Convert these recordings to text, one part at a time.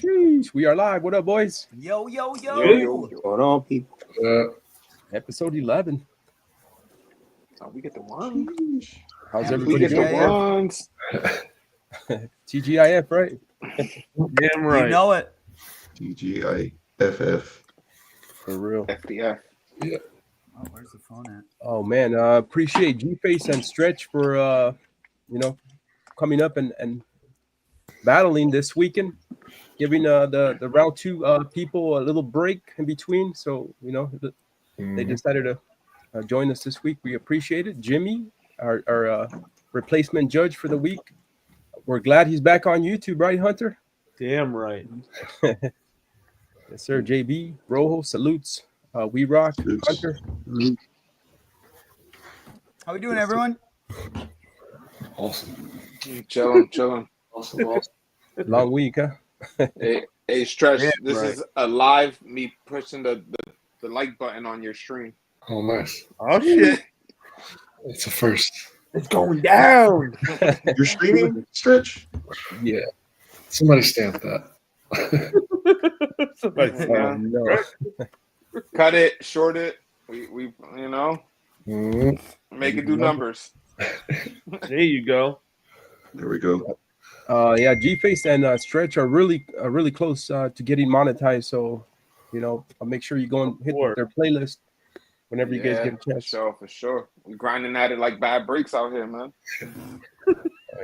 Sheesh, we are live. What up, boys? Yo. What's going on, people? Episode 11. Oh, we get the ones. How's We everybody get the doing? ones. TGIF, right? Damn right. You know it. TGIFF. For real. FDF. Yeah. Oh, where's the phone at? Oh man, appreciate Gface and Stretch for coming up and battling this weekend, giving the round two people a little break in between. So they decided to join us this week. We appreciate it. Jimmy, our replacement judge for the week. We're glad he's back on YouTube, right, Hunter? Damn right. Yes, sir. JB, Rojo, salutes. We rock, Hunter. How we doing, everyone? Awesome. Chilling. Awesome. Long week, huh? Hey, Stretch, Yeah, this right. is a live me pushing the like button on your stream. Oh, nice. Oh shit. It's a first. It's going down. You're streaming, Stretch? Yeah. Somebody stamp that. Somebody Oh, said, No. Cut it, short it. We Mhm. make it do numbers. there you go. There we go. Yeah, Gface and Stretch are really close to getting monetized. So, I'll make sure you go and hit their playlist whenever you guys get a chance. For sure. We grinding at it like bad breaks out here, man.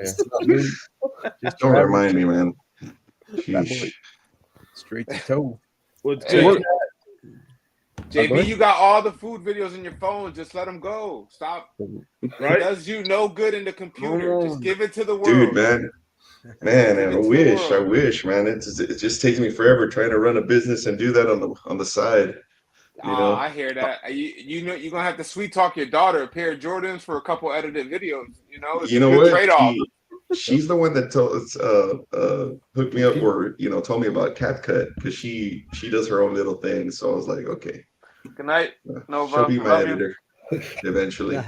Just Don't remind me, man. Sheesh. straight to toe. What's Hey, good? JB, go ahead. you got all the food videos in your phone. Just let them go. Stop. It Right? does you no good in the computer. Just give it to the world. Dude, man, I wish, man. It just takes me forever trying to run a business and do that on the side. You know? I hear that. You're gonna have to sweet talk your daughter. A pair of Jordans for a couple edited videos. It's You a know good what? trade-off. She's the one that hooked me up or told me about CapCut because she does her own little things. So I was like, okay, Good night, Nova. she'll be my Love you. editor eventually.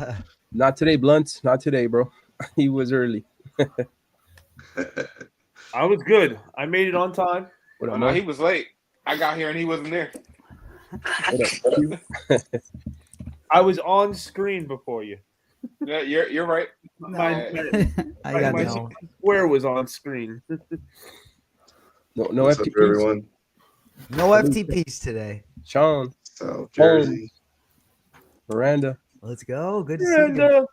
Not today, Blunts. Not today, bro. He was early. I was good. I made it on time. What up, No, man? he was late. I got here and he wasn't there. What up, Q? I was on screen before you. Yeah, you're right. My I got my no. square was on screen. No What's up, FTPs. everyone? No FTPs today. Sean, South Jersey. Miranda. Let's go. Good to see you. And,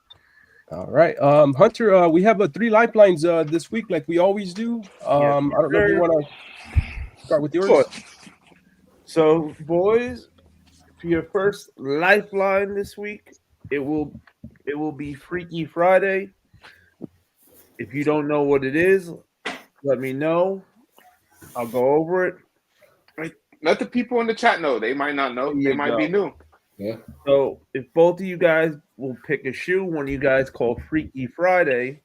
All right, Hunter. We have 3 lifelines this week, like we always do. I don't know if you want to start with yours. Sure. So, boys, for your first lifeline this week, it will be Freaky Friday. If you don't know what it is, let me know. I'll go over it. Let the people in the chat know. They might not know. They might be new. Yeah. So if both of you guys will pick a shoe, one of you guys called Freaky Friday,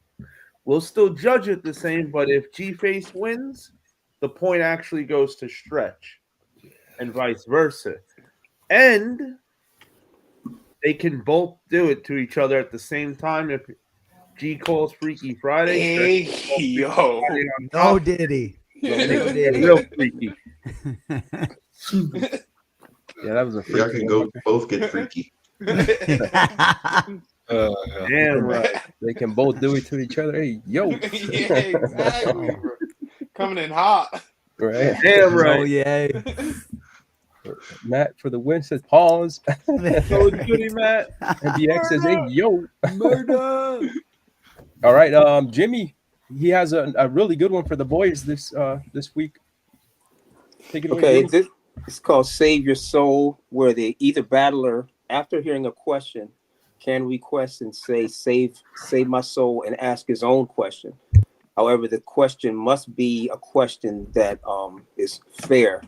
we'll still judge it the same, but if Gface wins, the point actually goes to Stretch and vice versa. And they can both do it to each other at the same time. If G calls Freaky Friday, Hey, yo. No Diddy. No Diddy. real freaky. Yeah, that was a Y'all freaky can one. go both get freaky. Damn right. They can both do it to each other. Hey, yo. Yeah, exactly. Bro. Coming in hot. Right. Damn Oh right. yeah. Matt for the win says pause. So goody, Matt. MBX says, hey, yo. Murder. All right, Jimmy, he has a really good one for the boys this week. Take it away, Okay, Jimmy. it's called Save Your Soul, where either battler, after hearing a question, can request and say, save my soul, and ask his own question. However, the question must be a question that is fair.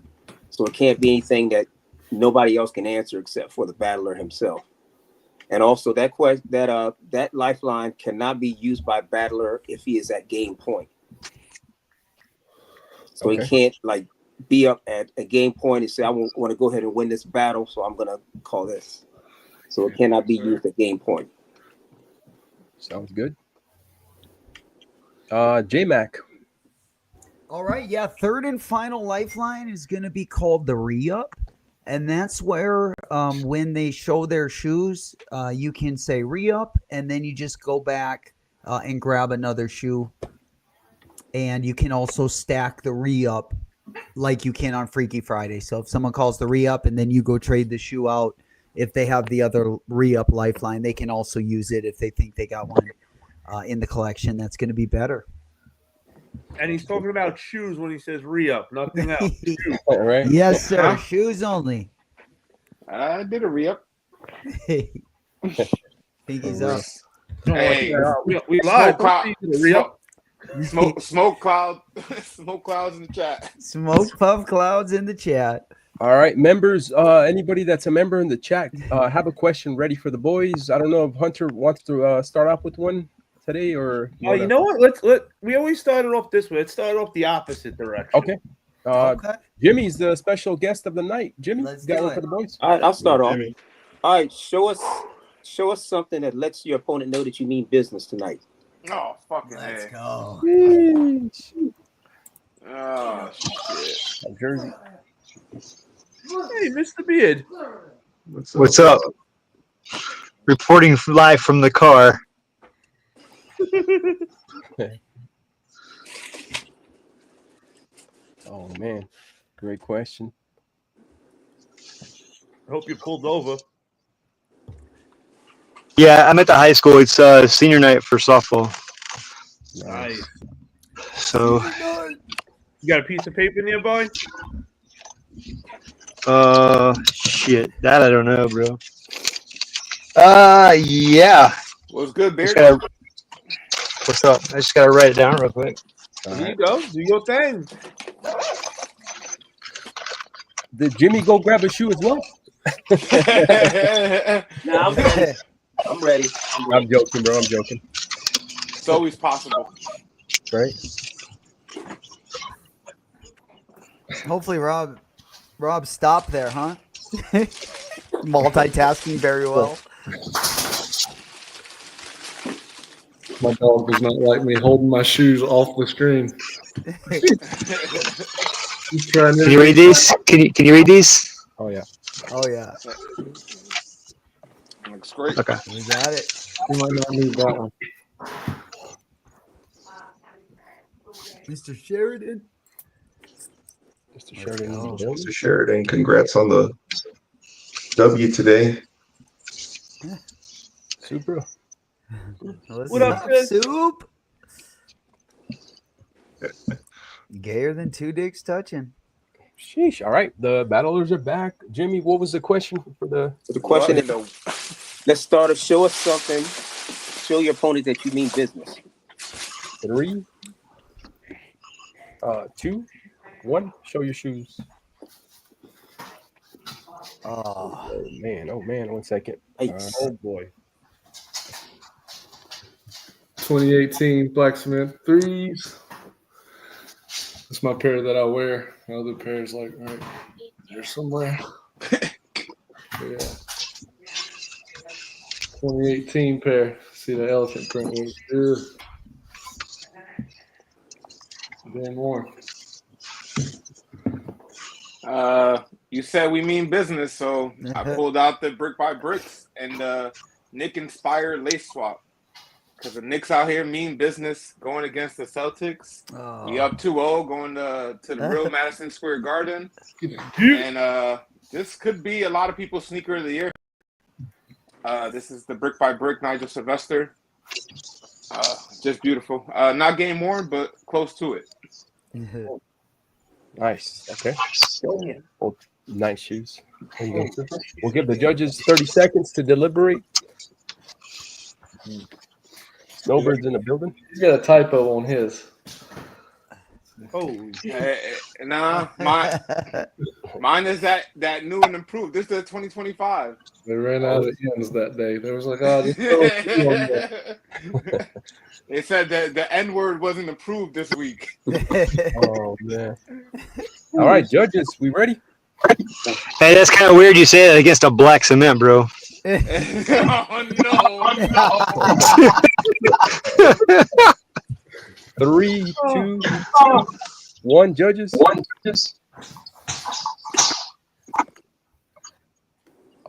So it can't be anything that nobody else can answer except for the battler himself. And also that lifeline cannot be used by battler if he is at game point. So Okay. he can't be up at a game point and say, I want to go ahead and win this battle, so I'm going to call this. So it cannot be used at game point. Sounds good. J-Mac. All right, yeah. Third and final lifeline is going to be called the re-up, and that's where when they show their shoes, you can say re-up, and then you just go back and grab another shoe, and you can also stack the re-up like you can on Freaky Friday. So if someone calls the re-up and then you go trade the shoe out, if they have the other re-up lifeline, they can also use it if they think they got one in the collection. That's going to be better. And he's talking about shoes when he says re-up, nothing else. All right. Yes, sir. Huh? Shoes only. I did a re-up. Pinky's up. Hey, We live. Smoke cloud, Re-up. smoke cloud, smoke clouds in the chat. Smoke puff clouds in the chat. All right, members. Anybody that's a member in the chat, have a question ready for the boys. I don't know if Hunter wants to start off with one today, or You know what? We always started off this way. Let's start off the opposite direction. Okay. Okay. Jimmy's the special guest of the night. Jimmy, Let's got do one it. for the boys. All right, I'll start off. Jimmy. All right, show us something that lets your opponent know that you mean business tonight. Oh fucking Let's hey. go. Oh shit. Jersey. Hey, Mr. Beard. What's up? Reporting live from the car. Oh man, great question. I hope you pulled over. Yeah, I'm at the high school. It's senior night for softball. Nice. So, You got a piece of paper nearby? shit, that I don't know, bro. Yeah. What's good, Beard? What's up? I just gotta write it down real quick. There you go. Do your thing. Did Jimmy go grab a shoe as well? Now I'm ready. I'm joking, bro. I'm joking. It's always possible. Right? Hopefully, Rob stopped there, huh? Multitasking very well. My dog does not like me holding my shoes off the screen. He's trying Can you read these? Can you read these? Oh yeah. Oh yeah, Looks great. Okay. we got it. You might not need that one. Mr. Sheridan. Mr. Sheridan. go. Mr. Sheridan, congrats on the W today. Super. What up, Chris? Soup? Gayer than two dicks touching. Sheesh. All right. The battlers are back. Jimmy, what was the question for the So the question What is, in the- let's start off. Show us something. Show your opponent that you mean business. 3, 2, 1? Show your shoes. Oh, Oh man. 1 second. Hey, Oh, boy. 2018 Blacksmith threes. That's my pair that I wear. My other pair is like right there somewhere. Yeah. 2018 pair. See the elephant print was good. Damn warm. You said we mean business, so I pulled out the brick by bricks and the Nick inspired lace swap. Because the Knicks out here mean business going against the Celtics. We up 2-0 going to the real Madison Square Garden. And this could be a lot of people's sneaker of the year. This is the brick by brick Nigel Sylvester. Just beautiful. Not game worn, but close to it. Nice. Okay. Oh, nice shoes. There you go, sir. We'll give the judges 30 seconds to deliberate. Snowbird's in the building. He's got a typo on his. Oh, Nah, mine is that new and improved. This is the 2025. They ran out of ends that day. They was like, oh, this They said that the N word wasn't approved this week. Oh man. All right, judges, we ready? Hey, that's kind of weird you say that against a black cement, bro. Oh no! 3, 2, One judges.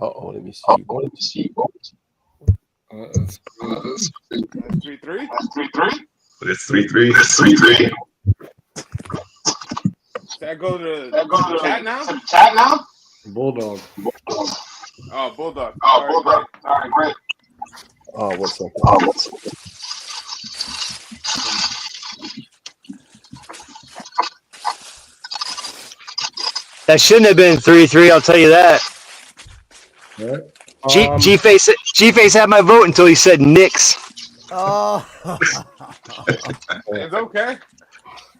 Uh-oh, let me see. That's That's 3-3. But it's 3-3. Does that go to the chat now? Bulldog. Oh, Bulldog. All right, great. Oh, one second. That shouldn't have been 3-3. I'll tell you that. Right. Gface had my vote until he said Knicks. Oh. It's okay.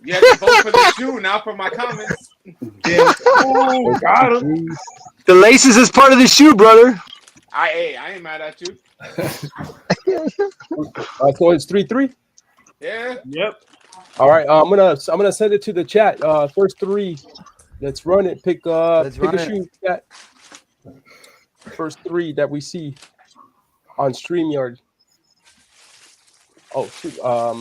You had to vote for the shoe, not for my comments. Oh, got him. The laces is part of the shoe, brother. I ain't mad at you. So it's 3-3. Yeah. Yep. All right. I'm gonna send it to the chat. First three. Let's run it. Pick a shoe. Chat. First three that we see on StreamYard. Oh shoot. I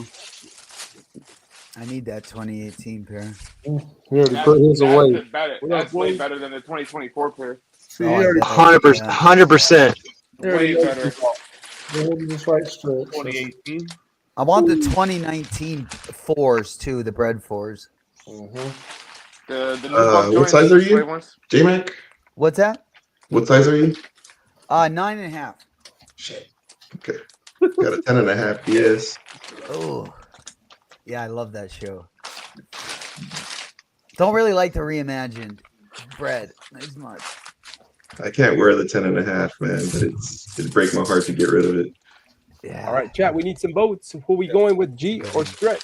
need that 2018 pair. He already put his away. That's way better than the 2024 pair. See, he already 100%. Way better. Just right stretch. 2018. I want the 2019 fours too, the bread fours. The new what size are you, J-Mac? What's that? What size are you? 9.5. Shit. Okay. Got a 10.5 PS. Oh, yeah, I love that show. Don't really like the reimagined bread as much. I can't wear the 10.5, man, but it'd break my heart to get rid of it. Yeah. All right, chat. We need some votes. Who we going with, G or Stretch?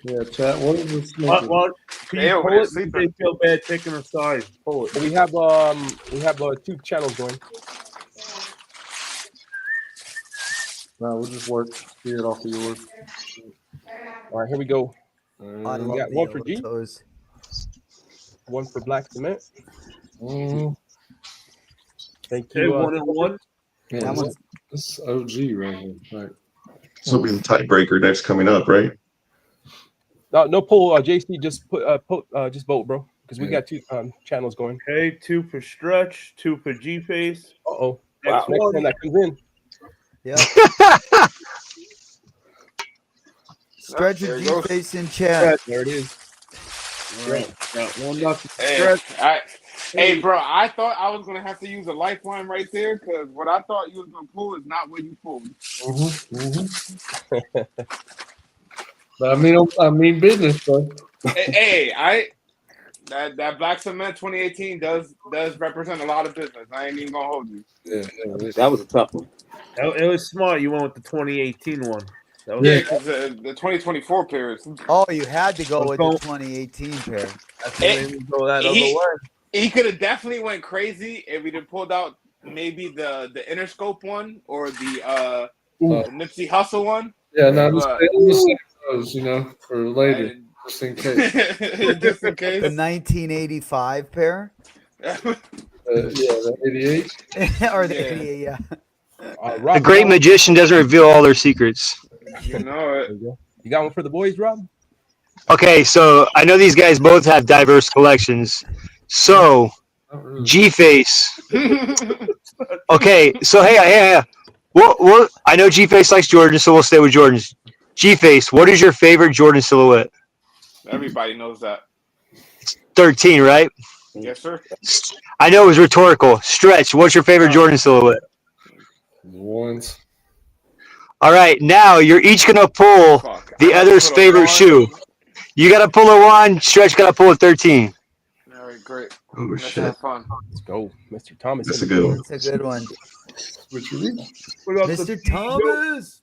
Yeah, chat. What is this? What? Can you pull it? They feel bad taking a side. Pull it. We have 2 channels going. No, we'll just work. Get it off of yours. All right, here we go. I We love got the one for G, toes. one for Black Cement. Mm. Thank Okay, you. 1-1. Yeah, That one's this is OG right here. Right. This will be the tiebreaker next coming up, right? No poll. JC, just just vote, bro, because we got 2 channels going. Okay, 2 for Stretch, 2 for Gface. Uh-oh. Next Next one. one that comes in. yeah. Stretch There your it goes. Gface in chat. There it is. Right. Got 1-0. Hey, Stretch. hey, bro, I thought I was going to have to use a lifeline right there because what I thought you was going to pull is not what you pulled. But I mean business, bro. That Black Cement 2018 does represent a lot of business. I ain't even going to hold you. Yeah, That was a tough one. It was smart. You went with the 2018 one. That was Yeah, because the 2024 pair is. Oh, you had to go with the Don't- 2018 pair. That's what made me go that other way. He could have definitely went crazy if he'd have pulled out maybe the Interscope one or the Nipsey Hussle one. Yeah, no, I'm But- just saying those, for later, just in case. Just in case. The 1985 pair? Yeah, the 88. Or the Yeah. 88, yeah. Rob, The great magician doesn't reveal all their secrets. You know it. There you go. You got one for the boys, Rob? Okay, so I know these guys both have diverse collections. So, Not really. Gface. Okay, so hey. Well, I know Gface likes Jordans, so we'll stay with Jordans. Gface, what is your favorite Jordan silhouette? Everybody knows that. 13, right? Yes, sir. I know it was rhetorical. Stretch, what's your favorite Jordan silhouette? The ones. All right, now you're each going to pull Fuck. the I other's put a favorite one. shoe. You got to pull a 1, Stretch got to pull a 13. All right, great. Oh, Let's shit. have fun. Let's go, Mr. Thomas. That's a good one. That's a good one. What you read? What up, Mr. the- Thomas!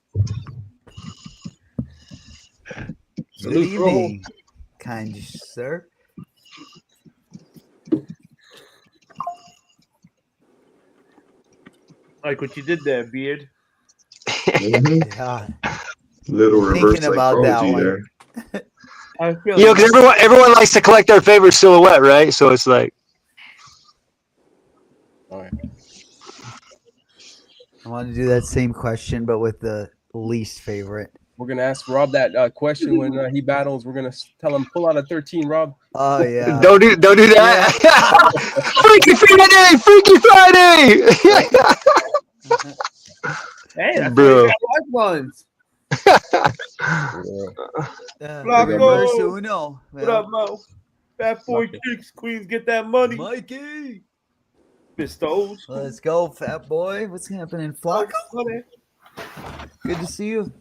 Good Salute, bro. evening, kind sir. Like what you did there, Beard. Mhm. Yeah. Little Thinking reverse about that psychology one. there. I feel You know, because everyone likes to collect their favorite silhouette, right? So it's like, All right. I want to do that same question, but with the least favorite. We're gonna ask Rob that question when he battles. We're gonna tell him pull out a 13, Rob. Oh yeah. Don't do that. Freaky Friday. Hey, that's Bro. why you got lifelines. Reverse Blanco. Uno. What up, Mo? Fat boy kicks, Queens, get that money. Mikey? Mr. Old School. Let's go, fat boy. What's happening, Flacco? Good to see you.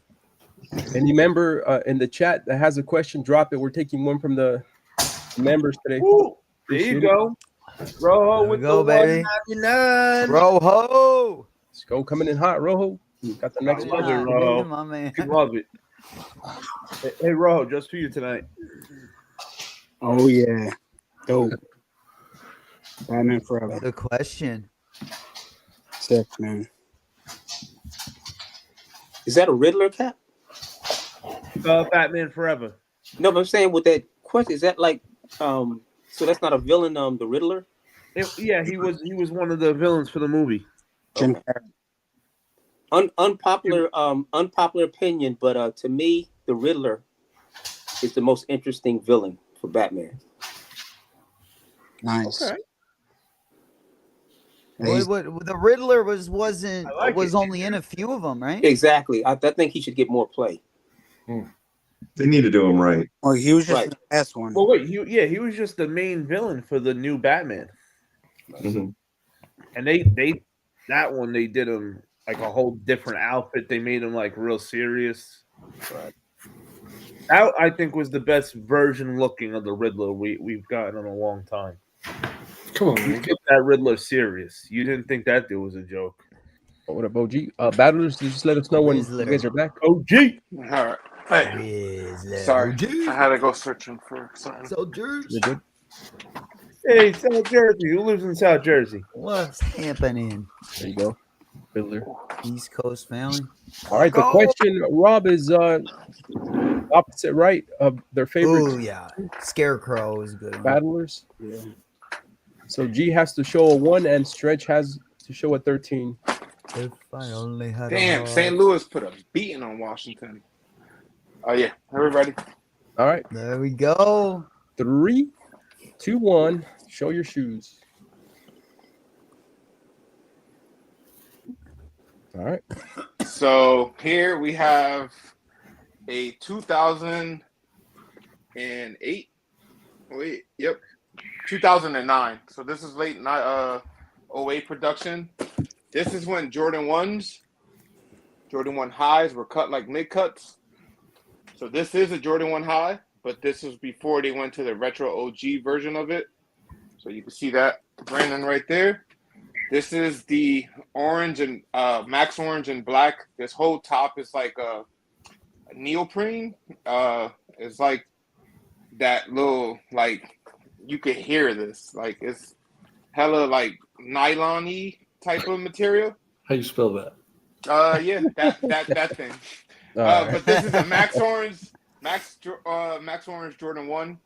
Any member in the chat that has a question, drop it. We're taking one from the members today. Ooh, there you go. Rojo with go, the baby. 199. Rojo. Let's go, coming in hot, Rojo. Got the next I love one. it, Rojo. My man. I love it. Hey, Rojo, just for you tonight. Oh yeah, dope. Batman Forever. Good question. Sick, man. Is that a Riddler cap? Batman Forever. No, but I'm saying with that question, is that like so that's not a villain, the Riddler? Yeah, he was one of the villains for the movie. Jim Carrey. Unpopular opinion, but to me, the Riddler is the most interesting villain for Batman. Nice. Okay. What the Riddler wasn't like it. only in a few of them, right? Exactly. I think he should get more play. They need to do him right. Oh, he was just Right. the last one. Well, wait, he was just the main villain for the new Batman, Mhm. and they that one they did him like a whole different outfit. They made him like real serious. Right. That I think was the best version looking of the Riddler we've gotten in a long time. Come on, You man. took that Riddler serious. You didn't think that dude was a joke. What up, OG? Battlers, just let us know when you guys are back. OG. All right. Hey, Riddler. sorry. I had to go searching for something. Soldiers. You're good. Hey, South Jersey. Who lives in South Jersey? What's happening? There you go. Riddler. East Coast family. All right, the question, Rob, is opposite, right, of their favorite Oh yeah, Scarecrow is a good one. battlers. Yeah. So G has to show a 1 and Stretch has to show a 13. If I only had a Damn, heart. St. Louis put a beating on Washington. Oh yeah, everybody. All right, There we go. 3, 2, 1. Show your shoes. All right. So here we have a 2008. Wait, yep, 2009. So this is late 08 production. This is when Jordan 1 highs were cut like mid cuts. So this is a Jordan 1 high, but this was before they went to the retro OG version of it. So you can see that Brandon right there. This is the orange and Max Orange and black. This whole top is like a neoprene. It's like that little, like, you could hear this. Like, it's hella like nylon-y type of material. How you spell that? Yeah, that thing. Right. But this is a Max Orange Jordan 1.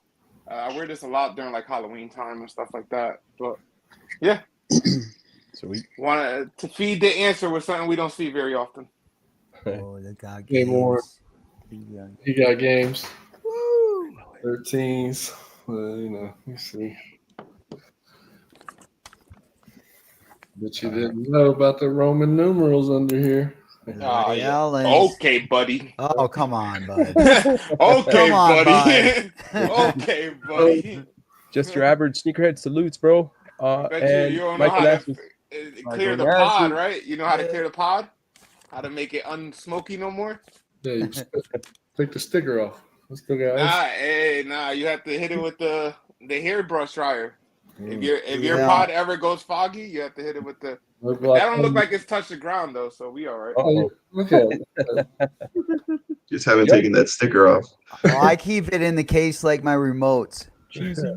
I wear this a lot during like Halloween time and stuff like that. But yeah. Sweet. Want to feed the answer with something we don't see very often. Oh, the God Game over. games. You got games. Woo! 13s. You know, let me see. But you didn't know about the Roman numerals under here. Oh, yeah. Allen's. Okay, buddy. Oh, come on, bud. Okay, Come on, buddy. Okay, buddy. Just your average sneakerhead salutes, bro. Bet And you don't know Michael how asks, to clear the pod, right? You know how to clear the pod? How to make it unsmoky no more? Yeah, you take the sticker off. Let's go, guys. Nah, you have to hit it with the hairbrush dryer. If your Yeah. pod ever goes foggy, you have to hit it with the. Look That don't look like it's touched the ground though, so we all right. Oh, look at it. Just haven't taken that sticker off. Well, I keep it in the case like my remotes. cheesy.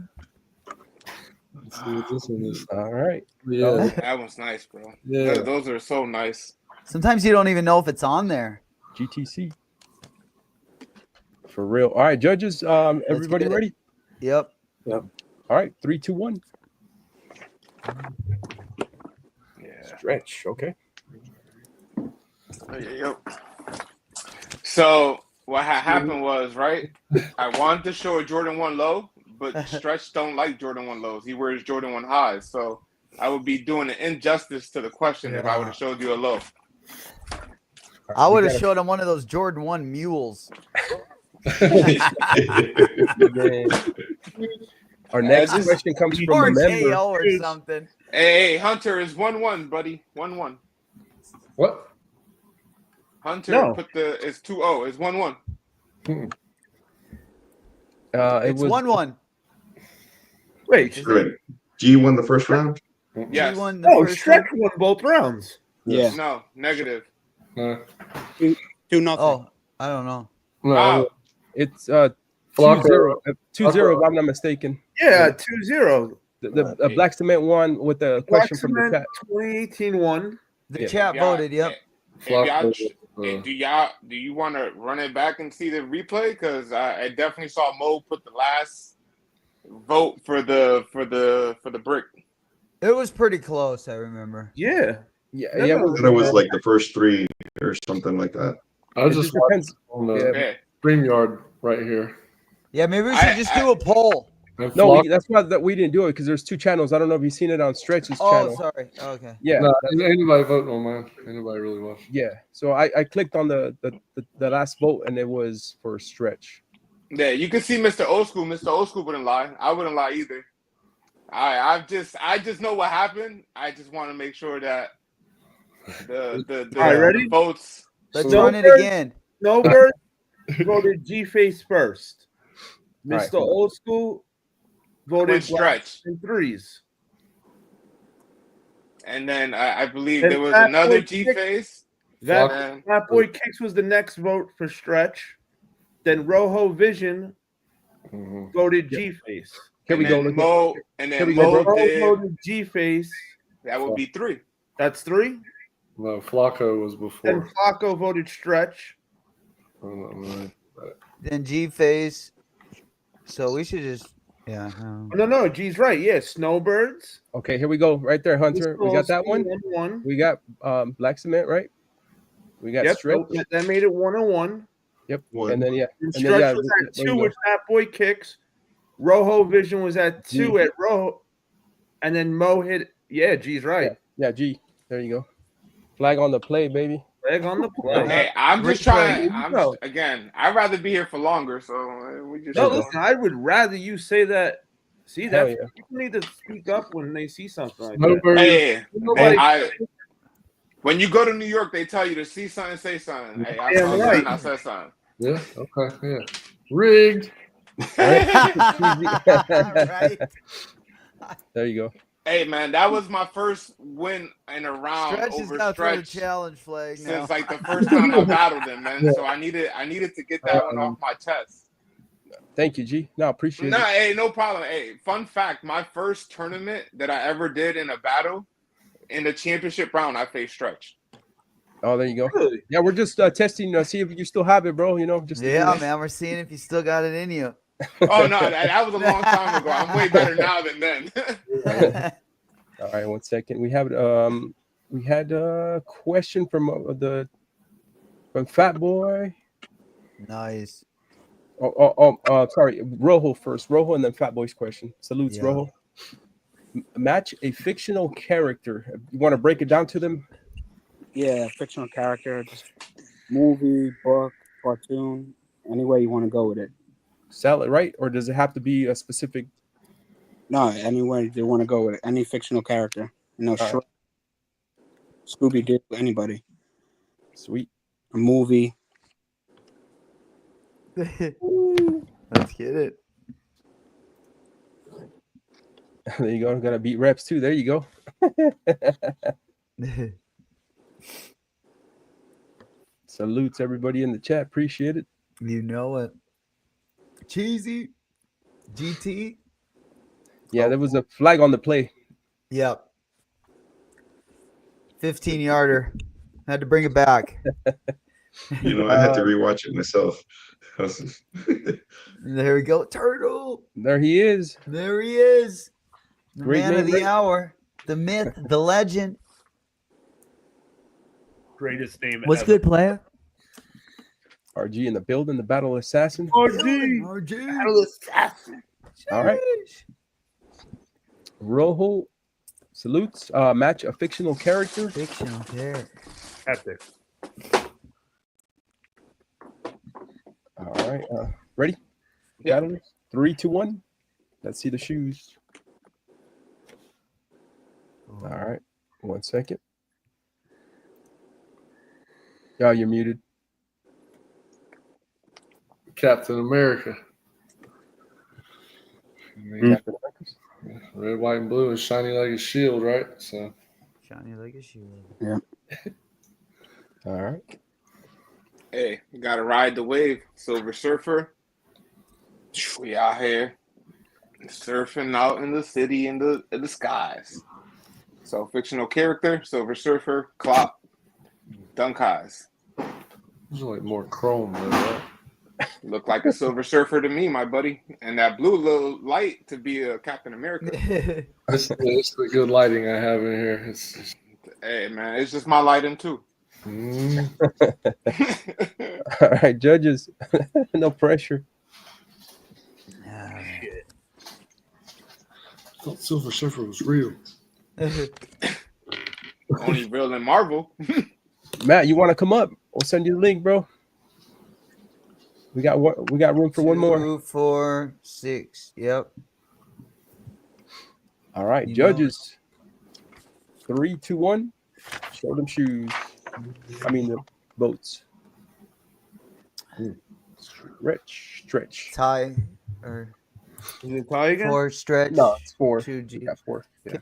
Let's see what this one is. All right. Yeah, That one's nice, bro. yeah. Those are so nice. Sometimes you don't even know if it's on there. GTC. For real. All right, judges. Everybody get it. ready? Yep. All right, 3, 2, 1. Yeah. Stretch. Okay. Yep. So what happened was, right? I wanted to show a Jordan 1 low, but Stretch don't like Jordan 1 lows. He wears Jordan 1 highs. So I would be doing an injustice to the question if I would have showed you a low. I would have showed him one of those Jordan 1 mules. Our next question comes from a member. or something. Hey, Hunter is 1-1, buddy. 1-1. What? Hunter put it's 2-0. It's 1-1. It's 1-1. Wait, Correct. G won the first round? Yes. Stretch won both rounds. Yeah. No, negative. 2-0. Oh, I don't know. No. It's 2-0. Flocko. 2-0, if I'm not mistaken. Yeah, 2-0. The Black Cement won with the question from the chat. 2018 won. The chat voted, yep. Do you want to run it back and see the replay? Because I definitely saw Mo put the last vote for the brick. It was pretty close, I remember. Yeah. Yeah. It was like the first three or something like that. I just watched on the StreamYard right here. Yeah, maybe we should just do a poll. No, that's why we didn't do it because there's two channels. I don't know if you've seen it on Stretch's channel. Oh, sorry. Okay. Yeah. No, anybody voting on mine? Anybody really watch? Yeah. So I clicked on the last vote and it was for Stretch. Yeah, you can see Mr. Old School. Mr. Old School wouldn't lie. I wouldn't lie either. I just know what happened. I just want to make sure that the votes. Let's run it again. Snowbird voted Gface first. Mr. Right. Old School voted Stretch in threes. And then I believe And there was Fat another Boy Gface. That Boy Kicks was the next vote for Stretch. Then Rojo Vision voted Gface. Here we go. Mo voted Gface. That would be 3. That's 3. No, Flocko was before. Then Flocko voted Stretch. Then Gface. So we should just No, G's right. Yeah, Snowbirds. Okay, here we go. Right there, Hunter. We got that one. 1-1. We got Black Cement, right? We got Stretch. So that made it 1-1. Yep. And then And Stretch was at 2 with Fat Boy Kicks. Rojo Vision was at 2 at Rojo. And then Mo hit. Yeah, G's right. Yeah, G. There you go. Flag on the play, baby. Flag on the play. Hey, I'm just trying. I'd rather be here for longer. So we just. No, listen, I would rather you say that. See that Yeah. people need to speak up when they see something like that. Hey, when you go to New York, they tell you to see something, say something. Hey, I saw something, I said something. Yeah. Okay. Yeah. Rigged. Right. There you go. Hey man, that was my first win in a round Stretch over is Stretch challenge flag now. since like the first time I battled him, man. So I needed to get that one off my chest. Thank you, G. No, appreciate it. Hey, no problem. Hey, fun fact: my first tournament that I ever did in a battle, in the championship round, I faced Stretch. Oh, there you go. Really? Yeah, we're just testing, see if you still have it, bro. You know, just man, we're seeing if you still got it in you. Oh no, that was a long time ago. I'm way better now than then. All right, 1 second. We had a question from Fat Boy. Nice. Sorry, Rojo first. Rojo and then Fat Boy's question. Salutes, Rojo. Match a fictional character. You want to break it down to them? Yeah, fictional character, just movie, book, cartoon, any way you want to go with it. Sell it, right? Or does it have to be a specific? No, any way they want to go with it. Any fictional character. Shrek, Scooby-Doo, anybody. Sweet. A movie. Let's get it. There you go. Gotta beat reps too. There you go. Salutes everybody in the chat. Appreciate it. You know it. Cheesy. GT. Yeah, there was a flag on the play. Yep. 15-yarder. Had to bring it back. I had to rewatch it myself. There we go. Turtle. There he is. There he is. The Great man of name, the right? hour. The myth. The legend. Greatest name What's ever. good, player? RG in the building, the Battle Assassin. RG. Battle Assassin. All right. Rojo salutes. Match a fictional character. Fictional character. Epic. All right. Ready? Yeah. Battlers. 3, 2, 1. Let's see the shoes. All right. 1 second. Yeah, you're muted. Captain America. Captain America's. Red, white, and blue is shiny like a shield, right? So Shiny like a shield. All right. Hey, you gotta ride the wave, Silver Surfer. We out here surfing out in the city in the skies. So fictional character, Silver Surfer, Clop, Dunk Eyes. these are like more chrome, though, right? Look like a Silver Surfer to me, my buddy. And that blue little light to be a Captain America. It's the good lighting I have in here. It's just, Hey man, it's just my lighting too. All right, judges. No pressure. I thought Silver Surfer was real. Only real in Marvel. Matt, you want to come up? We'll send you the link, bro. We got room for one more. 2, 4, 6. Yep. All right, You judges. 3, 2, 1. Show them shoes. I mean the boats. Stretch. Tie or Is it tie again? 4 stretch. No, it's 4. 2G. We got 4. Yeah.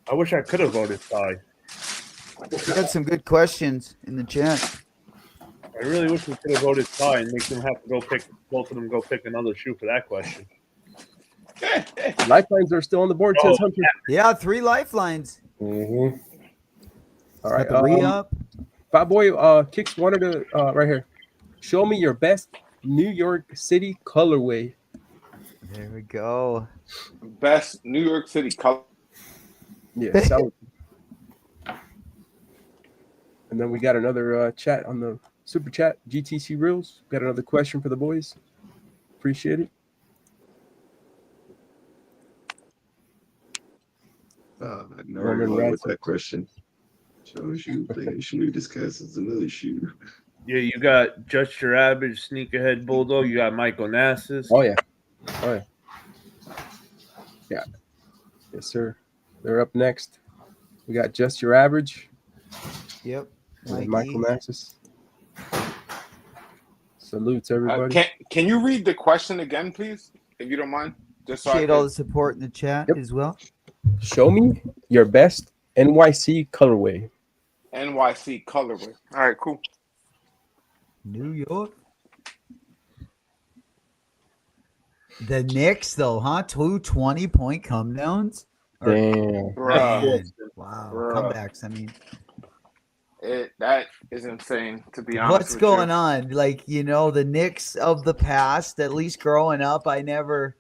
I wish I could have voted tie. We got some good questions in the chat. I really wish we could have voted tie and make them have to go pick both of them go pick another shoe for that question. Lifelines are still on the board, says Hunter. Yeah, 3 lifelines. All right. Got the re-up. Fat Boy kicks one of the right here. Show me your best New York City colorway. There we go. Best New York City color. Yeah. Solid. And then we got another chat on the super chat. GTC Reels. Got another question for the boys. Appreciate it. I know everyone with that question. Show shoe, play shoe, discusses another shoe. Yeah, you got Just Your Average Sneakerhead Bulldog. You got Michael Nassis. Oh yeah. Yeah. Yes, sir. They're up next. We got Just Your Average. Yep. And Michael Nassis. Salutes everybody. Can you read the question again, please, if you don't mind? Just so Appreciate all the support in the chat as well. Show me your best NYC colorway. NYC colorway. All right, cool. New York. The Knicks, though, huh? 2 20-point come downs. Damn. Bruh. Wow. Bruh. Comebacks. I mean, that is insane, to be honest. what's going on? Like, the Knicks of the past, at least growing up, I never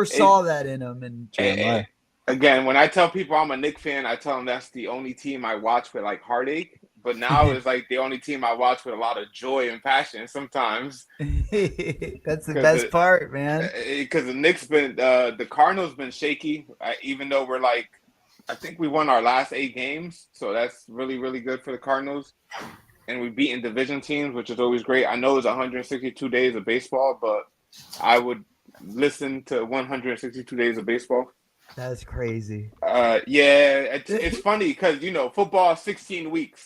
saw that in them. And again, when I tell people I'm a Knicks fan, I tell them that's the only team I watch with like heartache. But now it's like the only team I watch with a lot of joy and passion sometimes. That's the best part, man. Because the Knicks the Cardinals been shaky, even though we're like, I think we won our last 8 games. So that's really, really good for the Cardinals. And we've beaten division teams, which is always great. I know it's 162 days of baseball, but I would listen to 162 days of baseball. That's crazy. Yeah, it's funny because, football is 16 weeks.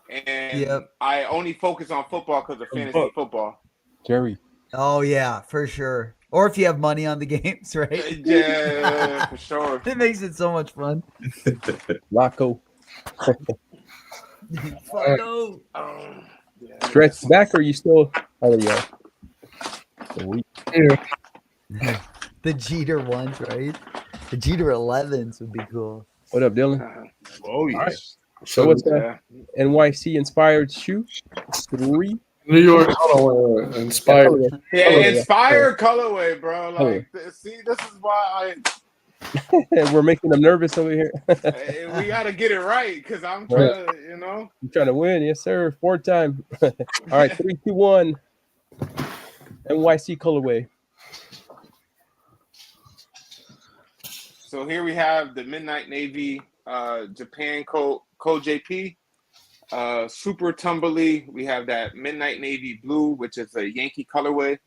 And I only focus on football because of fantasy football. Jerry. Oh, yeah, for sure. Or if you have money on the games, right? Yeah, for sure. It makes it so much fun. Loco. Fucko. Stretch back, or are you still? Oh, yeah. The Jeter ones, right? The Jeter 11s would be cool. What up, Dylan? Oh, yeah. Right. So what's the NYC inspired shoe? 3. New York colorway inspired. Yeah, inspired colorway, bro. Like, see, this is why We're making them nervous over here. Hey, we gotta get it right because I'm trying to, I'm trying to win. Yes, sir. 4th time. All right, 3, 2, 1. NYC colorway. So here we have the Midnight Navy Japan Code JP. Super tumbly. We have that Midnight Navy blue, which is a Yankee colorway.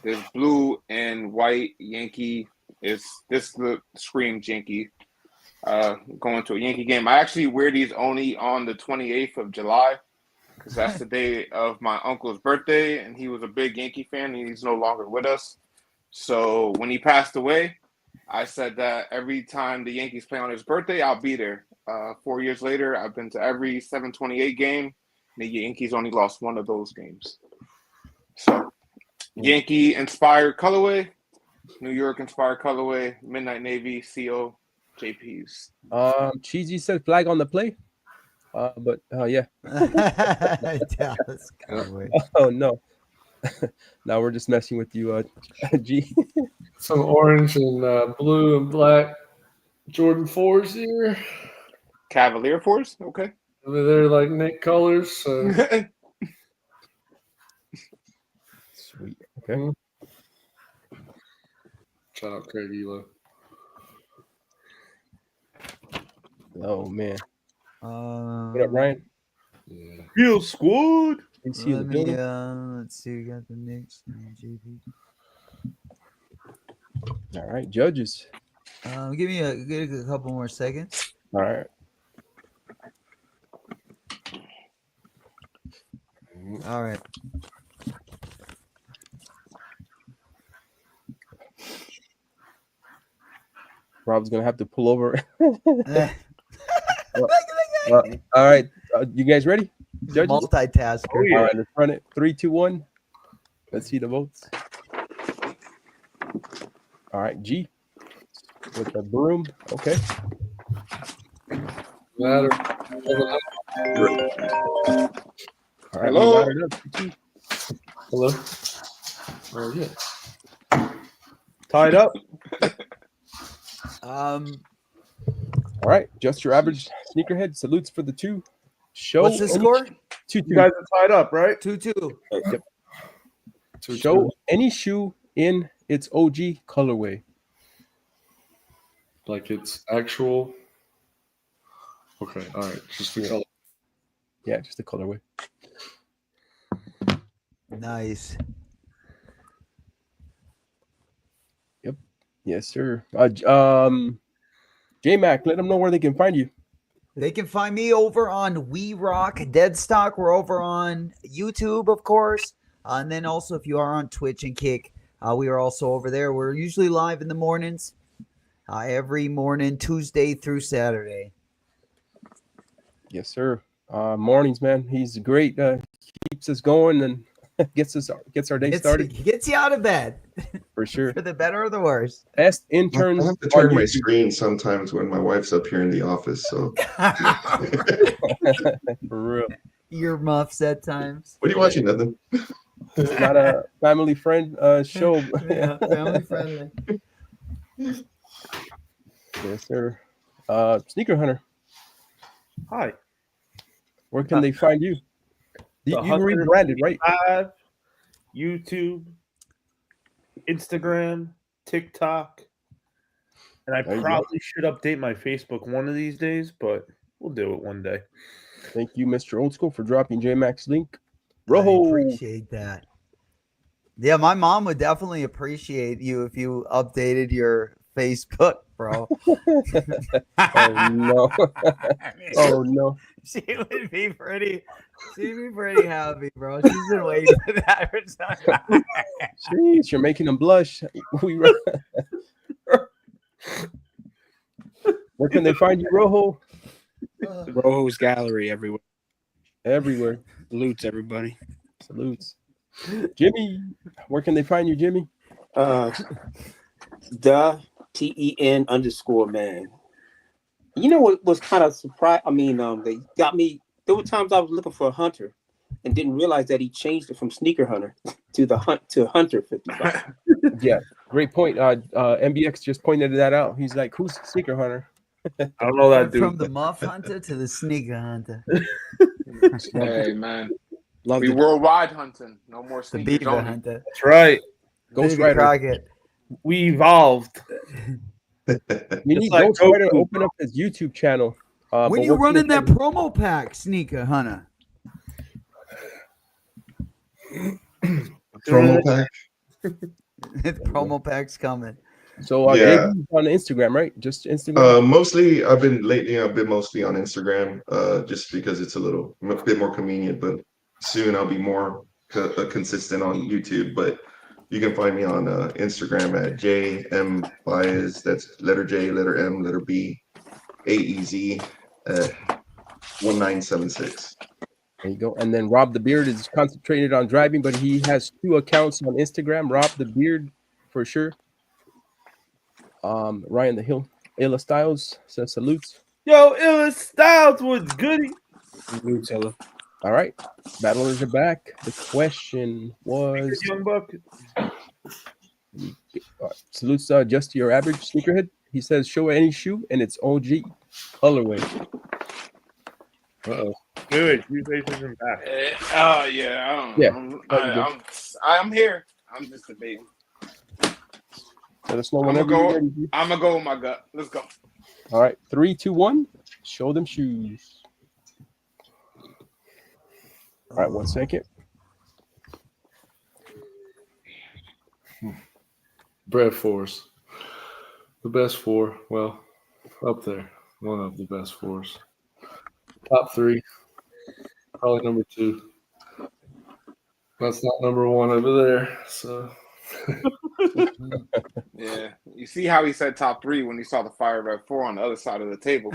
There's blue and white Yankee. This screams Yankee. Going to a Yankee game. I actually wear these only on the 28th of July because that's the day of my uncle's birthday, and he was a big Yankee fan, and he's no longer with us. So when he passed away, I said that every time the Yankees play on his birthday, I'll be there. 4 years later, I've been to every 728 game. The Yankees only lost one of those games. So Yankee-inspired colorway, New York-inspired colorway, Midnight Navy, CO, JPs. Cheesy said flag on the play. But yeah. Dallas colorway. Oh no. Now we're just messing with you, G. Some orange and blue and black Jordan 4s here. Cavalier Force? Okay. I mean, they're like Nick colors. So. Sweet. Okay. Shout out Craig Elo. Oh man. What up, Ryan? Yeah. Real squad. Let's see. Let's see. We got the Knicks and JP. All right, judges. Give me a couple more seconds. All right. All right. Rob's gonna have to pull over. All right, you guys ready? Judges? Multitasker. All right, let's run it. 3, 2, 1. Let's see the votes. All right, G with the broom. Okay. Ladder. All right, Hello. laddered up. Hello. Oh yeah. Tied up. Um, All right, just your average sneakerhead. Salutes for the 2. Show what's the score? 2-2. You guys are tied up, right? 2-2. Yep. 2-2. Show any shoe in its OG colorway. Like it's actual. Okay. All right. Just the color. Yeah, just the colorway. Nice. Yep. Yes, sir. J-Mac, let them know where they can find you. They can find me over on We Rock Deadstock. We're over on YouTube, of course. And then also if you are on Twitch and Kick, we are also over there. We're usually live in the mornings. Every morning, Tuesday through Saturday. Yes, sir. Mornings, man. He's great. Keeps us going and gets our day started. Gets you out of bed. For sure. For the better or the worse. Best interns. I have to turn my screen sometimes when my wife's up here in the office. So for real. Ear muffs at times. What are you watching, Nothing? It's not a family friend show. Yeah, family friendly. Yes, sir. Sneaker Hunter, Hi. where can they find you? You rebranded, right? YouTube, Instagram, TikTok, and I There you probably should update my Facebook one of these days, but we'll do it one day. Thank you, Mr. Old School, for dropping J-Mac's link. I Rojo. appreciate that. Yeah, my mom would definitely appreciate you if you updated your Facebook, bro. Oh no. Oh no. She'd be pretty happy, bro. She's been waiting for that for some time. Jeez, you're making them blush. Where can they find you, Rojo? Rojo's Gallery everywhere. Everywhere. Salutes, everybody. Salutes. Jimmy, where can they find you, Jimmy? The TEN_man. You know what was kind of surprised? I mean, they got me. There were times I was looking for a Hunter and didn't realize that he changed it from Sneaker Hunter to Hunter 55. Yeah, great point. MBX just pointed that out. He's like, "Who's Sneaker Hunter?" I don't know that From dude. the muff hunter to the sneaker hunter, Hey man, Love we the worldwide hunting. No more the sneakers beaver only. hunter, That's right. Ghost Davy Rider. Crockett. We evolved. We need like Ghost Rider to Goku, open up his YouTube channel. When but you we're running gonna- that promo pack, sneaker hunter? Promo pack. The promo pack's coming. So Yeah. Gabe, on Instagram, right? Just Instagram. Mostly I've been mostly on Instagram, just because it's a bit more convenient. But soon I'll be more consistent on YouTube. But you can find me on Instagram at JM Baez. That's letter J, letter M, letter B, AEZ 1976. There you go. And then Rob the Beard is concentrated on driving, but he has 2 accounts on Instagram. Rob the Beard for sure. Ryan the Hill, Illa Styles says salutes. Yo, Illa Styles was goody. All right, battlers are back. The question was Young Buck. salutes just to your average sneakerhead. He says show any shoe and it's OG colorway. Uh-oh. Wait, G-Face isn't back. Yeah, I don't Yeah. know. I'm here. I'm just debating. Let us know I'm whenever gonna you're go. ready. I'm gonna go with my gut. Let's go. All right, 3, 2, 1. Show them shoes. All right, 1 second. Bread Force. The best 4. Well, up there. One of the best 4s. Top 3. Probably number 2. That's not number 1 over there. So Yeah, you see how he said top 3 when he saw the Fire Red 4 on the other side of the table.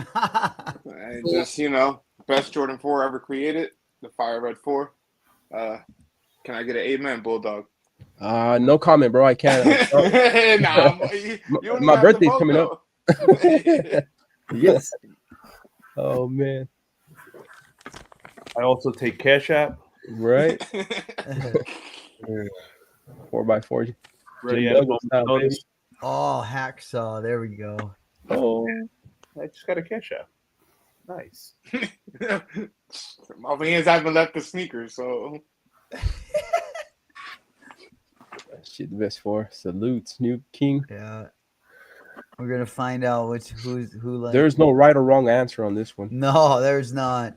And just best Jordan 4 ever created, the Fire Red 4. Can I get an amen, Bulldog? No comment, bro. I can't. Nah, you only My got the birthday's vote, coming up. though. Yes. Oh man. I also take Cash App. Right. 4x4. Ready Jim at Douglas home style, baby. notice. Oh, hacksaw. There we go. Oh, I just got a Cash App. Nice. My hands haven't left the sneakers, so shit, the best 4. Salutes, New King. Yeah. We're gonna find out who like. There's no right or wrong answer on this one. No, there's not.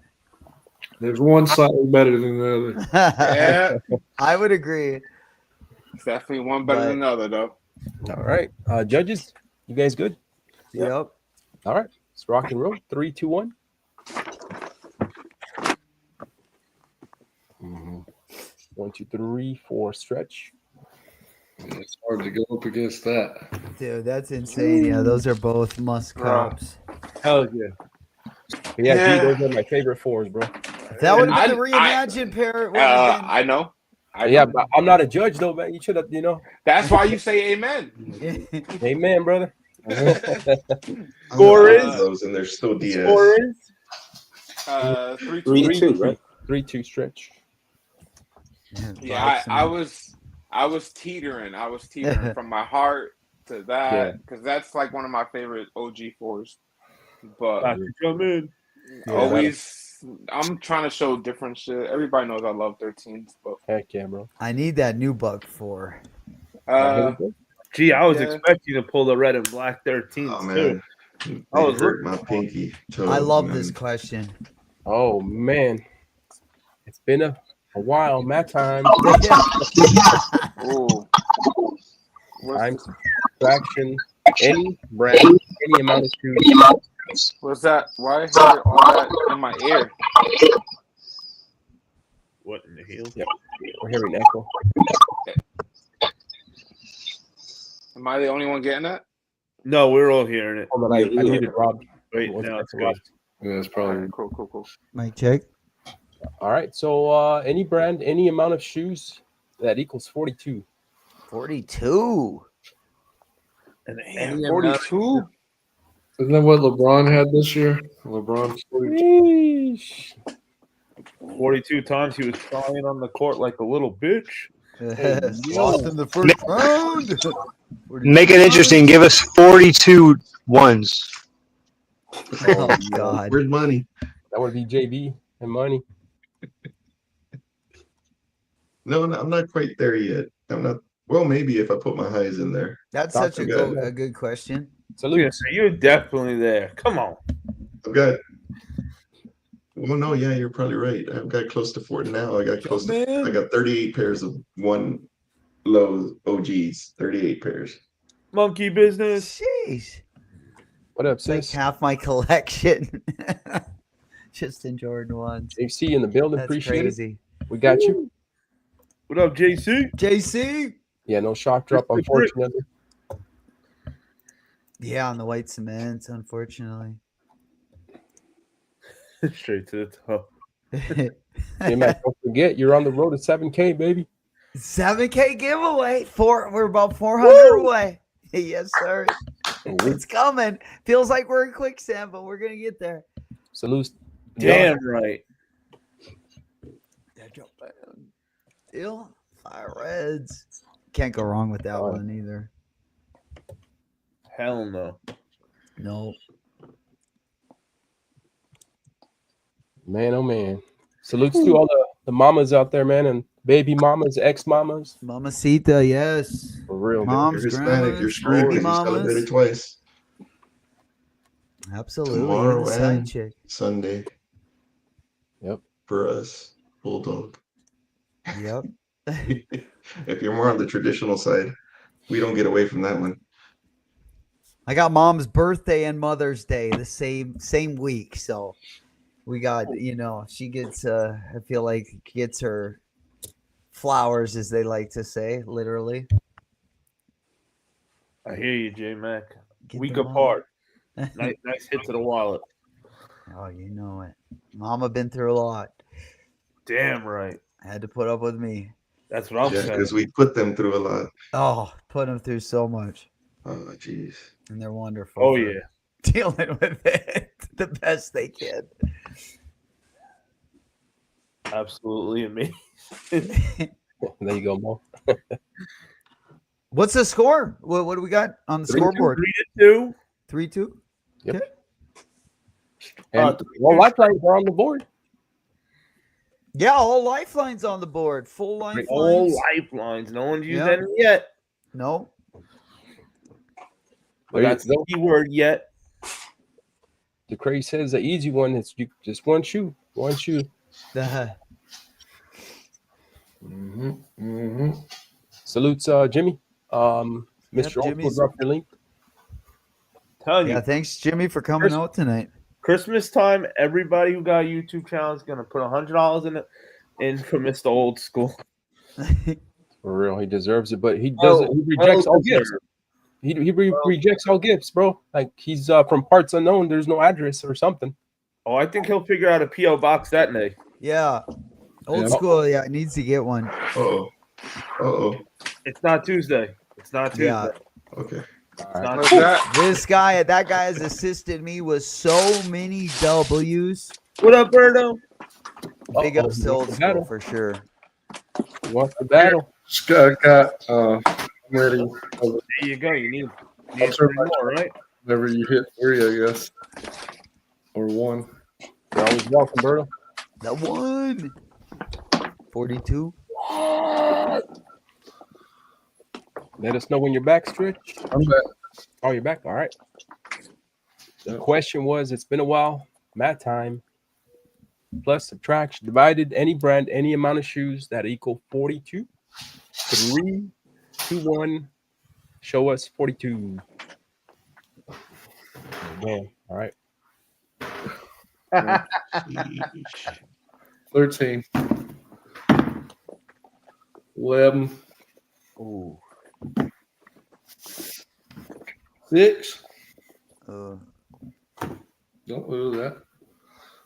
there's one slightly better than the other. yeah, I would agree. it's definitely one better than the other, though. All right, judges, you guys good? Yep. All right, let's rock and roll. 3, 2, 1. 1, 2, 3, 4. Stretch. It's hard to go up against that. Dude, that's insane. Yeah, those are both must cups. Hell yeah. Yeah, G, those are my favorite 4s, bro. If that would have been the reimagined pair, it would have I know. Yeah, but I'm not a judge though, man. You should have, That's why you say amen. been. Amen, brother. Score is Those and there's still DS. Score is 3-2, right? 3-2 stretch. Yeah, I was teetering. I was teetering from my heart to that because that's like one of my favorite OG 4s. But come in. always, I'm trying to show different shit. Everybody knows I love 13s, but Heck yeah, bro. I need that new buck 4. Gee, I was expecting to pull the red and black 13s Oh too. man, I they was hurt my pinky toe. I love man. this question. Oh man, it's been a while. Matt time. ooh. Time subtraction. Any brand, any amount of shoes. What's that? Why is there all that in my ear? What in the hell? Yep. We're hearing echo. Am I the only one getting that? No, we're all hearing it. Hold on, I needed Rob. Wait, no, it's good. Yeah, it's All probably right, cool. Mike, check. All right. So any brand, any amount of shoes that equals 42. 42. And 42? Isn't that what LeBron had this year? LeBron's 42. 42 times he was crying on the court like a little bitch. Lost in the first round. Make it interesting. Give us 42 ones. Oh God. Where's money? That would be JB and money. No, I'm not quite there yet. I'm not. Well, maybe if I put my highs in there. That's Talk such a about good question. Salute. Yeah, so you're definitely there. Come on. I've got. Well, no, yeah, you're probably right. I've got close to 40 now. I got close to. I got 38 pairs of one low OGs. 38 pairs. Monkey business. Jeez. What up, It's like sis? half my collection. Just in Jordan ones. JC in the building. That's Appreciate crazy. it. We got you. What up, JC? JC. Yeah, no shock drop, Mr. Drip. unfortunately. Yeah, on the white cement, unfortunately. Straight to the top. Hey, man, don't forget, you're on the road to 7K, baby. 7K giveaway. We're about 400 away. Yes, sir. It's coming. Feels like we're in quicksand, but we're gonna get there. Salute. Damn right. Still Fire Reds. Can't go wrong with that one either. Hell no. No. Man, oh man. Salutes to all the mamas out there, man, and baby mamas, ex-mamas. Mamacita, yes. For real. Moms, You're Hispanic. You're grandmas, screwed baby because you celebrated mamas. twice. Absolutely. Tomorrow You're the side and chick. Sunday. Yep. For us, Bulldog. Yep. If you're more on the traditional side, we don't get away from that one. I got mom's birthday and Mother's Day the same week, so we got, she gets I feel like gets her flowers, as they like to say, literally. I hear you, J Mac. Get Week them all. apart. Nice hit to the wallet. Oh, you know it. Mama been through a lot. Damn right. Had to put up with me. That's what I'm Yeah, saying. because we put them through a lot. Oh, put them through so much. Oh, jeez. And they're wonderful. Oh for yeah. Dealing with it the best they can. Absolutely amazing. There you go, Mo. What's the score? What do we got on the scoreboard? 3-2. 3-2? Yep. Okay. And lifelines are on the board. Yeah, all lifelines on the board. Full lifelines. All lifelines. No one's used Yeah. any yet. No. But that's the key word yet. The craze says the easy one is just one shoe. One shoe. Salutes, Jimmy. Mr. Old Jimmy's- School, drop your link. Telling Yeah, you, thanks, Jimmy, for coming out tonight. Christmas time, everybody who got a YouTube channel is gonna put $100 in for Mr. Old School. For real, he deserves it, but he doesn't. He rejects all gifts. He rejects all gifts, bro. Like he's from parts unknown. There's no address or something. Oh, I think he'll figure out a PO box that day. Yeah. Old Yeah. school, yeah, needs to get one. Uh-oh. It's not Tuesday. It's not Tuesday. Yeah. Okay. All right. Not What's Tuesday. that? That guy has assisted me with so many W's. What up, Berto? Big ups to old school Battle. for sure. He wants the battle. Scott got ready. There you go. You need That's three right. more, right? Whenever you hit 3, I guess. Or 1. You're always welcome, Berto. That one. 42. Let us know when you're back, Stretch. I'm back. Oh, you're back. All right. The question was, it's been a while. Math time. Plus subtraction. Divided any brand, any amount of shoes that equal 42. 3, 2, 1. Show us 42. Man. All right. 13. 11. Ooh. 6. Uh, Don't lose that.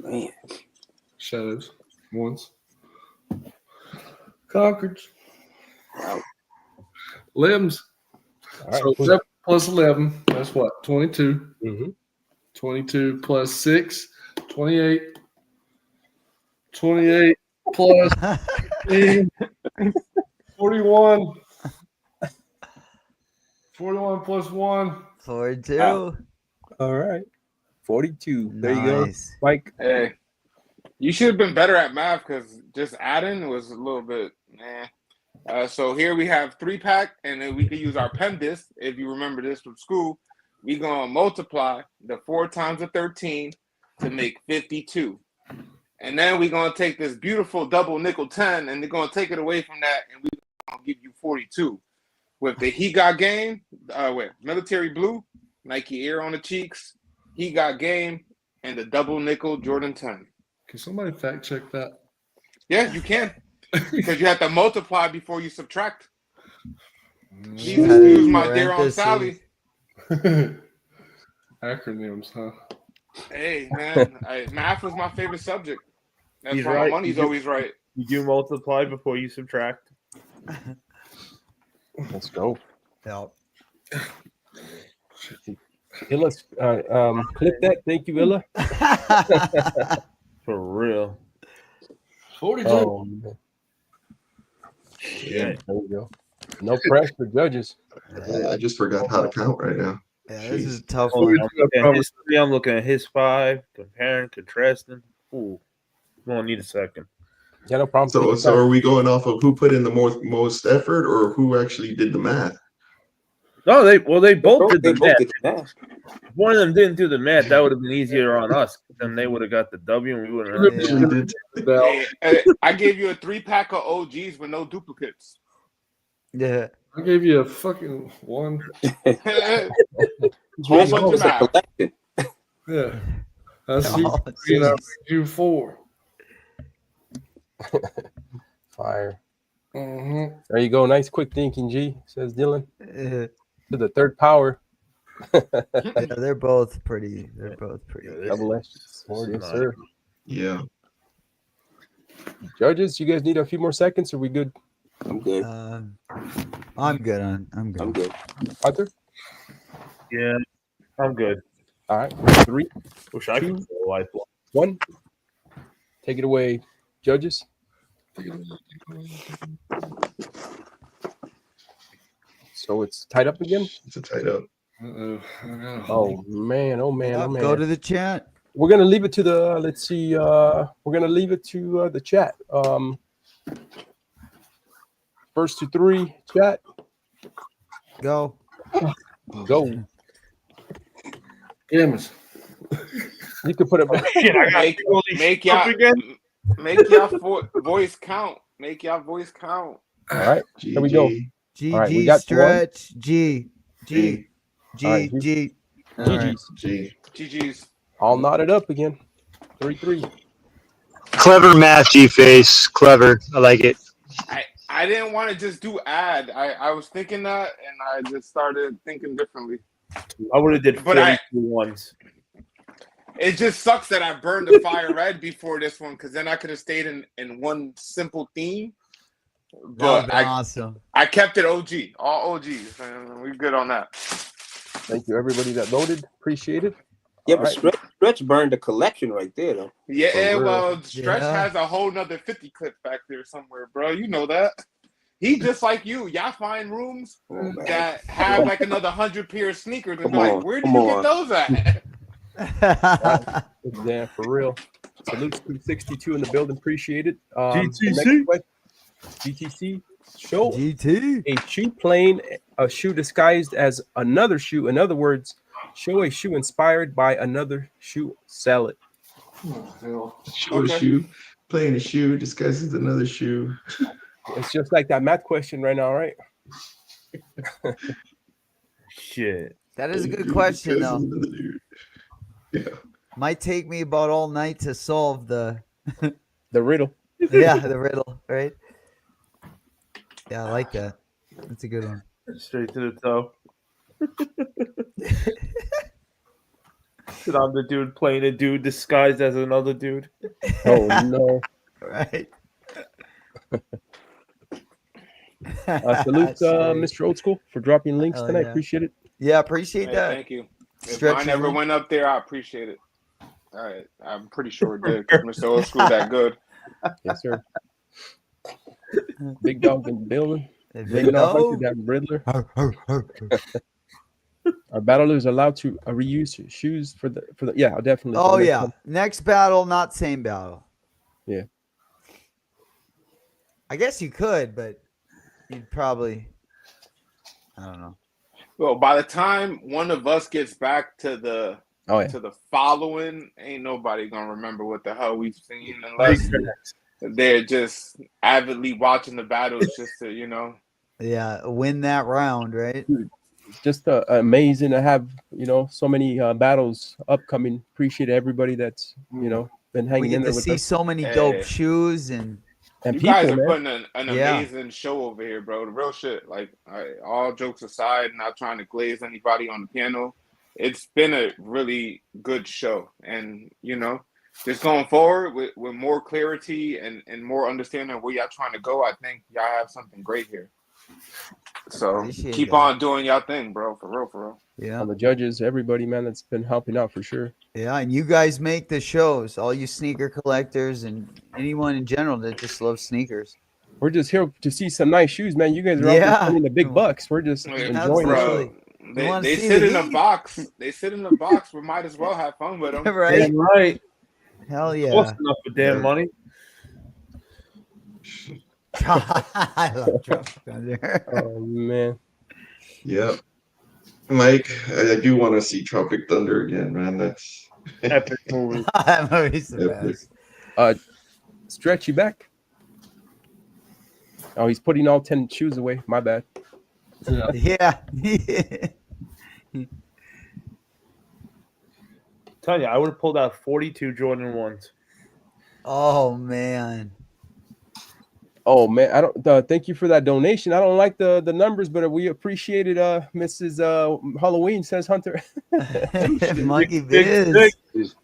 Man. Shadows. Ones. Concords. Limbs. All right. So 7 plus 11. That's what? 22. Mm-hmm. 22 plus 6. 28. 28 plus 15, 41. 41 plus 1. 42. All right. 42. There you go. Nice. Mike. Hey, you should have been better at math because just adding was a little bit, so here we have 3-pack, and then we can use our PEMDAS. If you remember this from school, we're going to multiply the 4 times the 13 to make 52. And then we're going to take this beautiful double nickel 10, and they're going to take it away from that, and we're going to give you 42. With the He Got Game, military blue, Nike Air on the cheeks, He Got Game, and the double nickel Jordan 10. Can somebody fact check that? Yeah, you can. Because you have to multiply before you subtract. Please Yeah, excuse my dear Aunt parentheses. Sally. Acronyms, huh? Hey, man, math was my favorite subject. That's He's why right. my money's always right. You do multiply before you subtract. Let's go. Yep. Illa's clip that. Thank you, Illa. For real. 42. Oh, man. Shit. There you go. No pressure, judges. I just forgot how to count right now. Yeah, this is a tough Oh, one. I'm looking at his 5, comparing, contrasting. Ooh, we're gonna need a second. Yeah, no problem. So are we going off of who put in the most effort or who actually did the math? No, they both did They the both math. did the math. If one of them didn't do the math, that would have been easier on us. Then they would have got the W, and we wouldn't have. Yeah. Actually did that. Hey, I gave you a 3-pack of OGs with no duplicates. Yeah. I gave you a fucking 1. Whole bunch of It's a math. collection. Yeah. That's Oh, you know, jeez. you 4. Fire. Mm-hmm. There you go. Nice quick thinking, G, says Dylan. Yeah, To the third power. they're both pretty. They're both pretty. Double-edged sword, yes, sir. Yeah. Judges, you guys need a few more seconds? Or are we good? I'm good. I'm good on. I'm good. I'm good. Arthur? Yeah, I'm good. All right. 3, Wish I could go lifelong. 1. Take it away, judges. So it's tied up again? It's a tight up. Uh-oh. I got a Oh man, oh man, Yep, oh man. go to the chat. We're gonna leave it to the let's see, we're gonna leave it to the chat. First to 3 chat. Go. Go. Damn it. You can put it back. Shit, I got Make y'all voice count. Make y'all voice count. All right, here we go. G All right, we G got stretch. G G All right, G G. All GG's. right. G. GG's. All knotted up again. 3-3. Clever math, Gface. Clever. I like it. I didn't want to just do add. I was thinking that, and I just started thinking differently. I would have did But 42 ones. It just sucks that I burned the fire red before this one, because then I could have stayed in one simple theme. But Awesome. I kept it OG, all OGs, and we're good on that. Thank you everybody that voted. Appreciate it. Yeah, All but right. Stretch burned the collection right there, though. Yeah, For real. well, Stretch Yeah. has a whole nother 50 clip back there somewhere, bro. You know that. He just like you. Y'all find rooms Oh, man. that have like another 100 pair of sneakers and Come be like, on, where did come you on. get those at? Yeah, for real. Salute to 62 in the building. Appreciate it. GTC. The next question, GTC. Show GT. a shoe plain, a shoe disguised as another shoe. In other words, show a shoe inspired by another shoe. Sell it. Oh, hell. Show a Okay. shoe. Playing a shoe disguises another shoe. It's just like that math question right now, right? Shit. That is a good Shoe question, disguises though. another dude. Yeah. Might take me about all night to solve the The riddle. the riddle, right? Yeah, I like that. That's a good one. Straight to the toe. Shit, I'm the dude playing a dude disguised as another dude. Oh no. Right. Salute That's great. Mr. Old School for dropping links Hell tonight. yeah. Appreciate it. Yeah, appreciate Hey, that. thank you. If Stretch mine your ever link. went up there, I appreciate it. All right, I'm pretty sure it did because Mr. Old School that good. Yes, sir. Big dog in the building. Bring it on, Hunter, that Riddler. Are battlers allowed to reuse shoes for the? Yeah, definitely. Oh yeah, next battle, not same battle. Yeah. I guess you could, but you'd probably. I don't know. Well, by the time one of us gets back to the to the following, ain't nobody gonna remember what the hell we've seen unless they're just avidly watching the battles just to, Yeah, win that round, right? Just amazing to have so many battles upcoming. Appreciate everybody that's been hanging We get in there to with see us. so many dope shoes and you people, guys are man. putting an amazing show over here, bro. The real shit. Like, all jokes aside, not trying to glaze anybody on the piano. It's been a really good show, and just going forward with more clarity and more understanding of where y'all trying to go, I think y'all have something great here. So Appreciate keep that. on doing y'all thing, bro. For real. Yeah. On the judges, everybody, man, that's been helping out for sure. Yeah, and you guys make the shows, all you sneaker collectors and anyone in general that just loves sneakers. We're just here to see some nice shoes, man. You guys are out there spending the big bucks. We're just enjoying Absolutely. it. They sit in a box. They sit in a box. We might as well have fun with them. Right? Damn right. Hell yeah. Close enough for damn money. I love Tropic Thunder. Oh man. Yep. Mike, I do want to see Tropic Thunder again, man. That's epic movie. That movie's the best. Stretch you back. Oh, he's putting all 10 shoes away. My bad. Yeah. Tell you, I would have pulled out 42 Jordan 1s. Oh man. Oh man, I don't. Thank you for that donation. I don't like the numbers, but we appreciate it. Mrs. Halloween says Hunter. Monkey Biz.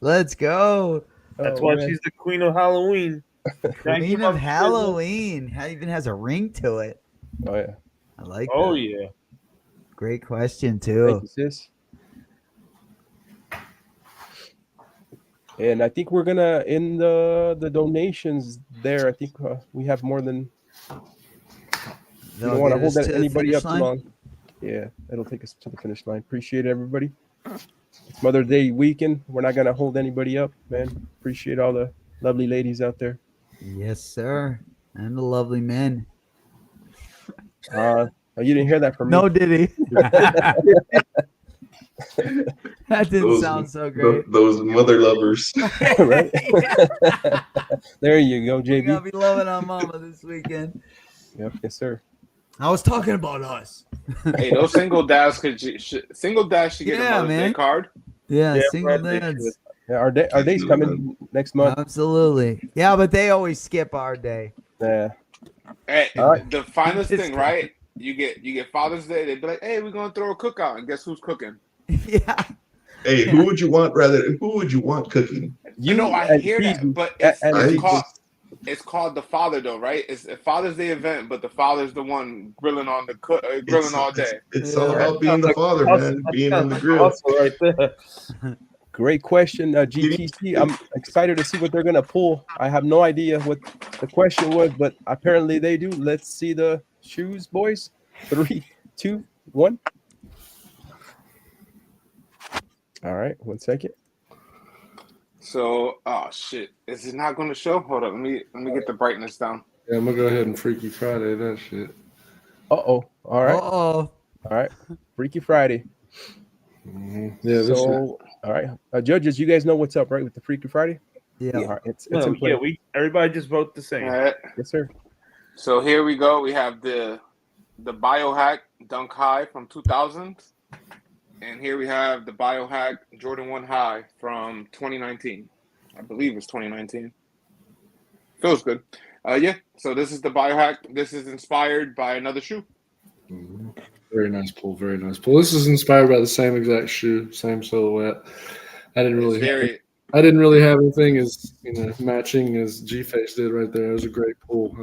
Let's go. That's why she's the queen of Halloween. Queen of Halloween. It even has a ring to it. Oh yeah. I like that. Oh yeah. Great question too. Thank you, sis. And I think we're gonna end the donations there. I think we have more than. We don't want to hold anybody up too long. Yeah, it'll take us to the finish line. Appreciate everybody. It's Mother's Day weekend. We're not gonna hold anybody up, man. Appreciate all the lovely ladies out there. Yes, sir, and the lovely men. You didn't hear that from me. No, did he? That didn't sound so great. Those mother lovers. Right? There you go, JB. We gotta be loving our mama this weekend. Yep, yes, sir. I was talking about us. Hey, those single dads should get a Mother's Day card. Yeah, single dads. Yeah, our day's coming next month. Absolutely. Yeah, but they always skip our day. Yeah. Hey, the finest thing, right? You get Father's Day. They be like, "Hey, we're gonna throw a cookout," and guess who's cooking? Yeah. Hey, who would you want cooking? I hear that, but it's called the father though, right? It's a Father's Day event, but the father's the one grilling on the grilling all day. It's all about being the father, man. Being on the grill. Right there. Great question, GTC. I'm excited to see what they're gonna pull. I have no idea what the question was, but apparently they do. Let's see the shoes, boys. 3, 2, 1. All right, 1 second. So, oh shit, is it not going to show? Hold on, let me get the brightness down. Yeah, I'm gonna go ahead and Freaky Friday that shit. All right. All right. Freaky Friday. Mm-hmm. Yeah. So, all right, judges, you guys know what's up, right, with the Freaky Friday? Yeah. All right, it's in play. Yeah, everybody just vote the same. All right. Yes, sir. So here we go. We have the Biohack Dunk High from 2000. And here we have the Biohack Jordan 1 High from 2019. I believe it's 2019. Feels good. Yeah, so this is the Biohack. This is inspired by another shoe. Mm-hmm. Very nice pull. Very nice pull. This is inspired by the same exact shoe, same silhouette. I didn't really have anything as matching as Gface did right there. It was a great pull.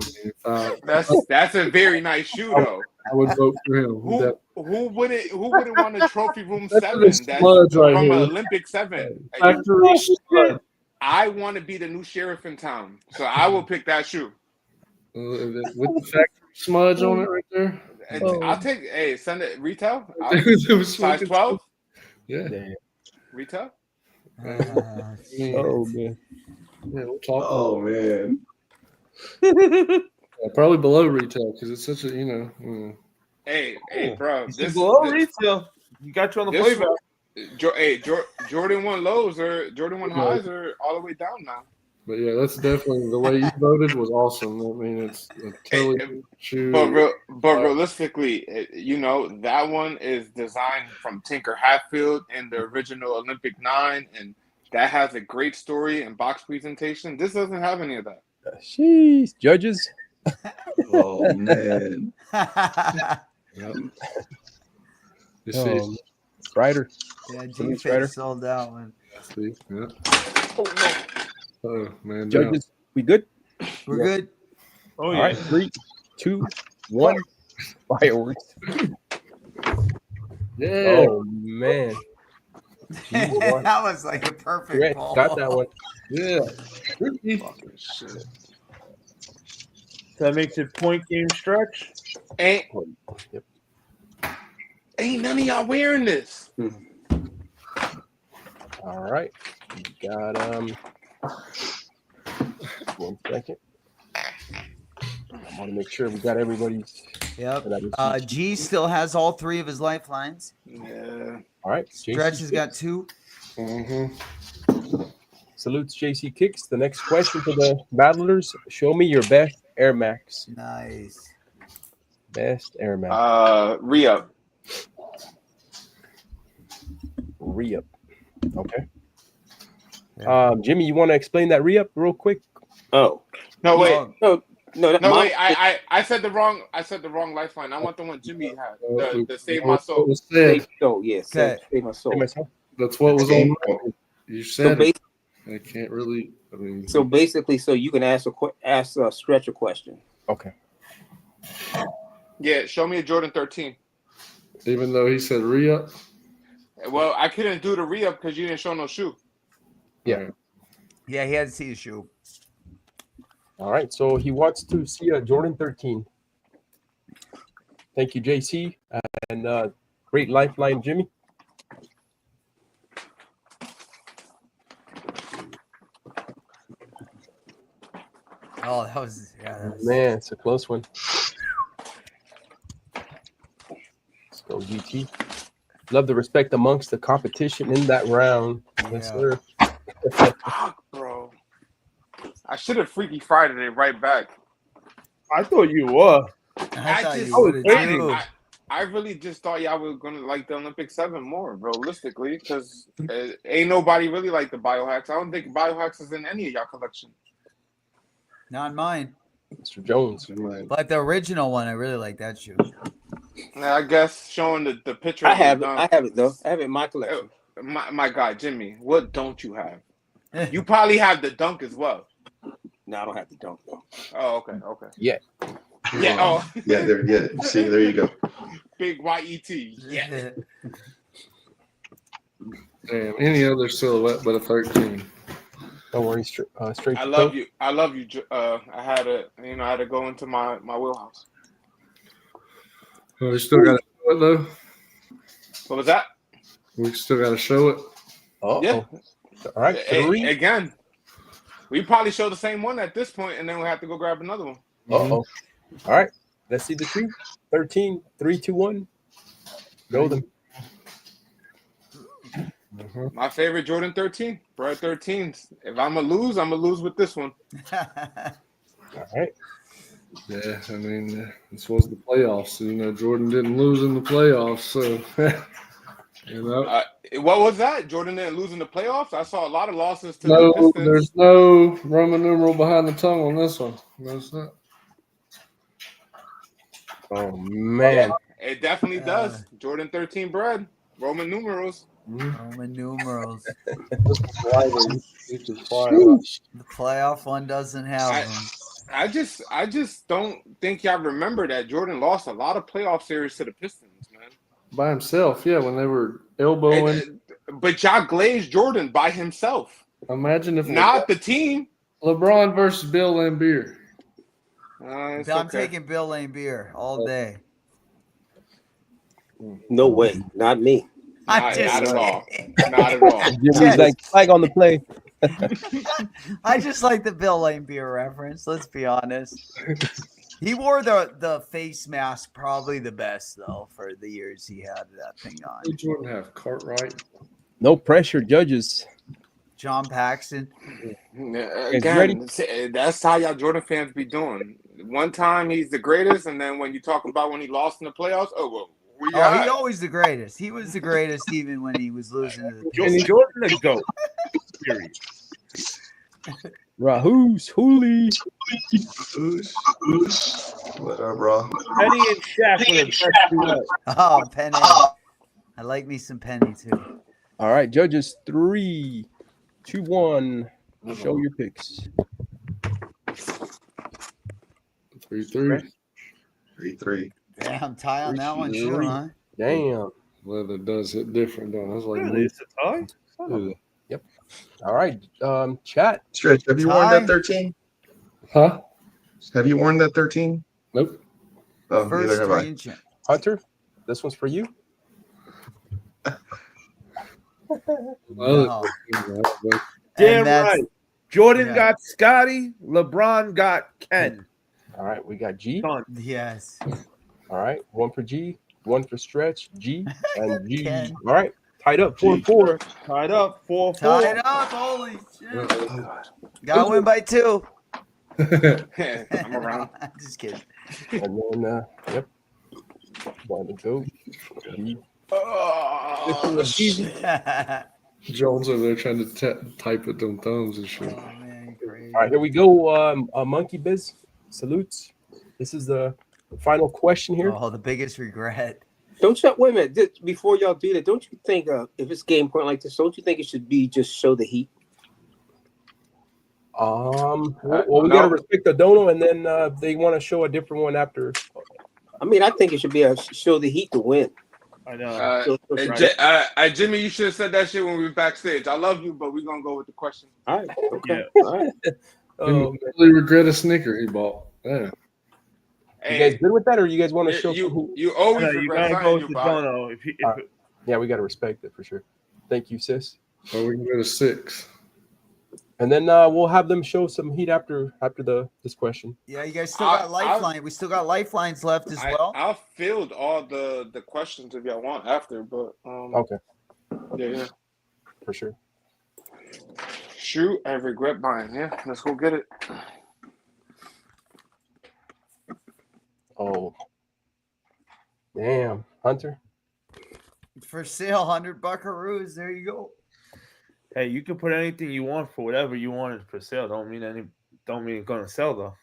I mean, that's a very nice shoe though. I would vote for him. Who wouldn't want a trophy room 7 that's from an Olympic 7? I want to be the new sheriff in town, so I will pick that shoe. With the factory smudge on it right there. I'll take. Hey, send it retail. It was Size smoking 12. Yeah. Retail. Oh man. Yeah, we'll talk. Oh man. Probably below retail because it's such a Hey, bro. This below retail. You got you on the playback. Jordan 1 lows or Jordan 1 highs are all the way down now. But yeah, that's definitely the way you voted was awesome. I mean, it's a totally good shoe. But realistically, that one is designed from Tinker Hatfield in the original Olympic 9, and that has a great story and box presentation. This doesn't have any of that. Jeez, judges. Oh man. Yep. You see, Strider. Yeah, Strider. Gface sold that one. see, yeah. Oh man, Judges, we good? We're good. Oh All yeah. right, 3, 2, 1. Fireworks. yeah. Oh man. Jeez, That was like a perfect Stretch, ball. got that one. Yeah. Fucking shit. That makes it point game stretch. Ain't none of y'all wearing this. All right. We got 1 second. I want to make sure we got everybody's. Yep. G still has all 3 of his lifelines. Yeah. All right. Stretch has got 2. Mm-hmm. Salutes JC Kicks. The next question for the battlers: show me your best Air Max. Nice. Best Air Max. Re-up. Re-up. Okay. Jimmy, you want to explain that re-up real quick? Oh No, wait. no. Wait. I said the wrong lifeline. I want the one Jimmy had. The Save My Soul. Save my soul. That's what was on. You said so I can't really. I mean. So basically, you can ask Stretch a question. Okay. Yeah, show me a Jordan 13. Even though he said re-up. Well, I couldn't do the re-up because you didn't show no shoe. Yeah. Yeah, he had to see his shoe. All right. So he wants to see a Jordan 13. Thank you, JC. And great lifeline, Jimmy. Oh, that was Man, it's a close one. Let's go, GT. Love the respect amongst the competition in that round. Yes, sir. Fuck, bro. I should have Freaky Friday it right back. I thought you were. I really just thought y'all were gonna like the Olympic 7 more, realistically, because ain't nobody really like the biohacks. I don't think biohacks is in any of y'all collection. Not mine. Mr. Jones. But the original one, I really like that shoe. I guess showing the picture. I have it though. I have it in my collection. My guy, Jimmy, what don't you have? You probably have the dunk as well. No, I don't have the dunk though. Oh, okay. Yeah. Yeah. Oh. Yeah. See, there you go. Big YET. Yeah. Damn, any other silhouette but a 13. Don't worry, straight. I love you. I I had to go into my wheelhouse. Oh, we still got to show it though. What was that? We still got to show it. Oh, yeah. All right. Again, we probably show the same one at this point, and then we have to go grab another one. All right. Let's see the two. 13, 3, 2, 1. Go them. My favorite Jordan 13, Brad 13s. If I'm gonna lose with this one. All right. Yeah, I mean, this was the playoffs. You know, Jordan didn't lose in the playoffs, so you know. What was that? Jordan didn't lose in the playoffs. I saw a lot of losses to no, the Pistons. There's no Roman numeral behind the tongue on this one. There's not. Oh man, it definitely does. Jordan 13 bread, Roman numerals. Roman numerals. The playoff one doesn't have them. I just don't think y'all remember that Jordan lost a lot of playoff series to the Pistons, man. By himself, yeah, when they were elbowing. But y'all glazed Jordan by himself. Imagine if not the team. LeBron versus Bill Laimbeer. It's I'm okay. taking Bill Lane beer all day. No way, not me. Not at all. Not at all. Jimmy's like flag on the play. I just like the Bill Lane beer reference. Let's be honest. He wore the face mask probably the best though for the years he had that thing on. Did Jordan have Cartwright? No pressure, judges. John Paxson. Again, that's how y'all Jordan fans be doing. One time he's the greatest, and then when you talk about when he lost in the playoffs, He always the greatest. He was the greatest even when he was losing to the Jordan the GOAT. Period. Rahoo's Hooli. What up, bro? Penny and Shaq were the best duet. Oh, Penny. I like me some Penny too. All right, judges. 3, 2, 1. Show your picks. 3-3. 3-3. Damn, tie on that one too, huh? Damn. Weather does hit different, though. That's like Really? It's a tie? Yeah. Yep. All right. Chat. Stretch, have you worn that 13? Huh? Have you worn that 13? Nope. Oh, First neither have I. range. Hunter, this one's for you. No. Damn And that's- right. Jordan yeah. got Scotty. LeBron got Ken. All right, we got G. Done. Yes. All right, 1 for G, 1 for Stretch, G, and G. Ken. All right, tied up 4-4. Tied up 4-4. Tied up. Holy shit. Got to win by 2. I'm around. Just kidding. And then, yep. 1 to go. G. This one was easy. Jones over there trying to type with them thumbs and shit. Oh, man, crazy. All right, here we go. Monkey Biz salutes. This is the final question here. Oh, the biggest regret. Don't you wait a minute before y'all do that? Don't you think if it's game point like this, don't you think it should be just show the heat? Well, we gotta respect the dono, and then they want to show a different one after. I mean, I think it should be a show the heat to win. I know. Jimmy, you should have said that shit when we were backstage. I love you, but we're gonna go with the question. All right. Okay. Yeah. All right. He really regret a snicker he bought. Yeah. You guys good with that, or you guys want to show? You always No, you regret gotta go something with you the buy. dono. Yeah, we gotta respect it for sure. Thank you, sis. Or we can go to 6. And then we'll have them show some heat after this question. Yeah, you guys still got lifeline. We still got lifelines left as well. I'll field all the questions if y'all want after, but Okay, yeah, for sure. Shoot, I regret buying. Yeah, let's go get it. Oh, damn, Hunter. For sale, 100 buckaroos. There you go. Hey, you can put anything you want for whatever you want it for sale. Don't mean it's gonna sell though.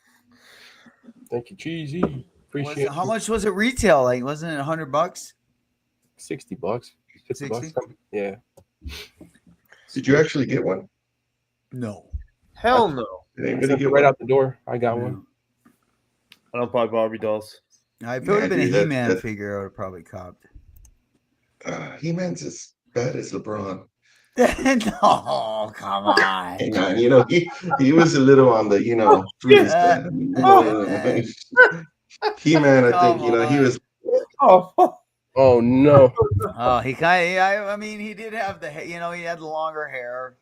Thank you, Cheesy. Appreciate it. How much was it retail? Like, wasn't it $100? $60, $50. 60? Yeah. Did you actually get one? No. Hell no. Did anybody get Right one? out the door. I got one. I don't buy Barbie dolls. If it would have been a dude, He-Man that- figure, I would have probably copped. He-Man's as bad as LeBron. No, come on. Hang on, he was a little on the, fruity side. I mean, He-Man, I think, he was. Oh no. Oh, he kind of. I mean, he did have he had longer hair.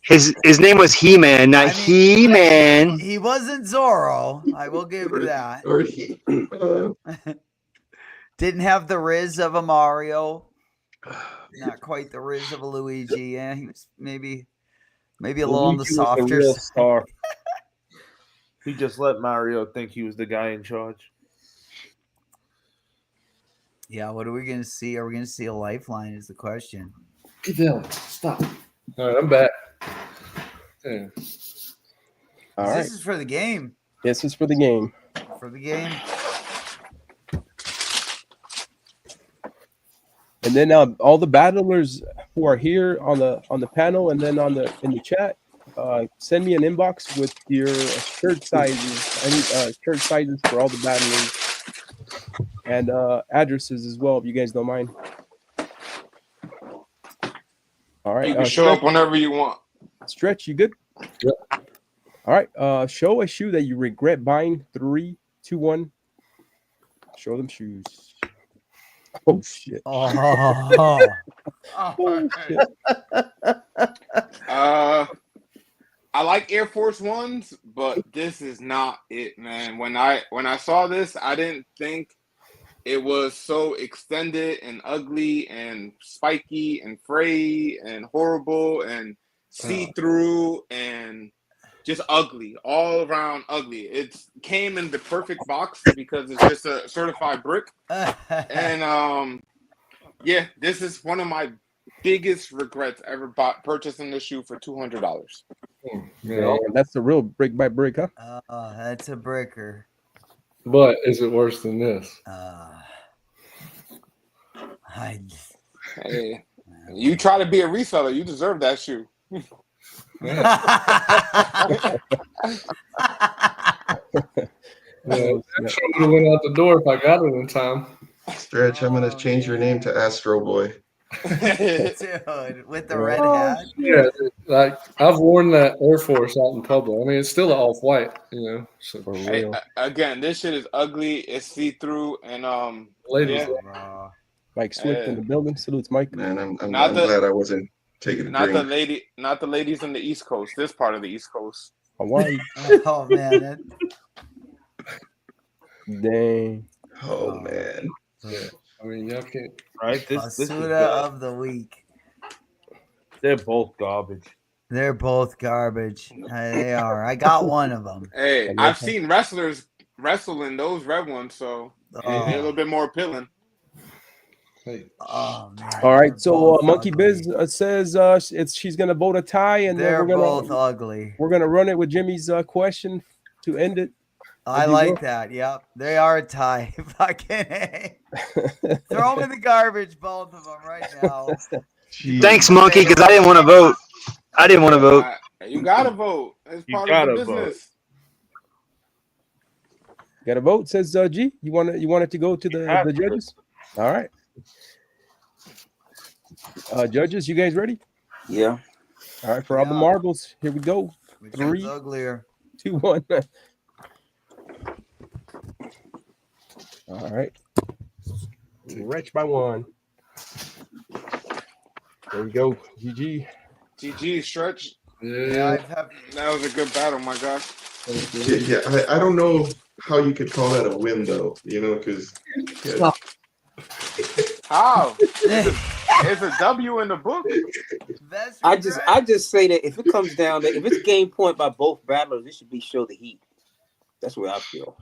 His name was He-Man, not He-Man. He wasn't Zorro. I will give you that. Or he. Didn't have the riz of a Mario. Not quite the riz of a Luigi. Yeah, he was maybe a little on the Luigi was softer real side. star. He just let Mario think he was the guy in charge. Yeah, what are we gonna see? Are we gonna see a lifeline? Is the question. Get down. Stop. All right, I'm back. Yeah. All right. This is for the game. This is for the game. For the game. And then all the battlers who are here on the panel and then in the chat, send me an inbox with your shirt sizes. I need shirt sizes for all the battlers and addresses as well, if you guys don't mind. All right. You can show up whenever you want. Stretch, you good? Yep. All right. Show a shoe that you regret buying. 3, 2, 1. Show them shoes. Oh shit. Oh. Oh shit. I like Air Force Ones, but this is not it, man. When I saw this, I didn't think it was so extended and ugly and spiky and frayed and horrible and see-through and just ugly, all around ugly. It came in the perfect box because it's just a certified brick. And yeah, this is one of my biggest regrets ever purchasing this shoe for $200. Yeah, that's the real brick by brick, huh? That's a breaker. But is it worse than this? Hey, you try to be a reseller, you deserve that shoe. Yeah, that shoe would have went out the door if I got it in time. Stretch, I'm gonna change your name to Astro Boy. Dude, with the red hat. Yeah, like I've worn that Air Force out in public. I mean, it's still off-white, So For Hey, real. again, this shit is ugly. It's see-through, and ladies, yeah. Mike Swift in the building. Salutes, Mike. Man, I'm Not the- glad I wasn't taking a not the drink. ladies in the East Coast. This part of the East Coast. Hawaii. Oh man. Dang. Oh man. yeah. I mean, y'all can't. Right? This is Basuda bad. of the week. They're both garbage. They're both garbage. They are. I got one of them. Hey, I've seen wrestlers wrestle in those red ones, so they're a little bit more appealing. Hey, Oh man. All right. They're So both Monkey ugly. Biz says she's gonna vote a tie, and then They're we're both gonna ugly. run it with Jimmy's question to end it. I like that. Yep. They are a tie. Fucking A. Throw them in the garbage, both of them, right now. Thanks, Monkey, because I didn't want to vote. I didn't want to vote. You gotta vote. It's You part of gotta the business. Got a vote? Says G. You want it to go to the judges? All right. Judges, you guys ready? Yeah. All right. For all the marbles, here we go. Which 3, one's uglier? 2, 1. All right. Wretch by 1. There we go. GG. GG, Stretch. yeah. That was a good battle, my guy. Yeah, I don't know how you could call that a win though, because How? It's a W in the book. I just say that if it comes down to if it's game point by both battlers, it should be show the heat. That's where I feel.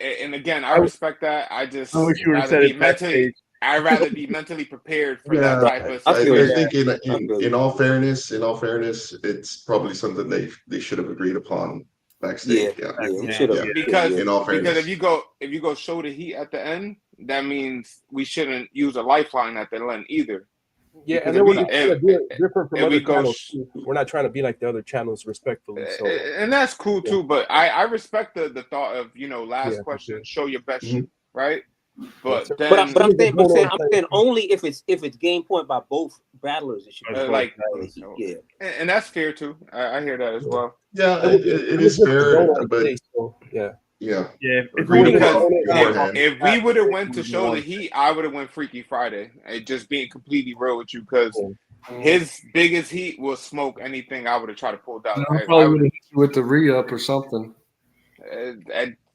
And again, I respect that. I just I wish you would have said it backstage. I'd rather be mentally prepared for that type of I situation. think in all fairness, it's probably something they should have agreed upon backstage. We should have. Because in all fairness, if you go show the heat at the end, that means we shouldn't use a lifeline at the end either. Yeah, Because and then we're if different from if we other go channels. We're not trying to be like the other channels, respectfully. So, and that's cool too, but I respect the thought of last question, for sure. show your best shoot, right? But But then But I'm saying only if it's game point by both battlers, it should be and that's fair too. I hear that as well. Yeah, it is fair, but yeah. If we would have went to show the heat, I would have went Freaky Friday. Just being completely real with you, because his biggest heat will smoke anything I would have tried to pull down. I probably would have hit you with the re-up or something.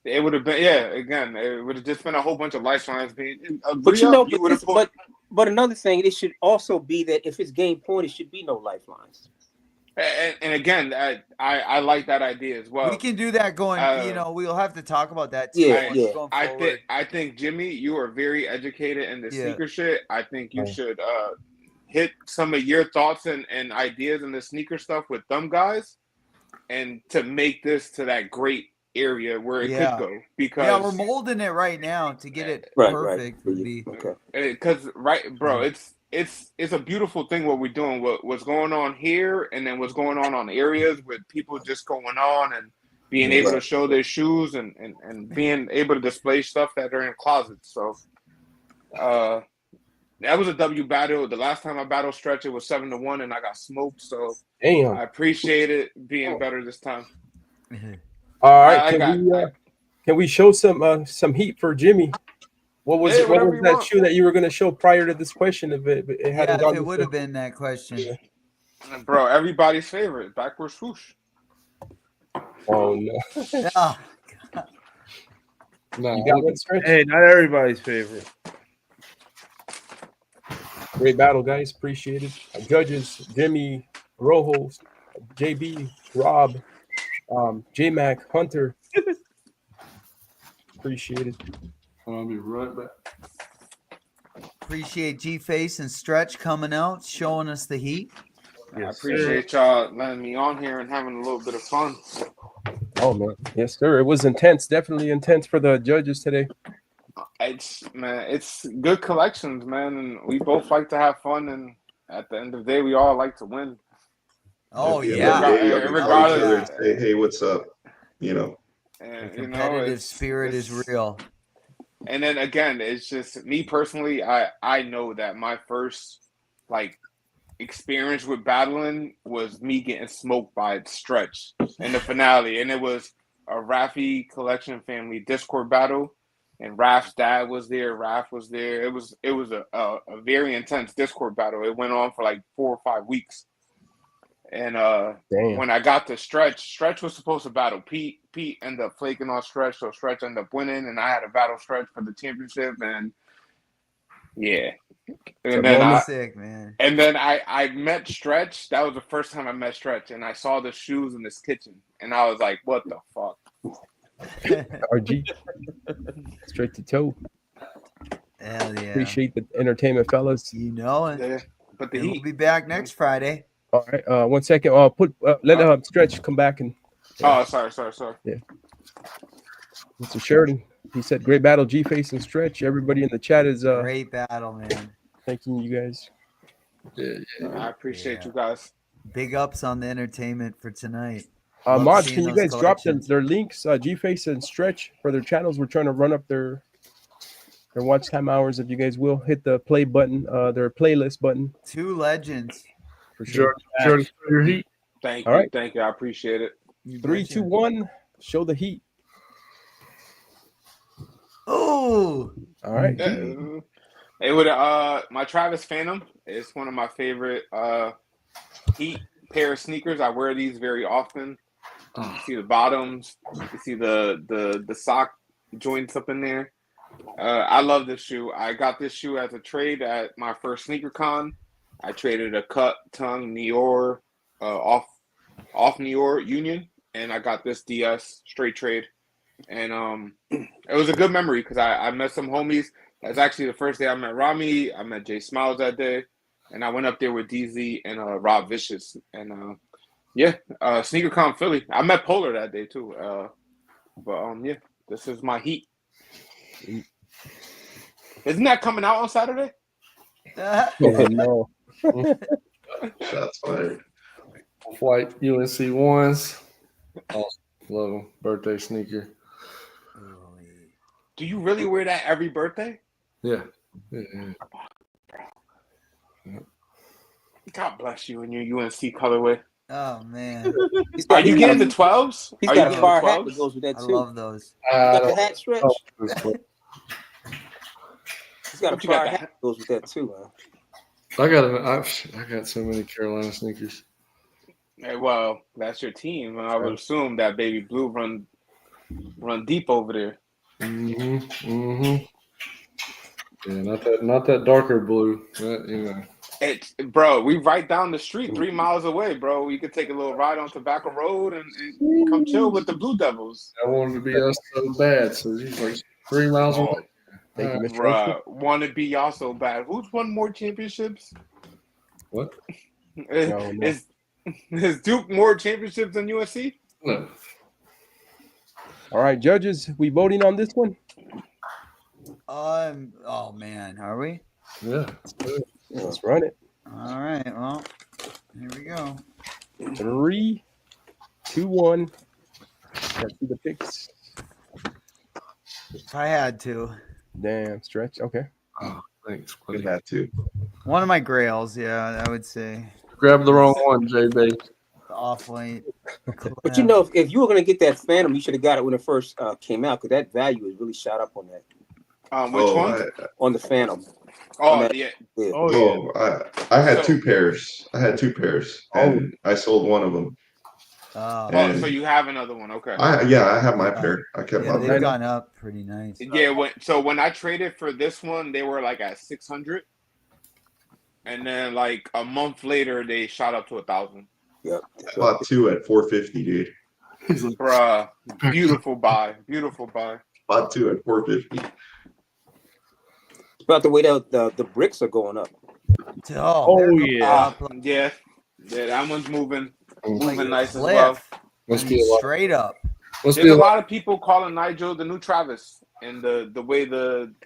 It would have been again, it would have just been a whole bunch of lifelines being. But but another thing, it should also be that if it's game point, it should be no lifelines. And again, I like that idea as well. We can do that going. We'll have to talk about that too. Going I think Jimmy, you are very educated in the sneaker shit. I think you should hit some of your thoughts and ideas in the sneaker stuff with them guys, and to make this to that great area where it could go. Because we're molding it right now to get it perfect. Would be because bro, it's a beautiful thing what we're doing. What's going on here, and then what's going on areas with people just going on and being able to show their shoes and being able to display stuff that are in closets. So, That was a W battle. The last time I battled Stretch, it was 7-1, and I got smoked. So Damn. I appreciate it being better this time. All right, can we show some heat for Jimmy? What was Hey, it? What whatever was you that want. shoe that you were going to show prior to this question? If it hadn't Yeah, gone if it this would way? have been that question. Bro, everybody's favorite, backward swoosh. Oh no! Oh, No, You got one, Stretch? Hey, not everybody's favorite. Great battle, guys. Appreciate it. Judges: Jimmy, Rojo, JB, Rob, J-Mac, Hunter. Appreciate it. I'll be right back. appreciate Gface and Stretch coming out, showing us the heat. I appreciate y'all letting me on here and having a little bit of fun. Oh man, yes sir. It was intense. Definitely intense for the judges today. It's good collections, man, and we both like to have fun. And at the end of the day, we all like to win. Oh At the end yeah, of the day, y'all can call each other and regardless. say, "Hey, what's up?" You know. the And, competitive spirit is real. And then again, it's just me personally. I know that my first experience with battling was me getting smoked by Stretch in the finale, and it was a Rafi Collection Family Discord battle, and Raf's dad was there. Raf was there. It was a very intense Discord battle. It went on for like 4 or 5 weeks. And when I got to Stretch was supposed to battle Pete. Pete ended up flaking on Stretch, so Stretch ended up winning, and I had to battle Stretch for the championship. And yeah, and then sick, man. And then I met Stretch. That was the first time I met Stretch, and I saw the shoes in his kitchen, and I was like, "What the fuck?" RG, straight to toe. Hell yeah! Appreciate the entertainment, fellas. You know it. Yeah, but the And heat. we'll be back next Friday. All right, 1 second. Let Stretch come back and. Oh, sorry. Yeah. Mr. Sheridan, he said, "Great battle, Gface and Stretch." Everybody in the chat is great battle, man. Thanking you guys. Yeah. I appreciate you guys. Big ups on the entertainment for tonight. Mods, can you guys drop their links, Gface and Stretch, for their channels? We're trying to run up their watch time hours. If you guys will hit the play button, their playlist button. 2 legends. For sure. Jordan, your heat. Thank All you. right. Thank you. I appreciate it. 3, 2, 1. Show the heat. Oh. All right. It would my Travis Phantom is one of my favorite heat pair of sneakers. I wear these very often. You see the bottoms, you see the sock joints up in there. I love this shoe. I got this shoe as a trade at my first sneaker con. I traded a cut tongue Nior off Nior Union, and I got this DS straight trade. And it was a good memory because I met some homies. That's actually the first day I met Rami. I met Jay Smiles that day, and I went up there with DZ and Rob Vicious. And SneakerCon Philly. I met Polar that day too. But this is my heat. Isn't that coming out on Saturday? Oh no! Shots fired. White UNC ones. Awesome. Love them. Birthday sneaker. Do you really wear that every birthday? Yeah. God bless you and your UNC colorway. Oh man! Are you getting the 12s? He's Are got you a far getting hat the that 12s? goes with that I too. love those. You got the hat stretch? He's got a What you far got hat that goes with that too, man. I got so many Carolina sneakers. Hey, well, that's your team. I would assume that baby blue run deep over there. Yeah, not that darker blue. Bro, we right down the street, 3 miles away, bro. You could take a little ride on Tobacco Road and come chill with the Blue Devils. I wanted to be us so bad, so he's like 3 miles away. Thank you, Mr. Bruh, want to be y'all so bad. Who's won more championships? What? Is Duke more championships than USC? No. All right, judges, we voting on this one? Oh man, are we? Yeah. Let's run it. All right. Well, here we go. 3, 2, 1. Let's see the picks. If I had to. Damn, Stretch. Okay. Thanks, Good buddy. that too. One of my grails, yeah, I would say. Grab the wrong one, JB. Off-white. But you know, if you were gonna get that Phantom, you should have got it when it first came out, because that value has really shot up on that. Which one? On the Phantom. Oh yeah. I had two pairs. And I sold one of them. So you have another one, okay? I have my pair. I kept my they've pair. gone up pretty nice. Yeah, when I traded for this one, they were like at 600, and then like a month later, they shot up to 1,000. Yep. I bought two at 450, dude. Bruh, beautiful buy. Bought two at 450. It's about the way that the bricks are going up. Yeah, that one's moving nice as well. Straight up. There's a lot of people calling Nigel the new Travis, and the way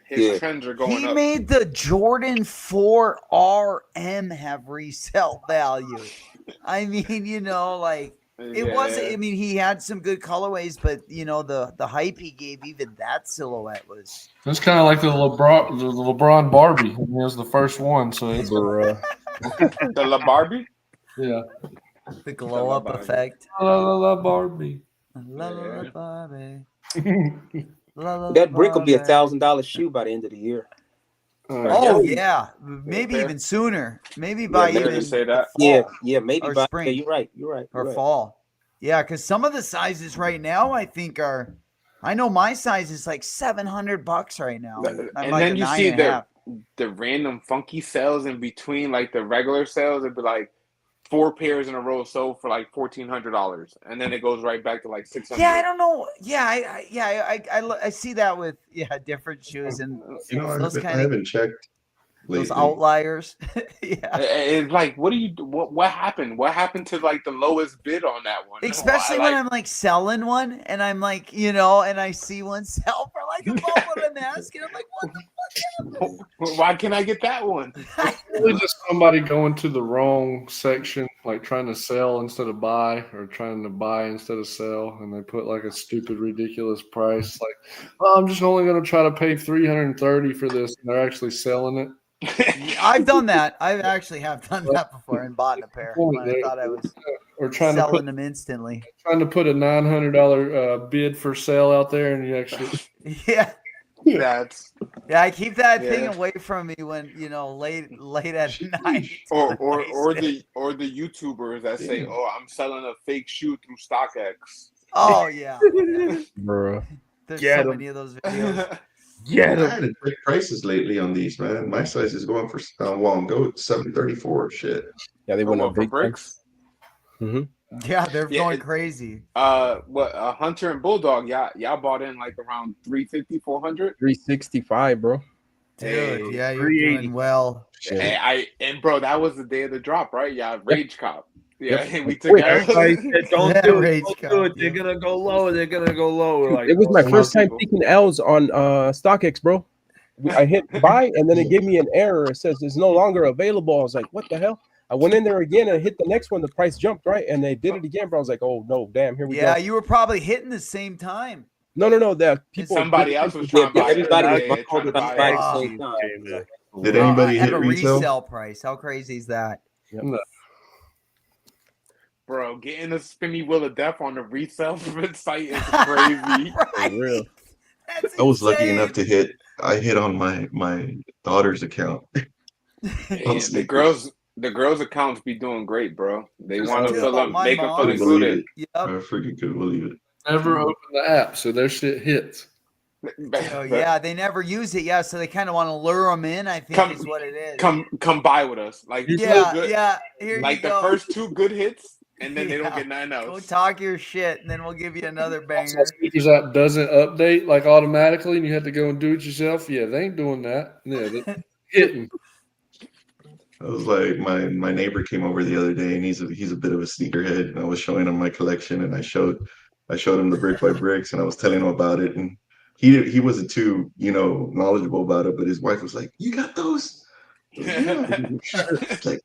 his trends are going up. He made the Jordan 4 RM have resale value. I mean, you know, like it wasn't. I mean, he had some good colorways, but you know, the hype he gave, even that silhouette was. It's kind of like the LeBron Barbie. I mean, it was the first one, so it's the La Barbie. Yeah. The glow up effect. La Barbie. La Barbie. That brick will be $1,000 shoe by the end of the year. Oh yeah, maybe even sooner. Maybe by even say that. Yeah, maybe or by spring. Yeah, you're right. Or fall. Yeah, because some of the sizes right now, I think are. I know my size is like $700 right now. And then you see the random funky sales in between, like the regular sales. It'd be like 4 pairs in a row sold for like $1,400, and then it goes right back to like $600. Yeah, I don't know. Yeah, I see that with different shoes and those I haven't checked lately. Those outliers. Yeah, it's like, what happened? What happened to like the lowest bid on that one? Especially when I'm like selling one, and I'm like, you know, and I see one sell for like above what I'm asking. I'm like, what the fuck happened? Why can't I get that one? Really just somebody going to the wrong section, like trying to sell instead of buy, or trying to buy instead of sell, and they put like a stupid, ridiculous price. Like, oh, I'm just only going to try to pay $330 for this, and they're actually selling it. I've done that. I actually have done that before and bought a pair. I thought I was selling them instantly. Trying to put a $900 bid for sale out there, and you actually I keep that thing away from me when late at night. Or the YouTubers that say, "Oh, I'm selling a fake shoe through StockX." Oh yeah, bro. There's so many of those videos. I had great prices lately on these, man. My size is going for go $734. Shit. Yeah, they went up for bricks. Mm-hmm. Yeah, they're going crazy. Hunter and Bulldog, y'all bought in like around 350, 400, 365, bro. Dude, yeah, you're doing well. And bro, that was the day of the drop, right? Yeah, Rage Cop. Yeah, we took everybody said, don't do it. They're gonna go low. Like, it was my first time taking L's on StockX, bro. I hit buy and then it gave me an error. It says it's no longer available. I was like, what the hell? I went in there again and hit the next one. The price jumped, right? And they did it again, bro. I was like, oh no, damn, here we go. Yeah, you were probably hitting the same time. No. That people. Somebody else was trying to buy it. Everybody was trying to buy it at the same time. Did anybody hit a resale price? How crazy is that? Yep. Bro, getting a spinny wheel of death on the resale site is crazy. Right? For real. I was lucky enough to hit. I hit on my daughter's account. The girls' accounts be doing great, bro. They want to fill up, make them feel included. Yep. I freaking couldn't believe it. Never open the app, so their shit hits. Oh yeah, they never use it. Yeah, so they kind of want to lure them in. I think is what it is. Come buy with us, like yeah. Here like you the go. first 2 good hits. And then they don't get nothing else. Go talk your shit, and then we'll give you another banger. Sneakers app doesn't update like automatically, and you have to go and do it yourself. Yeah, they ain't doing that. Yeah, they hitting. I was like, my neighbor came over the other day, and he's a bit of a sneakerhead, and I was showing him my collection, and I showed him the brick by bricks, and I was telling him about it, and he wasn't too knowledgeable about it, but his wife was like, "You got those?" Yeah. Like,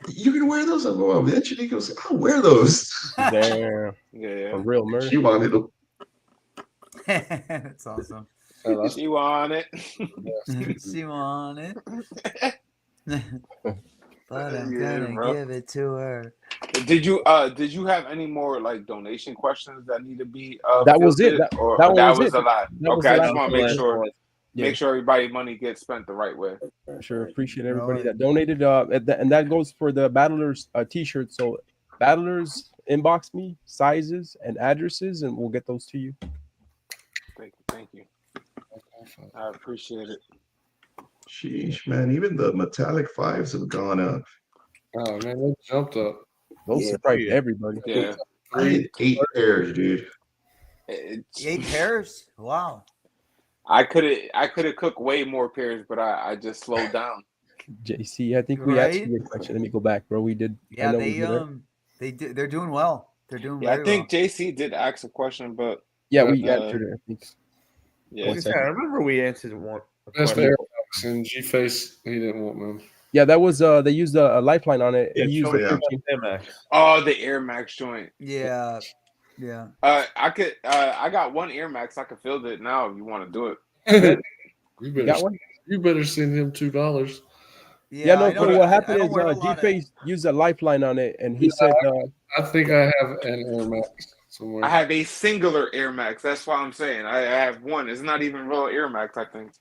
you're gonna wear those? I'm like, eventually he goes, I'll wear those. Damn. Yeah. For real, man. She wanted them. That's awesome. She want it. She want it. But I'm Yeah, gonna bro. give it to her. Did you have any more like donation questions that need to be That was it. fielded? Or that that was was it. a lot. That was Okay, the I just last want to one. make sure Yeah. everybody money gets spent the right way. Sure, appreciate everybody Right. that donated. And that goes for the battlers t-shirt. So battlers, inbox me sizes and addresses, and we'll get those to you. Thank you. I appreciate it. Sheesh, man. Even the metallic fives have gone up. Oh man, they jumped up. Those surprised everybody. Yeah. I had 8 pairs, dude. 8 pairs. Wow. I could have cooked way more pairs, but I just slowed down. JC, I think we asked you a question. Let me go back, bro. We did. Yeah, they're doing well. They're doing very I think well. JC did ask a question, but yeah, we answered it. I think. Yeah, I remember we answered one. That's the Air Max and Gface. He didn't want them. Yeah, that was they used a lifeline on it. Yeah, He used show me the that 15. Air Max. Oh, the Air Max joint. Yeah. Yeah. I could. I got one Air Max. I could field it now if you want to do it. You got one? You better send him $2. Yeah, no. So what happened is G Gface used a lifeline on it, and he said, I think I have an Air Max somewhere. I have a singular Air Max. That's why I'm saying I have one. It's not even real Air Max, I think.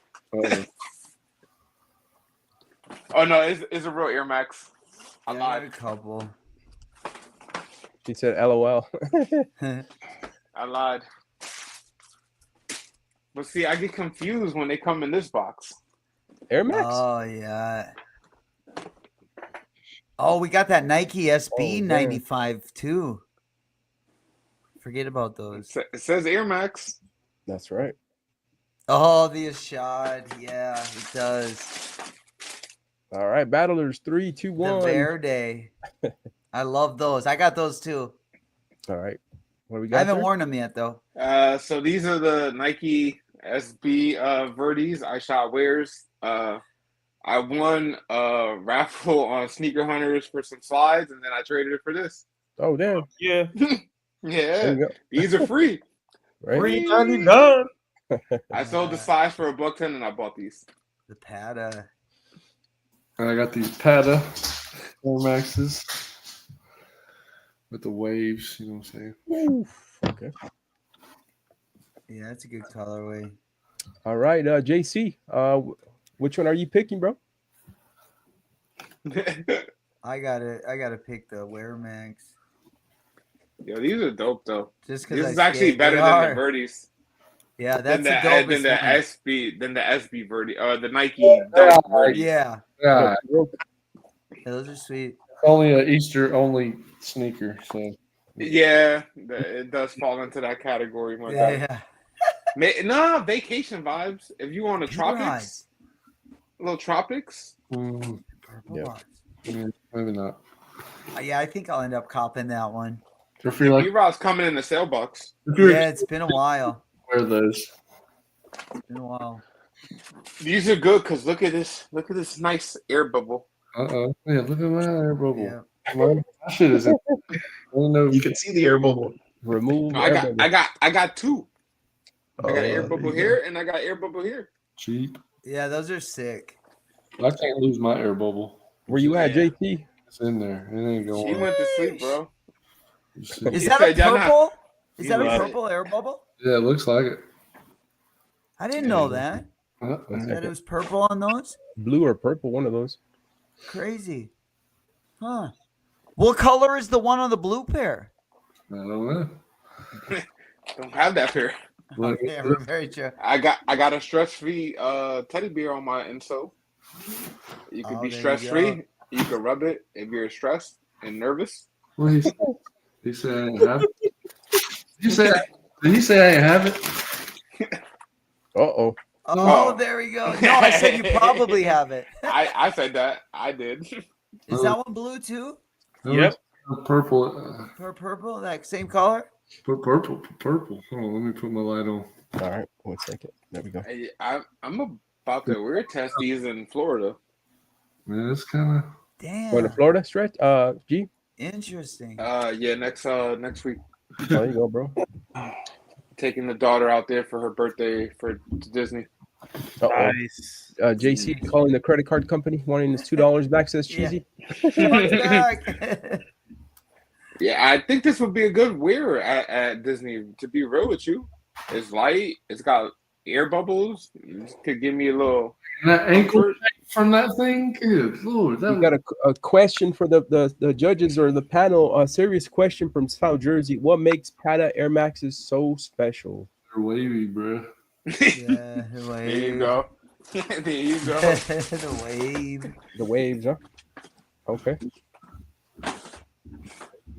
Oh no, it's a real Air Max. I lied. A couple. He said, "LOL." I lied. But see, I get confused when they come in this box. Air Max. Oh yeah. Oh, we got that Nike SB 95 too. Forget about those. It says Air Max. That's right. Oh, the Ashad. Yeah, it does. All right, battlers, 3, 2, 1. The Verde. I love those. I got those too. All right. What we got? I haven't worn them yet though. So these are the Nike SB Verdes I shot wears. I won a raffle on Sneaker Hunters for some slides, and then I traded it for this. Oh damn! Yeah, yeah. These are free. Right? $3.99. I sold the slides for $1.10, and I bought these. The Pada. I got these Pada Air Maxes with the waves. You know what I'm saying? Oof. Okay. Yeah, that's a good colorway. All right, JC. Which one are you picking, bro? I gotta pick the Wear Max. Yo, these are dope though. Just this is actually better than the Verdes. Yeah, that's the dopest than the one. SB than the SB Verde the Nike Dunk Verdes. Yeah. Yeah, Those are sweet. only an Easter only sneaker. So Yeah, it does fall into that category. My Yeah. No, vacation vibes. If you want the tropics, little tropics. Yeah. Maybe not. Yeah, I think I'll end up copping that one. If you're like, B-Rod's coming in the sale box. Yeah, it's been a while. Wear those. It's been a while. These are good because look at this. Look at this nice air bubble. Yeah, look at my air bubble. Yeah. That shit is. You can see the air bubble. Remove. No, I got two. I got air there bubble you here and I got air bubble here. Cheap. Yeah, those are sick. I can't lose my air bubble. Where you at, JT? It's in there. It ain't going. She went to sleep, bro. Is that a purple? Is that a purple air bubble? Yeah, it looks like it. I didn't know that. That it was purple on those? Blue or purple, one of those. Crazy. Huh. What color is the one on the blue pair? I don't know. Don't have that pair. Look, Yeah, very true. I got a stress-free teddy bear on my insole. You could be there you stress-free. You can rub it if you're stressed and nervous. what he said I ain't have it. Did he say I ain't have it? Uh-oh. Oh, there we go. No, I said you probably have it. I said that. I did. Is that one blue too? Yep. Purple. Purple, that same color? Purple. Hold on, let me put my light on. All right, 1 second. There we go. I'm about to wear test these in Florida. Man, it's kind of. Damn. Going to Florida, Stretch? G? Interesting. Yeah, next week. There you go, bro. taking the daughter out there for her birthday for Disney. Uh-oh. Nice. JC calling the credit card company, wanting his $2 back. Says Yeah. cheesy. He wants it back. Yeah, I think this would be a good wear at Disney. To be real with you, it's light. It's got air bubbles. It could give me a little. And that ankle comfort. from that thing, good lord. That We got a question for the judges or the panel. A serious question from South Jersey. What makes Pata Air Maxes so special? they're wavy, bro. Yeah, the There wave. you go. There you go. The wave. The waves, huh? Okay.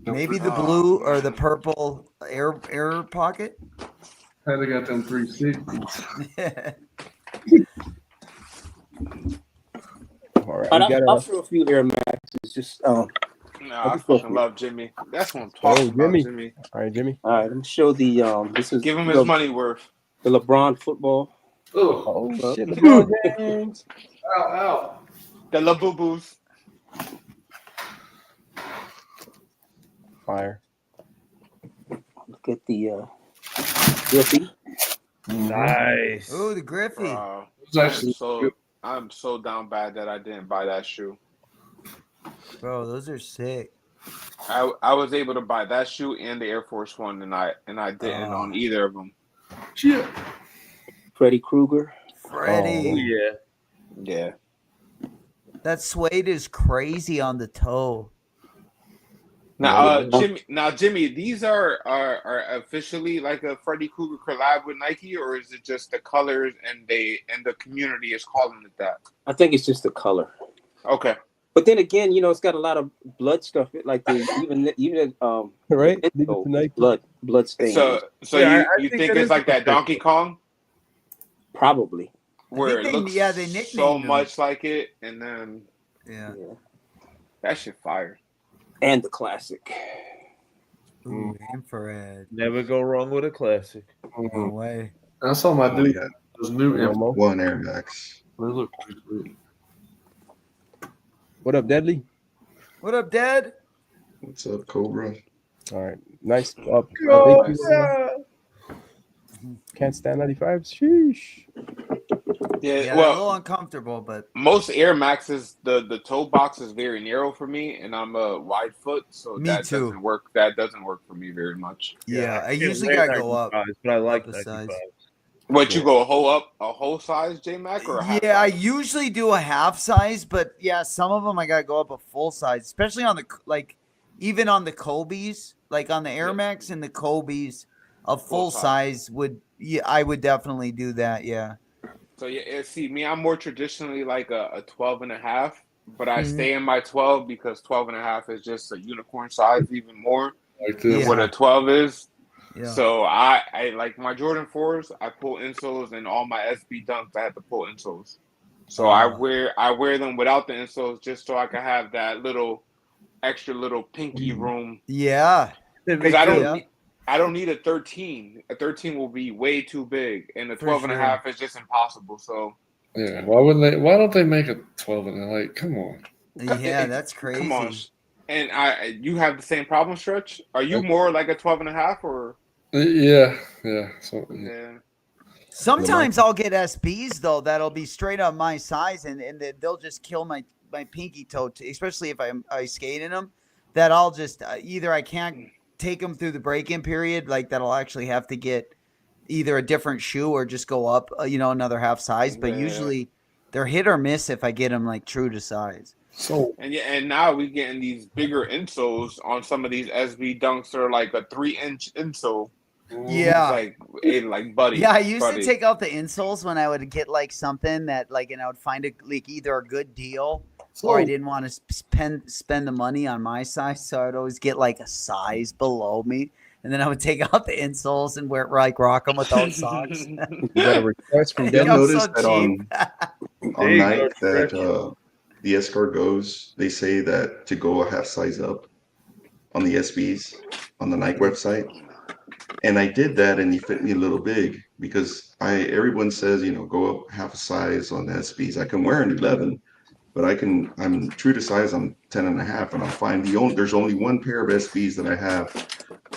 Maybe the blue or the purple air pocket. Had to got them 360s. All right. I'll throw a few Air Maxes. Just No, I fucking love Jimmy. That's what I'm talking about, Jimmy. All right, Jimmy. All right, let me show the this is Give him his money worth. the LeBron football. Oh, shit, LeBron James. ow. The La Boo Boos. Fire. Look at the Griffey. Nice. Oh, the Griffey. It's actually I'm so down bad that I didn't buy that shoe. Bro, those are sick. I was able to buy that shoe and the Air Force One, and I didn't on either of them. shit. Freddy Krueger. Freddie. Oh, yeah. Yeah. That suede is crazy on the toe. Now, Jimmy, these are officially like a Freddy Krueger collab with Nike, or is it just the colors and the community is calling it that? I think it's just the color. Okay. But then again, it's got a lot of blood stuff. Like even Right? blood stains. So Yeah, you think it's like that Donkey Kong, Probably. where it they looks nicknamed so them. much like it, and then Yeah. that shit fire. And the classic. Ooh, infrared. Never go wrong with a classic. No way. I saw my Oh, dude. yeah. Those new Air Promo. One Air Max. They look pretty sweet. What up, Deadly? What up, Dad? What's up, Cobra? All right. Nice. Can't stand 95s. Sheesh. Yeah, Yeah, a well, little uncomfortable, but most Air Maxes, the toe box is very narrow for me, and I'm a wide foot, so Me that too. doesn't work. That doesn't work for me very much. yeah, I can't usually wear gotta go up. 95s, but I like up a size. 95s. What, you go a whole size, J Mac, or a half Yeah, I size? usually do a half size, but yeah, some of them I gotta go up a full size, especially on the even on the Kobe's, like on the Air Yeah. Max and the Kobe's, a full size. size would I would definitely do that. Yeah. So yeah, see me, I'm more traditionally like a 12 and a half, but I Mhm. stay in my 12 because 12 and a half is just a unicorn size even more Like than this. what a 12 is. Yeah. So I like my Jordan 4s, I pull insoles, and all my SB dunks I have to pull insoles. So I wear them without the insoles just so I can have that little extra little pinky room. Yeah. Because Yeah. I don't need a 13. A 13 will be way too big, and a For 12 and a sure. half is just impossible. So Yeah. Why don't they make a 12 and like, come on. Yeah, that's crazy. come on. And you have the same problem, Stretch? Are you more like a 12 and a half or? Yeah. So Yeah. Sometimes I'll get SBs though that'll be straight up my size, and they'll just kill my pinky toe, especially if I skate in them. That I'll just either I can't take them through the break-in period, like that'll actually have to get either a different shoe or just go up, another half size. But Yeah. usually they're hit or miss if I get them like true to size. So And now we getting these bigger insoles on some of these SB dunks that are like a 3-inch insole. Yeah. It's like buddy. Yeah, I used buddy. to take out the insoles when I would get like something that and I would find either a good deal or I didn't want to spend the money on my size, so I'd always get like a size below me, and then I would take out the insoles and rock them without socks. You got a request from I Deadly? noticed so that on There you go, Nike that Stretch. the escargots, they say that to go a half size up on the SBs on the Nike website. And I did that, and he fit me a little big because everyone says, go up half a size on the SBs. I can wear an 11, but I'm true to size. I'm 10 and a half, and I'm fine. There's only one pair of SBs that I have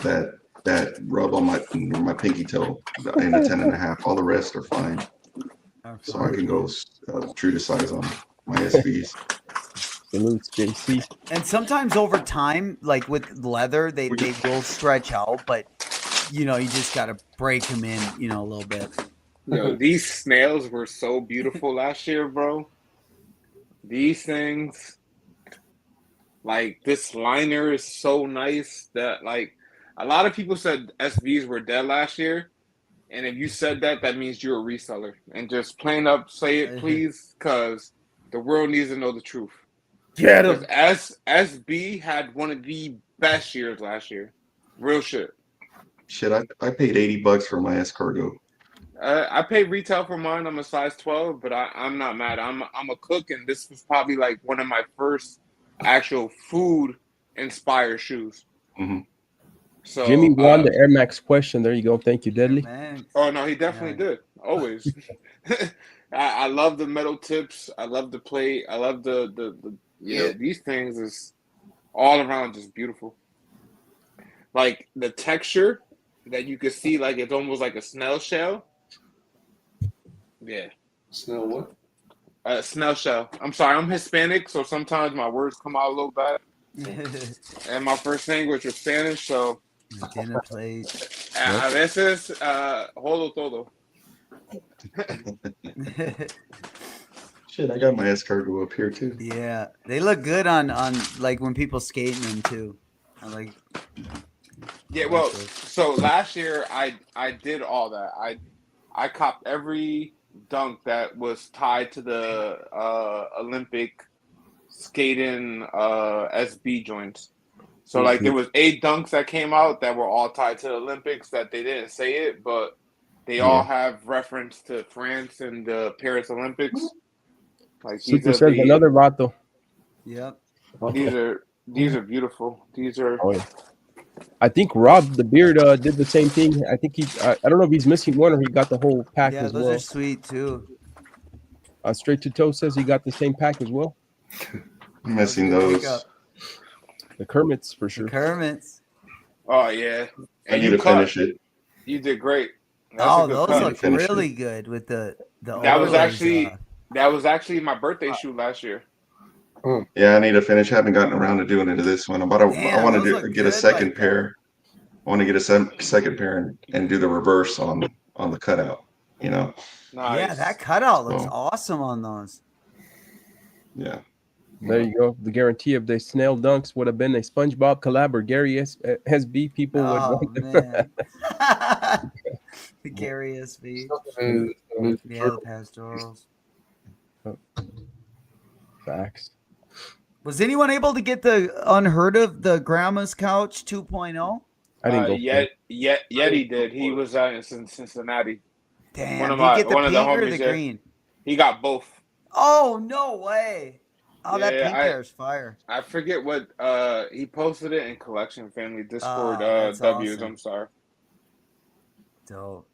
that that rub on my pinky toe in a 10.5. All the rest are fine. So I can go true to size on my SBs. Salutes, JC. And sometimes over time, like with leather, they will stretch out, but you just got to break them in, a little bit. Yo, these snails were so beautiful last year, bro. These things, like this liner is so nice that like a lot of people said SBs were dead last year. And if you said that, that means you're a reseller. And just plain up say it, please, because the world needs to know the truth. Get him. Because SB had one of the best years last year. Real shit. Shit, I paid $80 for my escargot. I paid retail for mine. I'm a size 12, but I'm not mad. I'm a cook, and this was probably like one of my first actual food-inspired shoes. Mm-hmm. So Jimmy won the Air Max question. There you go. Thank you, Deadly. Oh no, he definitely did. Always. I love the metal tips. I love the plate. I love the these things is all around just beautiful. Like the texture that you could see, like it's almost like a snail shell. Yeah. Snail what? Snail shell. I'm sorry, I'm Hispanic, so sometimes my words come out a little bad. And my first language was Spanish, so dinner plate. A veces, jodo todo. Shit, I got my escargot up here too. Yeah, they look good on like when people skating them too. I like. Yeah, well, so last year I did all that. I copped every dunk that was tied to the Olympic skating SB joints. So like there was 8 dunks that came out that were all tied to the Olympics that they didn't say it, but they all have reference to France and the Paris Olympics. Like Super says another vato. Yep. These are beautiful. These are. Oh, yeah. I think Rob the Beard did the same thing. I think I don't know if he's missing one or he got the whole pack as well. Yeah, those are sweet too. Straight to Toe says he got the same pack as well. I'm missing those. The Kermits for sure. The Kermits. Oh yeah. And I need to finish it. You did great. Those look really good with the. That was actually my birthday shoe last year. Yeah, I need to finish. I haven't gotten around to doing it to this one. I want to get a second pair. I want to get a second pair and do the reverse on the cutout. Nice. Yeah, that cutout looks awesome on those. Yeah. There you go. The guarantee of the snail dunks would have been a SpongeBob collab or Gary SB. People would want them. Man. The Gary SB. Yeah, the pastorals. Facts. Was anyone able to get the Unheard of the Grandma's Couch 2.0? I didn't go. Yeti did. He was in Cincinnati. Damn, did he get the pink or the green? He got both. Oh, no way. Oh, that pink hair is fire. I forget what he posted it in Collection Family Discord W's. Awesome. I'm sorry. Dope.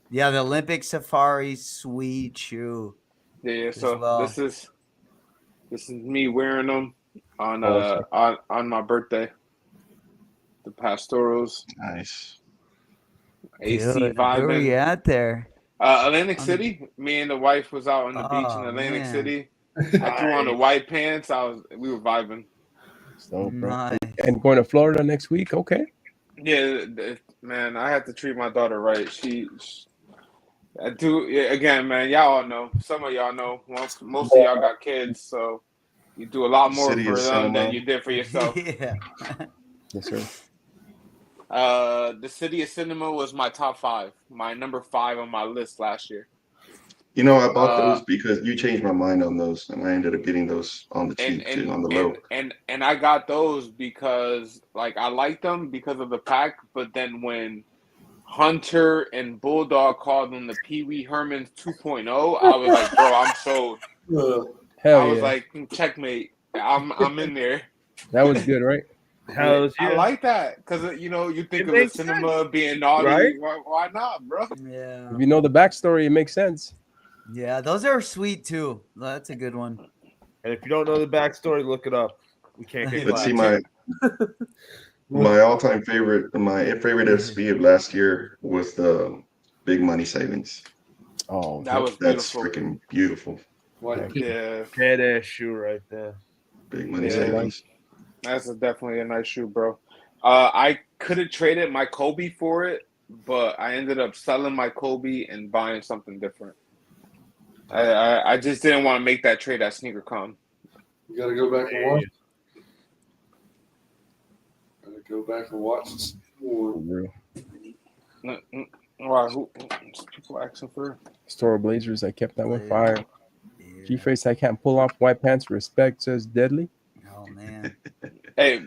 Yeah, the Olympic Safari sweet shoe. Yeah, so this is me wearing them on my birthday. The pastorals. Nice. AC vibing. Where were you at there? Atlantic City. Me and the wife was out on the beach in Atlantic City. I threw on the white pants. We were vibing. So, nice. And going to Florida next week. Okay. Yeah, man. I have to treat my daughter right. I do. Yeah, again, man. Y'all all know. Some of y'all know. Most of y'all got kids, so you do a lot more for them than you did for yourself. Yeah. Yes, sir. The City of Cinema was my top 5. My number 5 on my list last year. I bought those because you changed my mind on those, and I ended up getting those on the cheap too, on the low. And I got those because I liked them because of the pack, but then when Hunter and Bulldog called them the Pee Wee Herman's 2.0, I was like, bro, I'm sold. Hell I was like, checkmate. I'm in there. That was good, right? I like that because you think of the cinema being naughty. Right? Why not, bro? Yeah. If you know the backstory, it makes sense. Yeah, those are sweet too. That's a good one. And if you don't know the backstory, look it up. We can't get. Let's see my. My all-time favorite, my favorite SB of last year was the Big Money Savings. Oh, That was That's beautiful. freaking beautiful. White pink. Yeah, Badass shoe right there. Big Money Yeah. Savings. definitely a nice shoe, bro. I could have traded my Kobe for it, but I ended up selling my Kobe and buying something different. I just didn't want to make that trade at SneakerCon. You gotta go back and watch. Gotta go back and watch this. for real. Wow, people asking for? Store Blazers, I kept that one fire. Yeah. G-Face, I can't pull off white pants. Respect says deadly. Oh man. Hey,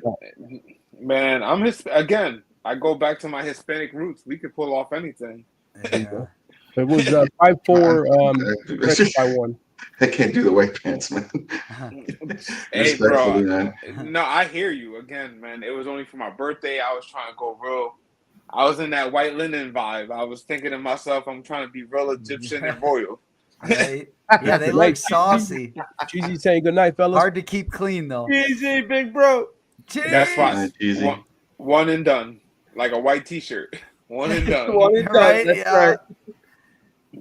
man, I'm again. I go back to my Hispanic roots. We could pull off anything. Yeah. It was 5'4", stretched by one. I can't do the white pants, man. Hey, Respectfully, bro. man. No, I hear you again, man. It was only for my birthday. I was trying to go real. I was in that white linen vibe. I was thinking to myself, I'm trying to be real Egyptian and royal. Right? Yeah, they look saucy. Cheesy saying good night, fellas. Hard to keep clean though. Easy, big bro. That's why. Nice, easy. One and done. Like a white t-shirt. One and done. One and done. Right, That's yeah. right.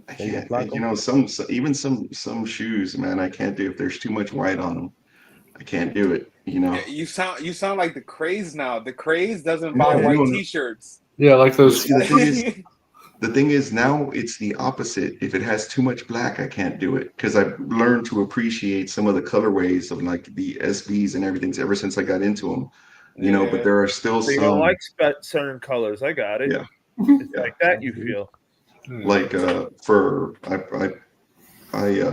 I can't, you know, even some shoes, man, I can't do if there's too much white on them. I can't do it, you know. You sound like the craze now. The craze doesn't buy Yeah, white no. t-shirts. Yeah, like those. The thing is now it's the opposite. If it has too much black, I can't do it because I've learned to appreciate some of the colorways of like the SBs and everything ever since I got into them. You know, but there are still So you some don't like certain colors. I got it. Yeah. It's like that you feel. like for I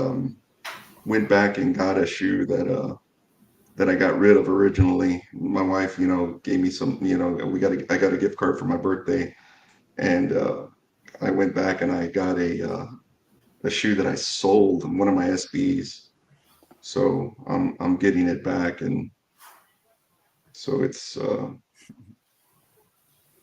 went back and got a shoe that I got rid of originally. My wife, you know, gave me some, you know, I got a gift card for my birthday, and I went back and I got a shoe that I sold, one of my SBs. So I'm getting it back, and so it's So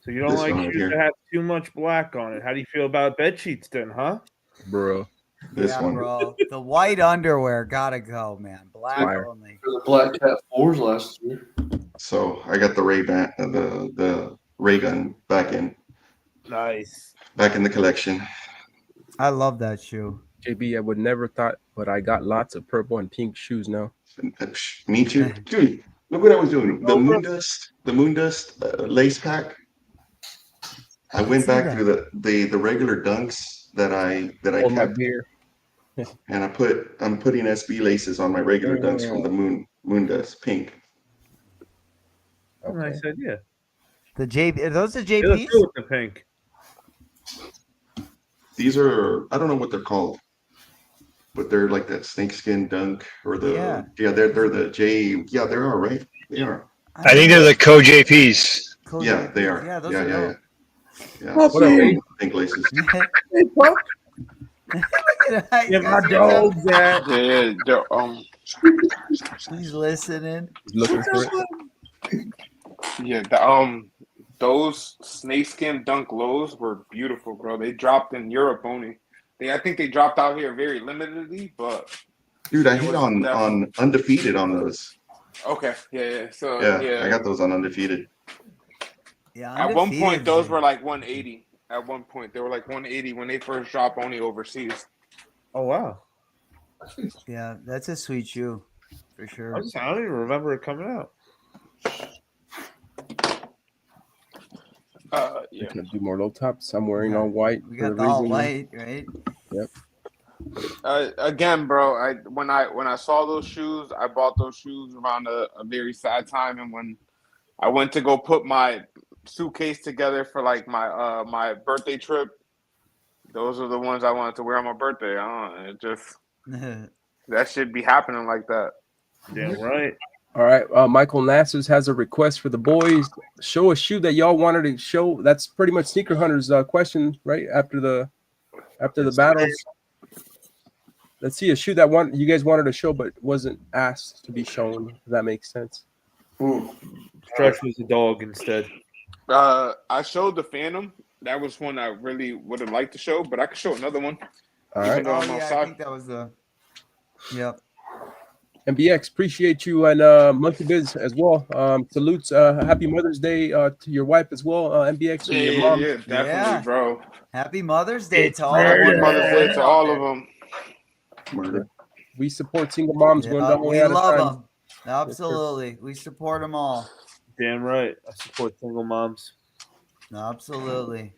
you don't this like one right shoes here. that have too much black on it. How do you feel about bed sheets then, huh? Bro. This Yeah, one. bro. The white underwear gotta go, man. Black Fire. only. The Black Cat 4s last year. So I got the Ray-Ban, the Ray Gun back in the collection. I love that shoe. JB, I would never thought, but I got lots of purple and pink shoes now. Me too, dude. Look what I was doing. The Moondust lace pack. I went back through the regular dunks that I Or my kept, beer. and I'm putting SB laces on my regular dunks from the Moondust pink. Okay. Nice idea. The JP, are those the It looks JPs? good with the pink. These are, I don't know what they're called, but they're like that snakeskin dunk or they're the J. Yeah, they are, right? They are. I think they're the Co-JPs. Yeah, they are. Yeah, those yeah, are yeah, dope. yeah. What a way. Pink laces. Yeah, my dog's at. He's listening. Looking for it. Yeah, those snakeskin dunk lows were beautiful, bro. They dropped in Europe only. I think they dropped out here very limitedly, but dude, I hit on undefeated on those. Okay, yeah. So yeah, I got those on undefeated. Yeah, at one point those were like 180. At one point they were like 180 when they first dropped only overseas. Oh wow. Yeah, that's a sweet shoe for sure. I don't even remember it coming out. Yeah. Can I do more low tops? I'm wearing all white. We got the all white, right? Yep. Again, bro, when I saw those shoes, I bought those shoes around a very sad time, and when I went to go put my suitcase together for like my my birthday trip, those are the ones I wanted to wear on my birthday. I don't know, it just that should be happening like that. Yeah, right. All right, Michael Nassers has a request for the boys. Show a shoe that y'all wanted to show. That's pretty much Sneaker Hunter's question, right? After the battles. Let's see a shoe that you guys wanted to show but wasn't asked to be shown. If that makes sense. Stretch was a dog instead. I showed the Phantom. That was one I really would have liked to show, but I could show another one. All right. I think that was the. Yep. MBX, appreciate you, and Monkey Biz as well. Salutes, happy Mother's Day to your wife as well, MBX, and your mom. Yeah, definitely, Yeah. bro. Happy Mother's Day It's to all the Happy wonderful Mother's Day women to out all there. of them. Murder. We support single moms one Yeah, dollar we at a love time. them. Absolutely. We support them all. Damn right. I support single moms. Absolutely.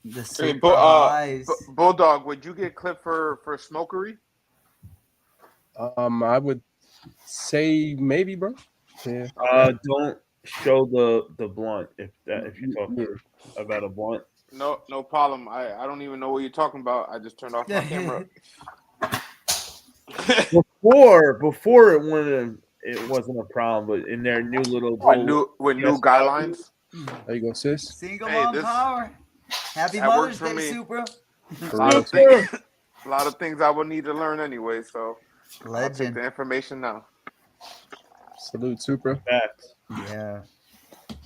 The Hey, super highs. Bulldog, would you get clipped for smokery? I would say maybe, bro. Yeah. Don't show the blunt if you're talking about a blunt. No problem. I don't even know what you're talking about. I just turned off my camera. Before it wasn't a problem, but in their new little with new guidelines. There you go, sis. Single mom power. Happy that Mother's works for Day, me. Supra. A lot of things I would need to learn anyway, so I'll take the information now. Salute, Supra. Facts. Yeah.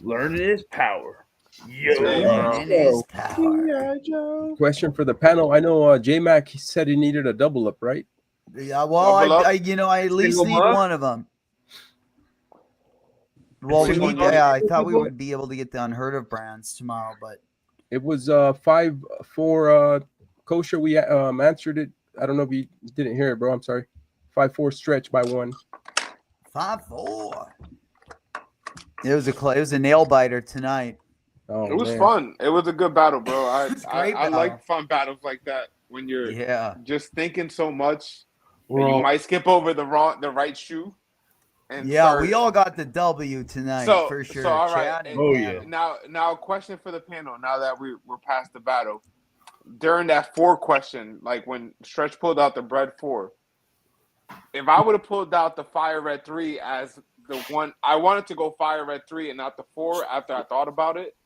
Learning is power. Learning is power. Question for the panel. I know J-Mac said he needed a double up, right? Yeah, well, I at least need one of them. Well, I thought we would be able to get the unheard of brands tomorrow, but it was 5-4 kosher. We answered it. I don't know if you didn't hear it, bro. I'm sorry. 5-4 stretch by one. 5-4. It was a nail biter tonight. Oh, it was fun. It was a good battle, bro. I like fun battles like that when you're just thinking so much. And you might skip over the right shoe. And we all got the W tonight for sure. So all right. Now a question for the panel. Now that we're past the battle, during that 4 question, like when Stretch pulled out the bread 4, if I would have pulled out the Fire Red 3 as the one, I wanted to go Fire Red 3 and not the 4 after I thought about it,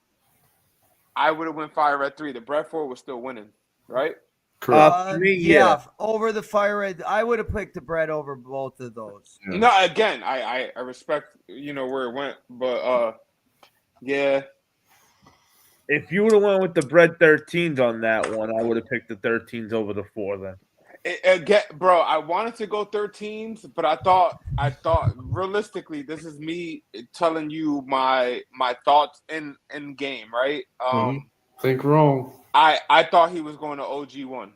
I would have went Fire Red 3. The bread 4 was still winning, right? Over the Fire Red, I would have picked the bread over both of those. Yeah. No, again, I respect where it went, but yeah. If you would have went with the bread 13s on that one, I would have picked the 13s over the 4 then. Again, bro, I wanted to go 13s, but I thought realistically, this is me telling you my thoughts in game, right? Think wrong. I thought he was going to OG1.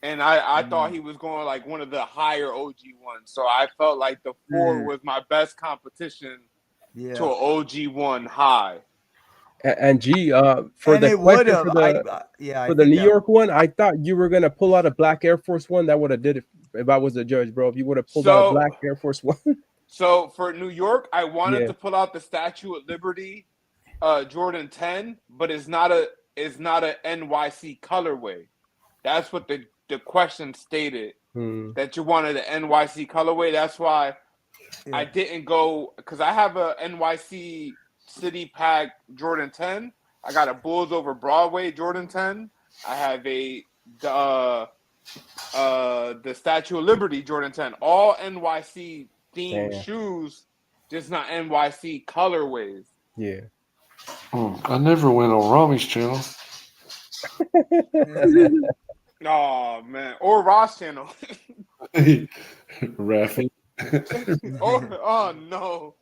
And I thought he was going like one of the higher OG ones. So I felt like the 4 was my best competition to an OG1 high. And G, for the question for the New York one, I thought you were gonna pull out a black Air Force One. That would have did it if I was a judge, bro. If you would have pulled out a black Air Force One. So for New York, I wanted to pull out the Statue of Liberty Jordan 10, but it's not a NYC colorway. That's what the question stated, that you wanted an NYC colorway. That's why I didn't go, because I have a NYC City Pack Jordan 10. I got a Bulls over Broadway Jordan 10. I have the Statue of Liberty Jordan 10. All NYC themed shoes, just not NYC colorways. Yeah. I never went on Rami's channel. Oh man, or Ross channel. Raffing. Oh no.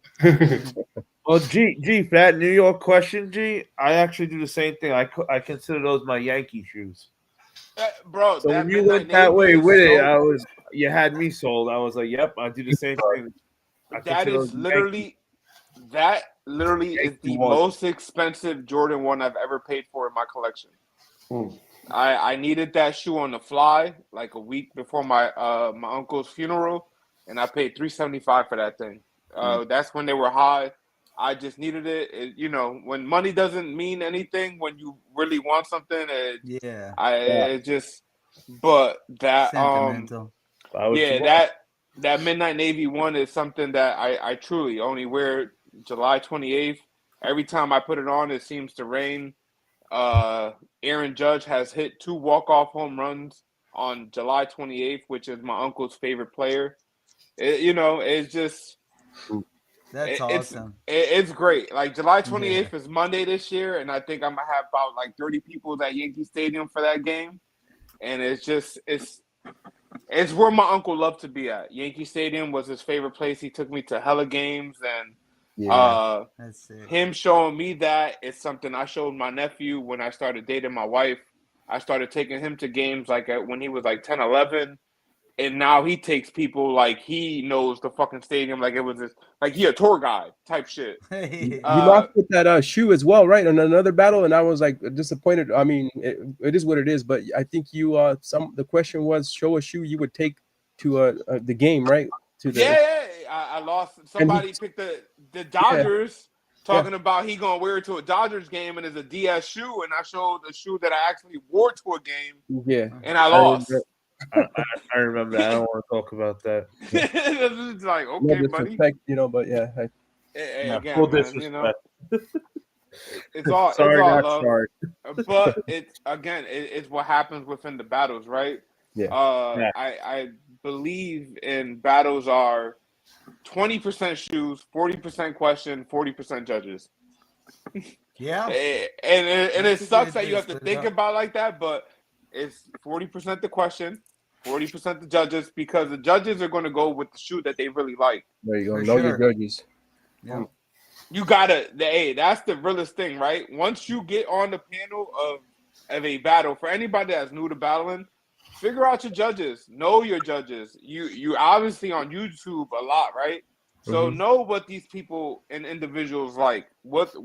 Well, G, for that New York question, G, I actually do the same thing. I consider those my Yankee shoes. Bro, so when you went that way with it, you had me sold. I was like, yep, I do the same thing. That literally is the most expensive Jordan 1 I've ever paid for in my collection. I needed that shoe on the fly like a week before my uncle's funeral, and I paid $375 for that thing. That's when they were high. I just needed it. When money doesn't mean anything, when you really want something, but that sentimental. That Midnight Navy one is something that I truly only wear July 28th. Every time I put it on, it seems to rain. Aaron Judge has hit 2 walk-off home runs on July 28th, which is my uncle's favorite player. It's just... That's awesome. It's great. Like July 28th is Monday this year, and I think I'm going to have about like 30 people at Yankee Stadium for that game. and it's where my uncle loved to be at. Yankee Stadium was his favorite place. He took me to hella games, and That's it. him showing me that is something I showed my nephew when I started dating my wife. I started taking him to games like when he was like 10, 11. And now he takes people like he knows the fucking stadium like it was like he a tour guide type shit. You lost with that shoe as well, right? On another battle, and I was like disappointed. I mean, it is what it is, but I think you the question was show a shoe you would take to the game, right? To the I lost. Somebody picked the Dodgers. Talking about he gonna wear it to a Dodgers game and it's a DS shoe, and I showed a shoe that I actually wore to a game. Yeah, and I lost. I remember that. I don't want to talk about that. It's like, okay, no buddy. But yeah. Again, Full man, disrespect. It's all sorry, it's all not love. sorry. But it's what happens within the battles, right? Yeah. I believe in battles are 20% shoes, 40% question, 40% judges. Yeah. And it sucks that you have to think about like that, but it's 40% the question, 40% the judges, because the judges are going to go with the shoe that they really like. There you go. Know your judges. Yeah. You gotta. That's the realest thing, right? Once you get on the panel of a battle, for anybody that's new to battling, figure out your judges. Know your judges. You obviously on YouTube a lot, right? So know what these people and individuals like. What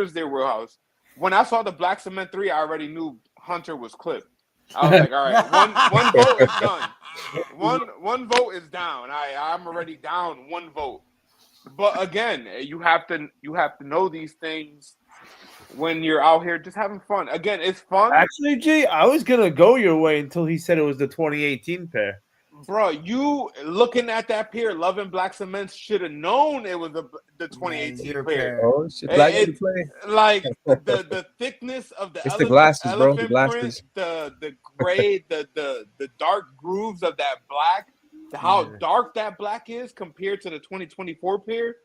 is their wheelhouse? When I saw the Black Cement 3, I already knew Hunter was clipped. I was like, all right, one vote is done. One vote is down. I'm already down one vote. But again, you have to know these things when you're out here just having fun. Again, it's fun. Actually, G, I was gonna go your way until he said it was the 2018 pair. Bro, you looking at that pair, loving Black Cements, should have known it was the 2018 pair. Oh, shit, Black to play. Like the thickness of the It's the glasses, bro. The elephant glasses. print, the gray, the dark grooves of that black, how dark that black is compared to the 2024 pair.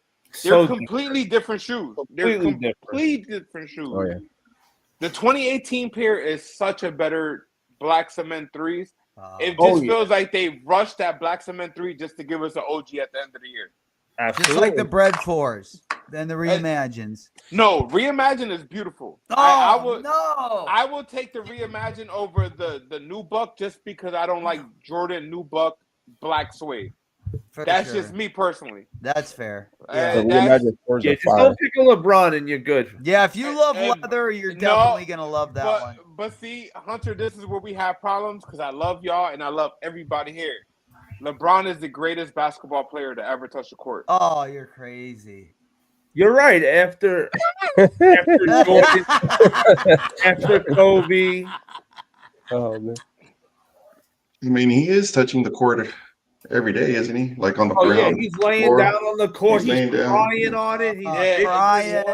They're completely different shoes. They're completely different shoes. Oh yeah. The 2018 pair is such a better Black Cement 3s. It just feels like they rushed that Black Cement 3 just to give us an OG at the end of the year. Just like the Bread 4s, then the Reimagines. No, Reimagine is beautiful. Oh, I will take the Reimagine over the New Buck just because I don't like Jordan New Buck black suede. That's just me personally. That's fair. Yeah. Just don't pick a LeBron and you're good. Yeah, if you love leather, you're definitely gonna love that one. But see, Hunter, this is where we have problems because I love y'all and I love everybody here. LeBron is the greatest basketball player to ever touch the court. Oh, you're crazy. You're right. After Jordan, after Kobe. Oh man. I mean, he is touching the court every day, isn't he? Like on the ground. Yeah, he's laying down on the court. He's crying on it. He's crying.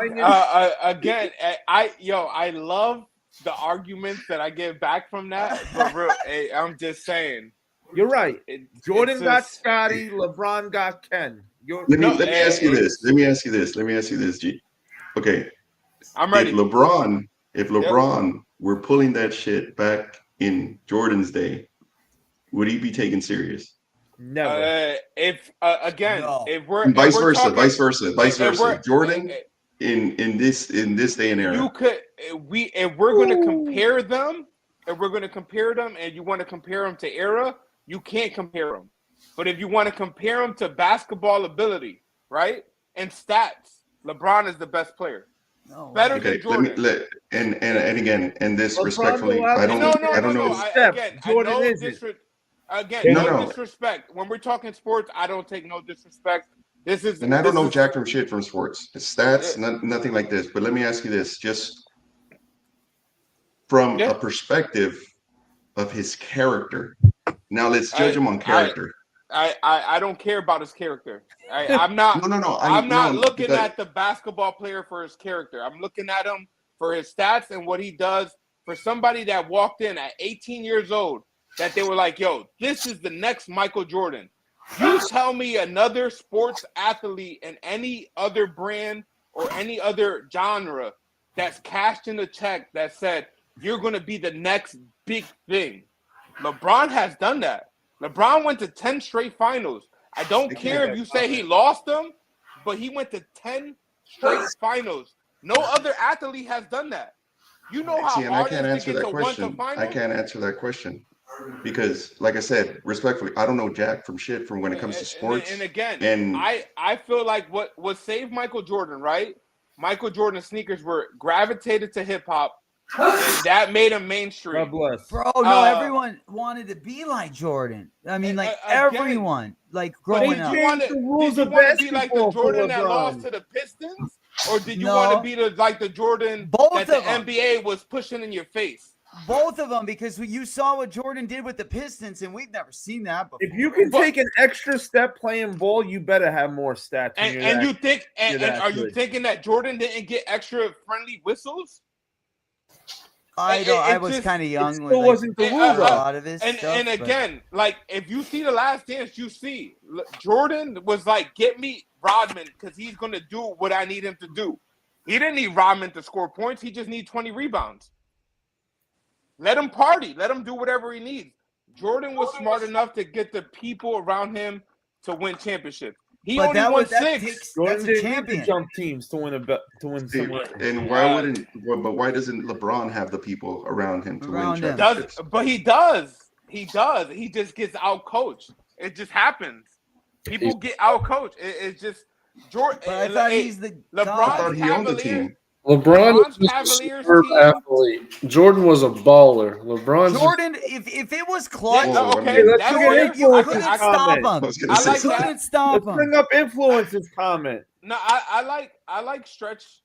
Again, I love the arguments that I get back from that. But real, I'm just saying. You're right. Jordan got Scotty. LeBron got Ken. Let me ask you this. Let me ask you this, G. Okay. I'm ready. If LeBron were pulling that shit back in Jordan's day, would he be taken serious? Never. If we're vice talking, versa. Jordan in this day and era. If we're going to compare them, and you want to compare them to era, you can't compare them. But if you want to compare them to basketball ability, right, and stats, LeBron is the best player. Better than Jordan. And again, and this LeBron respectfully, I don't know. Jordan isn't. No disrespect. When we're talking sports, I don't take no disrespect. I don't know jack from shit from sports. It's stats, nothing like this. But let me ask you this, just from a perspective of his character. Now let's judge him on character. I don't care about his character. I'm not. I'm not looking at the basketball player for his character. I'm looking at him for his stats and what he does. For somebody that walked in at 18 years old, that they were like, "Yo, this is the next Michael Jordan." You tell me another sports athlete in any other brand or any other genre that's cashed in a check that said you're going to be the next big thing. LeBron has done that. LeBron went to 10 straight finals. I don't care if you say he lost them, but he went to 10 straight finals. No other athlete has done that. You know how and I hard can't it is answer to get that to one to question. finals? I can't answer that question because, like I said, respectfully, I don't know jack from shit from when it comes to sports. And again, and I feel like what saved Michael Jordan, right? Michael Jordan's sneakers were gravitated to hip hop, and that made him mainstream. God bless. Bro, no, everyone wanted to be like Jordan. I mean, like everyone, like growing up. Did you want to be like the Jordan that lost to the Pistons, or did you want to be like the Jordan that the NBA was pushing in your face? Both of them, because you saw what Jordan did with the Pistons, and we've never seen that before. If you can take an extra step playing ball, you better have more stats. And you think, and are you thinking that Jordan didn't get extra friendly whistles? I was kind of young when wasn't the rule, a lot of his and stuff. And again, like if you see The Last Dance, you see Jordan was like, "Get me Rodman because he's gonna do what I need him to do." He didn't need Rodman to score points. He just needs 20 rebounds. Let him party. Let him do whatever he needs. Jordan was smart enough to get the people around him to win championships. He only won 6. Jordan didn't need to jump teams to win some. And why doesn't LeBron have the people around him to win championships? But he does. He does. He just gets out coached. It just happens. People get out coached. It's just Jordan. But I thought he's the LeBron. He owned the team. LeBron is a superb athlete. Jordan was a baller. Jordan, if it was clutch, you couldn't stop him. Couldn't stop him. Let's bring up influences comment. No, I like Stretch.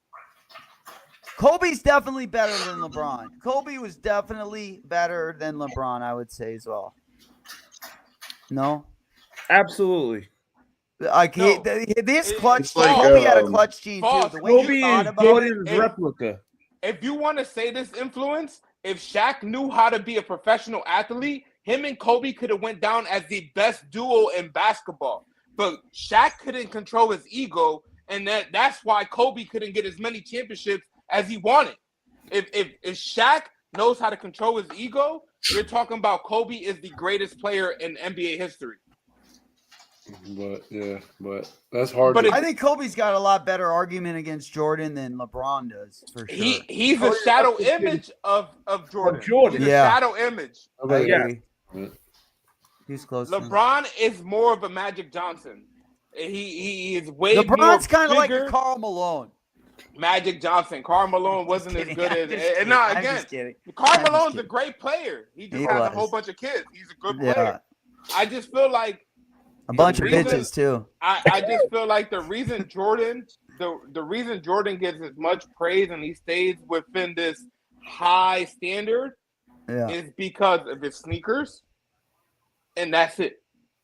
Kobe's definitely better than LeBron. Kobe was definitely better than LeBron, I would say as well. No, absolutely. This clutch team. Kobe had a clutch team too. The way Kobe is Jordan's replica. If you want to say this influence, if Shaq knew how to be a professional athlete, him and Kobe could have went down as the best duo in basketball. But Shaq couldn't control his ego, and that's why Kobe couldn't get as many championships as he wanted. If Shaq knows how to control his ego, you're talking about Kobe is the greatest player in NBA history. But that's hard. But I think Kobe's got a lot better argument against Jordan than LeBron does, for sure. He's a shadow image of Jordan. He's a shadow image. He's close. LeBron is more of a Magic Johnson. He is way LeBron's kind of like a Karl Malone. Magic Johnson. Karl Malone wasn't as good as. No, again, Karl Malone's a great player. He just has a whole bunch of kids. He's a good player. I just feel like a bunch of bitches too. I just feel like the reason Jordan gets as much praise and he stays within this high standard is because of his sneakers, and that's it.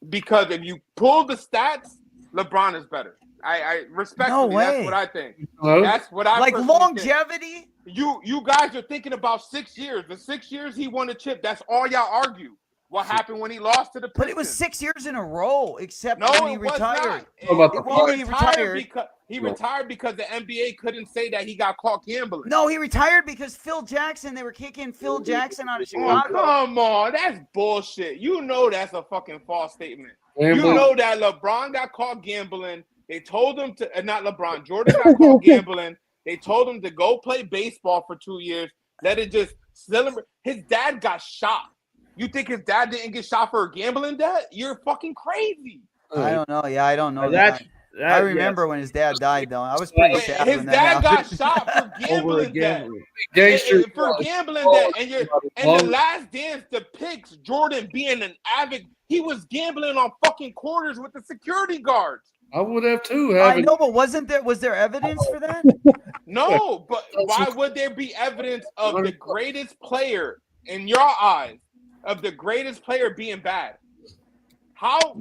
Because if you pull the stats, LeBron is better. I respectfully, that's what I think. That's what I like longevity. Think. You guys are thinking about 6 years. The 6 years he won a chip. That's all y'all argue. What happened when he lost to the Pistons? But it was 6 years in a row, except when he retired. He retired because the NBA couldn't say that he got caught gambling. No, he retired because Phil Jackson. They were kicking Phil Jackson out of Chicago. Oh, come on, that's bullshit. You know that's a fucking false statement. You know that LeBron got caught gambling. They told him to, not LeBron, Jordan got caught gambling. They told him to go play baseball for 2 years. Let it just celebrate. His dad got shot. You think his dad didn't get shot for a gambling debt? You're fucking crazy. I don't know. Yeah, I don't know that. I remember when his dad died, though. I was pretty sad. His dad got shot for gambling debt. For gambling debt. And The Last Dance depicts Jordan being an avid. He was gambling on fucking quarters with the security guards. I would have too. I know, but was there evidence for that? No, but why would there be evidence of the greatest player in your eyes? Of the greatest player being bad. How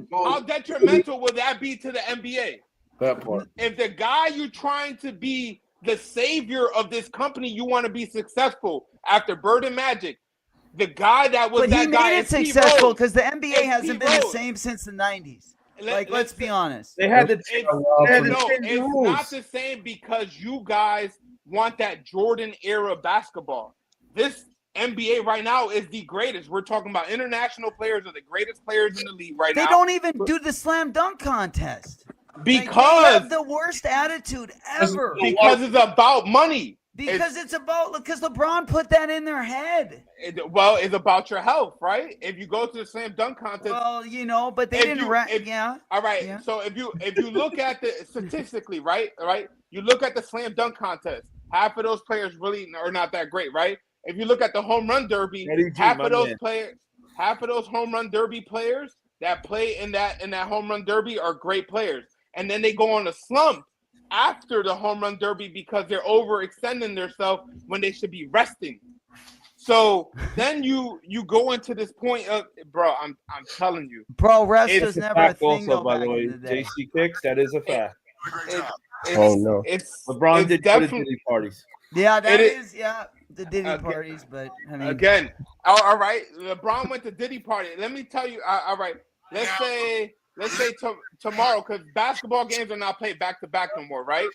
detrimental would that be to the NBA? That part. If the guy you're trying to be the savior of this company, you want to be successful after Bird and Magic, the guy that was that guy. But he made it successful because the NBA hasn't been the same since the 90s. Let's be honest. They had to change it's rules. Not the same because you guys want that Jordan era basketball. NBA right now is the greatest. We're talking about international players are the greatest players in the league right now. They don't even do the slam dunk contest. Because they have the worst attitude ever. Because it's about money. Because LeBron put that in their head. Well, it's about your health, right? If you go to the slam dunk contest. Well, but they didn't. Yeah. All right. Yeah. So if you look at the statistically, right, you look at the slam dunk contest. Half of those players really are not that great, right? If you look at the home run derby, half of those home run derby players that play in that home run derby are great players, and then they go on a slump after the home run derby because they're overextending themselves when they should be resting. So then you go into this point of, bro, I'm telling you, bro, rest is never a thing. Also, by the way, JC Kicks, that is a fact. It's LeBron did go to Diddy parties. Yeah, that is the Diddy parties, but I mean, again, all right, LeBron went to Diddy party. Let me tell you, all right, let's say tomorrow, because basketball games are not played back to back no more, right?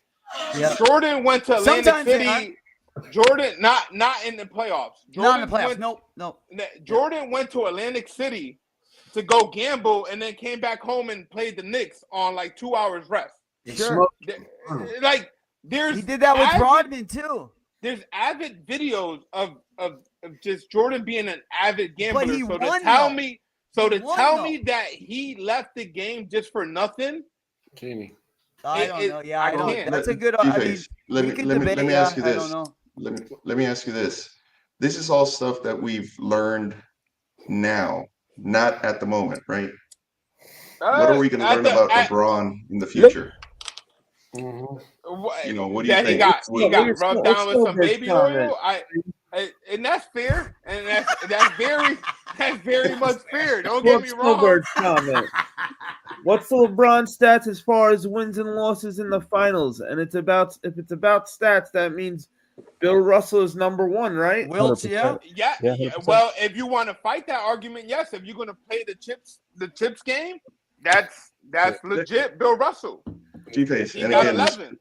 Yeah. Jordan went to Atlantic City. Jordan, not in the playoffs. Not in the playoffs. Nope. Jordan went to Atlantic City to go gamble, and then came back home and played the Knicks on like 2 hours rest. Sure. Like there's he did that with Rodman too. There's avid videos of just Jordan being an avid gambler. But he so won, to tell me that he left the game just for nothing. Jamie. I don't know. Yeah, I don't. That's a good. Let me ask you this. Let me ask you this. This is all stuff that we've learned now, not at the moment, right? What are we going to learn about LeBron in the future? Mm-hmm. You know, what do you think? He got rubbed down with some baby oil. And that's fair, and that's very much fair. Don't get me wrong. What's the LeBron stats as far as wins and losses in the finals? And if it's about stats, that means Bill Russell is number one, right? Wilt, yeah. Well, if you want to fight that argument, yes. If you're going to play the chips game, that's legit. Bill Russell. Gface, and again,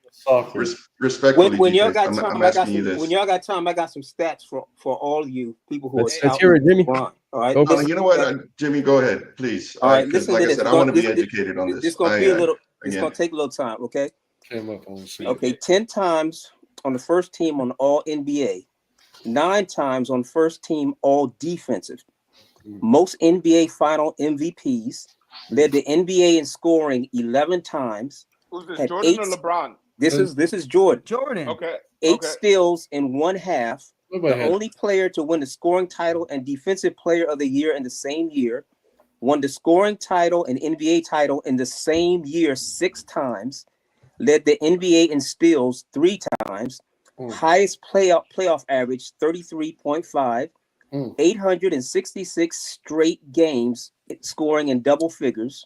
respectfully, when y'all got Gface, time, I'm asking you this. When y'all got time, I got some stats for all you people who let's hear it, Jimmy. All right, you know what, Jimmy, go ahead, please. All right, listen like to I this. said, I want to be educated on this. It's going to be a little. It's going to take a little time. Okay. Okay. 10 times on the first team on All NBA, 9 times on first team All Defensive. Most NBA Final MVPs. Led the NBA in scoring 11 times. Who's this, Jordan or LeBron? This is Jordan. Okay. 8 steals in 1 half. The only player to win the scoring title and defensive player of the year in the same year. Won the scoring title and NBA title in the same year 6 times. Led the NBA in steals 3 times. Highest playoff average 33.5. 866 straight games scoring in double figures.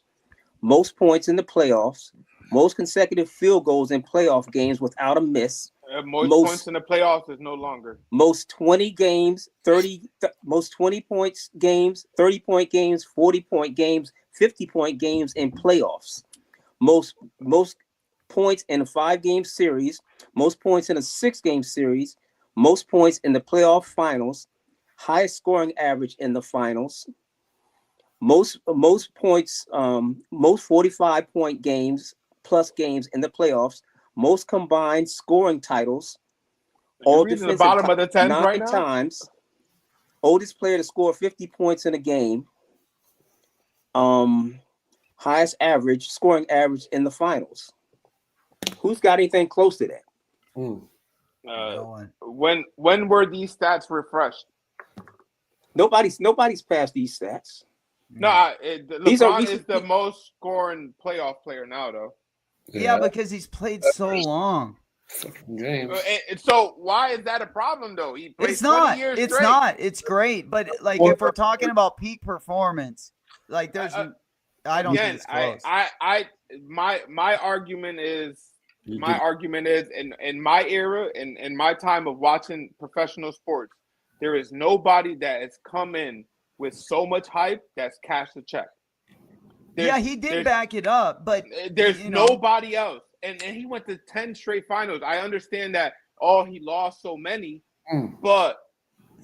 Most points in the playoffs. Most consecutive field goals in playoff games without a miss. Most points in the playoffs is no longer. Most 20 games, most 20 points games, 30-point games, 40-point games, 50-point games in playoffs. Most points in a 5-game series. Most points in a 6-game series. Most points in the playoff finals. Highest scoring average in the finals. Most points, most 45-point games plus games in the playoffs. Most combined scoring titles. All defensive the bottom of the 10 9 right now? times. Oldest player to score 50 points in a game. Highest scoring average in the finals. Who's got anything close to that? When were these stats refreshed? Nobody's passed these stats. No, LeBron is the most scoring playoff player now, though. Yeah, because he's played so long. So why is that a problem, though? He played it's not. 20 years It's straight. not. It's great, but like if we're talking about peak performance, like there's, I don't think it's close. My argument is. My argument is, in my era, in my time of watching professional sports, there is nobody that has come in with so much hype that's cashed the check. He did back it up, but there's nobody else. And he went to 10 straight finals. I understand that he lost so many, but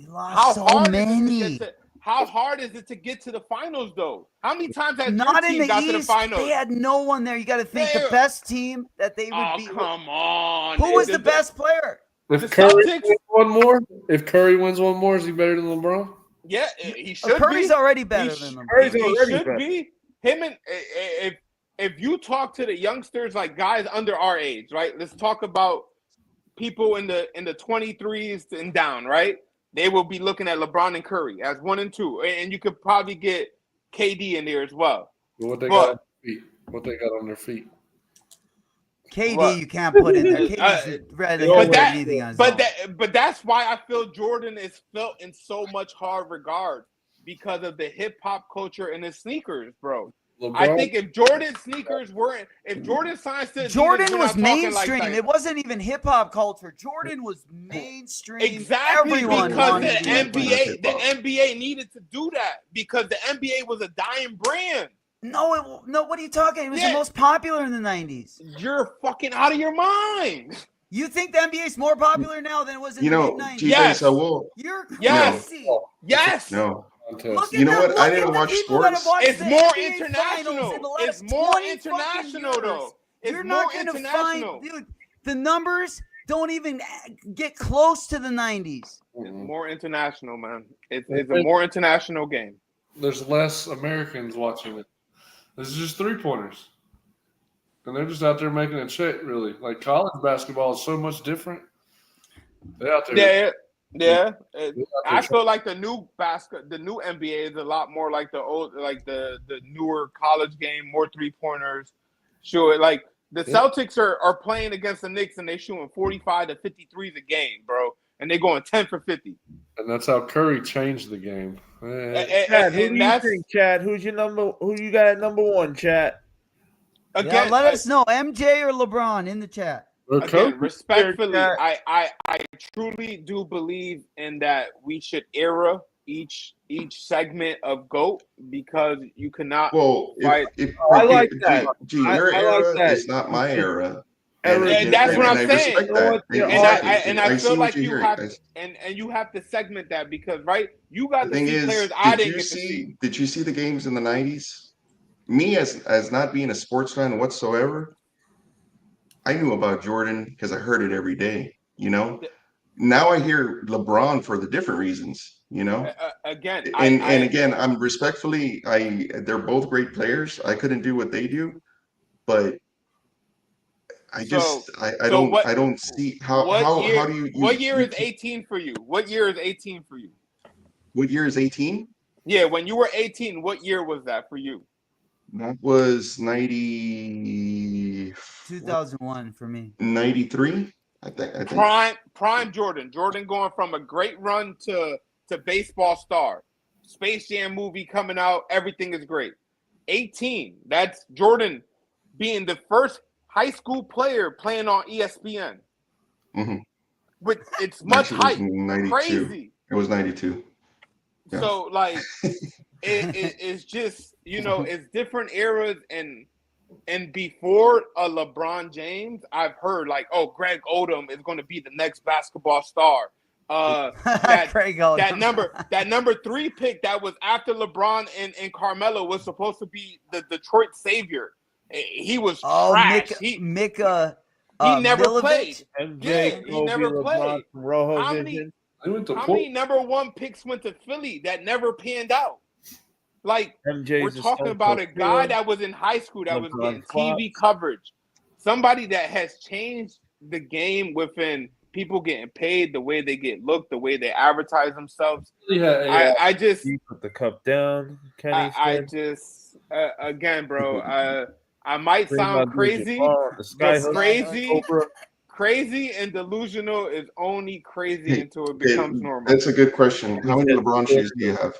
He lost How so hard many. is it to get to? How hard is it to get to the finals, though? How many times has Not your in team the got to the East. finals? They had no one there. You got to think the They- best team that they would Oh, be. come on. Who was the best player? If The Curry Celtics? wins one more, is he better than LeBron? Yeah, he should Curry's be. already better than LeBron. Curry's He already should better. be. Him and if you talk to the youngsters, like guys under our age, right? Let's talk about people in the 23s and down, right? They will be looking at LeBron and Curry as 1 and 2, and you could probably get KD in there as well. What they But- got on their feet? What they got on their feet? KD, What? you can't put in there. KD's rather than put anything on his own. But that's why I feel Jordan is felt in so much hard regard because of the hip hop culture and the sneakers, bro. LeBron, I think if Jordan sneakers weren't, if Jordan signs to Adidas, Jordan we're was not talking mainstream. Like that. It wasn't even hip hop culture. Jordan was mainstream. Exactly, Everyone because wanted the to be like NBA, Jordan. the NBA needed to do that because the NBA was a dying brand. No, what are you talking? It was Yeah. the most popular in the 90s. You're fucking out of your mind. You think the NBA is more popular now than it was in You the know, mid-90s? G-Face, Yes. I will. You're crazy. Yes. Yes. No. Look You know at what? the, I look didn't at the watch people that have sports. watched It's the more NBA international. finals in the last It's more 20 international, fucking years. though. It's You're more not going to international. find, dude, the numbers don't even get close to the 90s. It's more international, man. It's a more international game. There's less Americans watching it. This is just 3-pointers. And they're just out there making a check, really. Like college basketball is so much different. They're out there. Yeah. I feel like the new NBA is a lot more like the old, like the newer college game, more 3-pointers. Sure, like the Celtics are playing against the Knicks and they're shooting 45 to 53s a game, bro, and they're going 10 for 50. And that's how Curry changed the game. Chad, who do you think, Chad? Who you got at number 1, Chad? Again, yeah, let us know, MJ or LeBron in the chat. Again, respectfully, I truly do believe in that we should era each segment of GOAT because you cannot. Well, I like that. Your era is not my era. And that's what I'm saying. And I feel like you have and you have to segment that because you got to see players I didn't get to see. Did you see the games in the 90s? Me as not being a sports fan whatsoever, I knew about Jordan because I heard it every day, you know. Now I hear LeBron for the different reasons, you know. Again, again, I'm respectfully, they're both great players. I couldn't do what they do, but I don't see how do you what year is 18 for you? What year is 18 for you? What year is 18? Yeah, when you were 18, what year was that for you? That was 2001 for me. 93, I think. Prime Jordan going from a great run to baseball star. Space Jam movie coming out, everything is great. 18, that's Jordan being the first high school player playing on ESPN. Mm-hmm. With it's much hype. Crazy. It was 92. Yeah. So like it's just, you know, it's different eras and before a LeBron James, I've heard like, oh, Greg Odom is going to be the next basketball star. That number 3 pick that was after LeBron and Carmelo was supposed to be the Detroit savior. He was trash. He never played. MJ, he never played. How many number 1 picks went to Philly that never panned out? Like we're talking about a guy that was in high school that was getting TV coverage. Somebody that has changed the game within people getting paid, the way they get looked, the way they advertise themselves. Yeah. I just you put the cup down, Kenny. I just again, bro. I might sound crazy, but crazy and delusional is only crazy until it becomes normal. That's a good question. How many LeBron shoes do you have?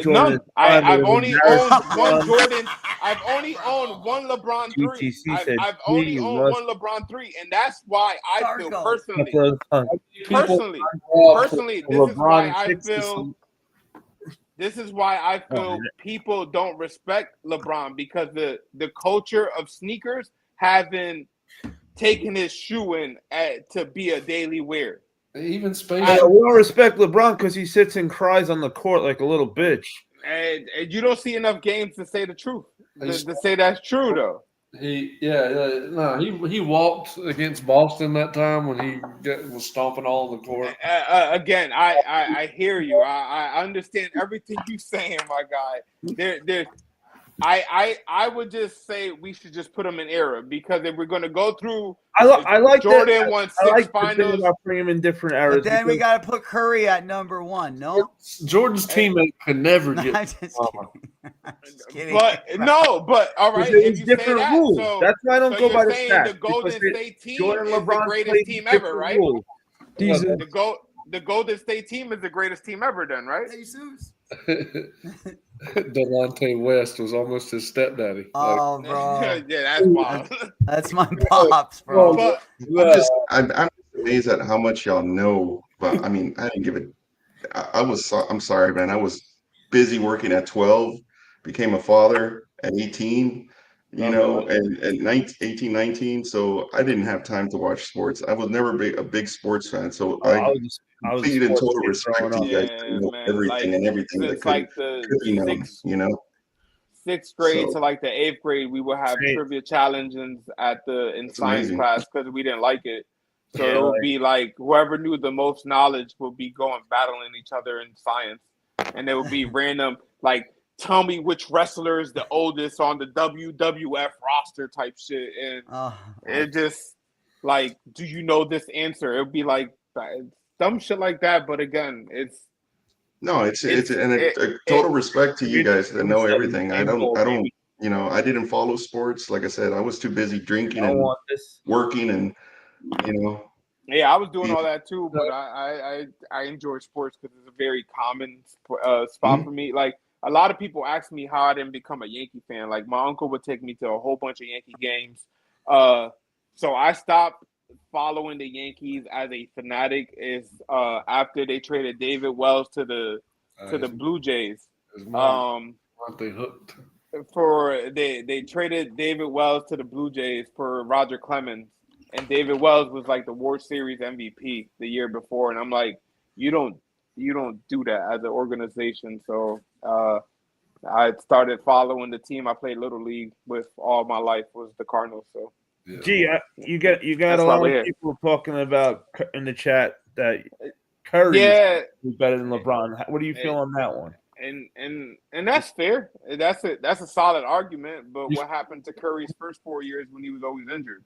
None. I've only owned one Jordan. I've only owned one LeBron 3. I've only owned one LeBron 3, and that's why I feel personally, this is why I feel people don't respect LeBron because the culture of sneakers haven't taken his shoe in to be a daily wear. Even Space. We don't respect LeBron because he sits and cries on the court like a little bitch. And you don't see enough games to say the truth. To say that's true though. He walked against Boston that time when he was stomping all on the court. Again, I hear you. I understand everything you're saying, my guy. I would just say we should just put him in era because if we're going to go through, I like Jordan won 6 finals. About bringing him in different eras. But then we got to put Curry at number 1. No, Jordan's teammate could never get. I'm just kidding. But no, but all right. If you different say that, rules. so That's why I don't go by the stats. The Golden State team Jordan is LeBron the greatest team ever, right? The Golden State team is the greatest team ever, then, right? Jesus. Delonte West was almost his stepdaddy. Oh, bro. Yeah, that's wild. That's my pops, bro. I'm just amazed at how much y'all know. But I mean, I didn't give it. I'm sorry, man. I was busy working at 12, became a father at 18. And 18, 19. So I didn't have time to watch sports. I was never a big sports fan. So I was in total respect to you guys to know everything and everything that could be known, 6th grade to like the 8th grade, we would have trivia challenges in science class because we didn't like it. So it would be like whoever knew the most knowledge would be going battling each other in science. And there would be random like, tell me which wrestler is the oldest on the WWF roster type shit. And it just like, do you know this answer? It would be like dumb shit like that. But again, it's total respect to you guys that know everything. I didn't follow sports. Like I said, I was too busy drinking and working and, Yeah, I was doing all that too, but I enjoy sports because it's a very common spot for me. Like, a lot of people ask me how I didn't become a Yankee fan. Like, my uncle would take me to a whole bunch of Yankee games. So I stopped following the Yankees as a fanatic after they traded David Wells to the Blue Jays. They hooked. They traded David Wells to the Blue Jays for Roger Clemens, and David Wells was like the World Series MVP the year before. And I'm like, you don't do that as an organization. So I started following the team I played Little League with all my life was the Cardinals. So, you got a lot of people talking about in the chat that Curry is better than LeBron. What do you feel on that one? And that's fair. That's a solid argument. But what happened to Curry's first 4 years when he was always injured?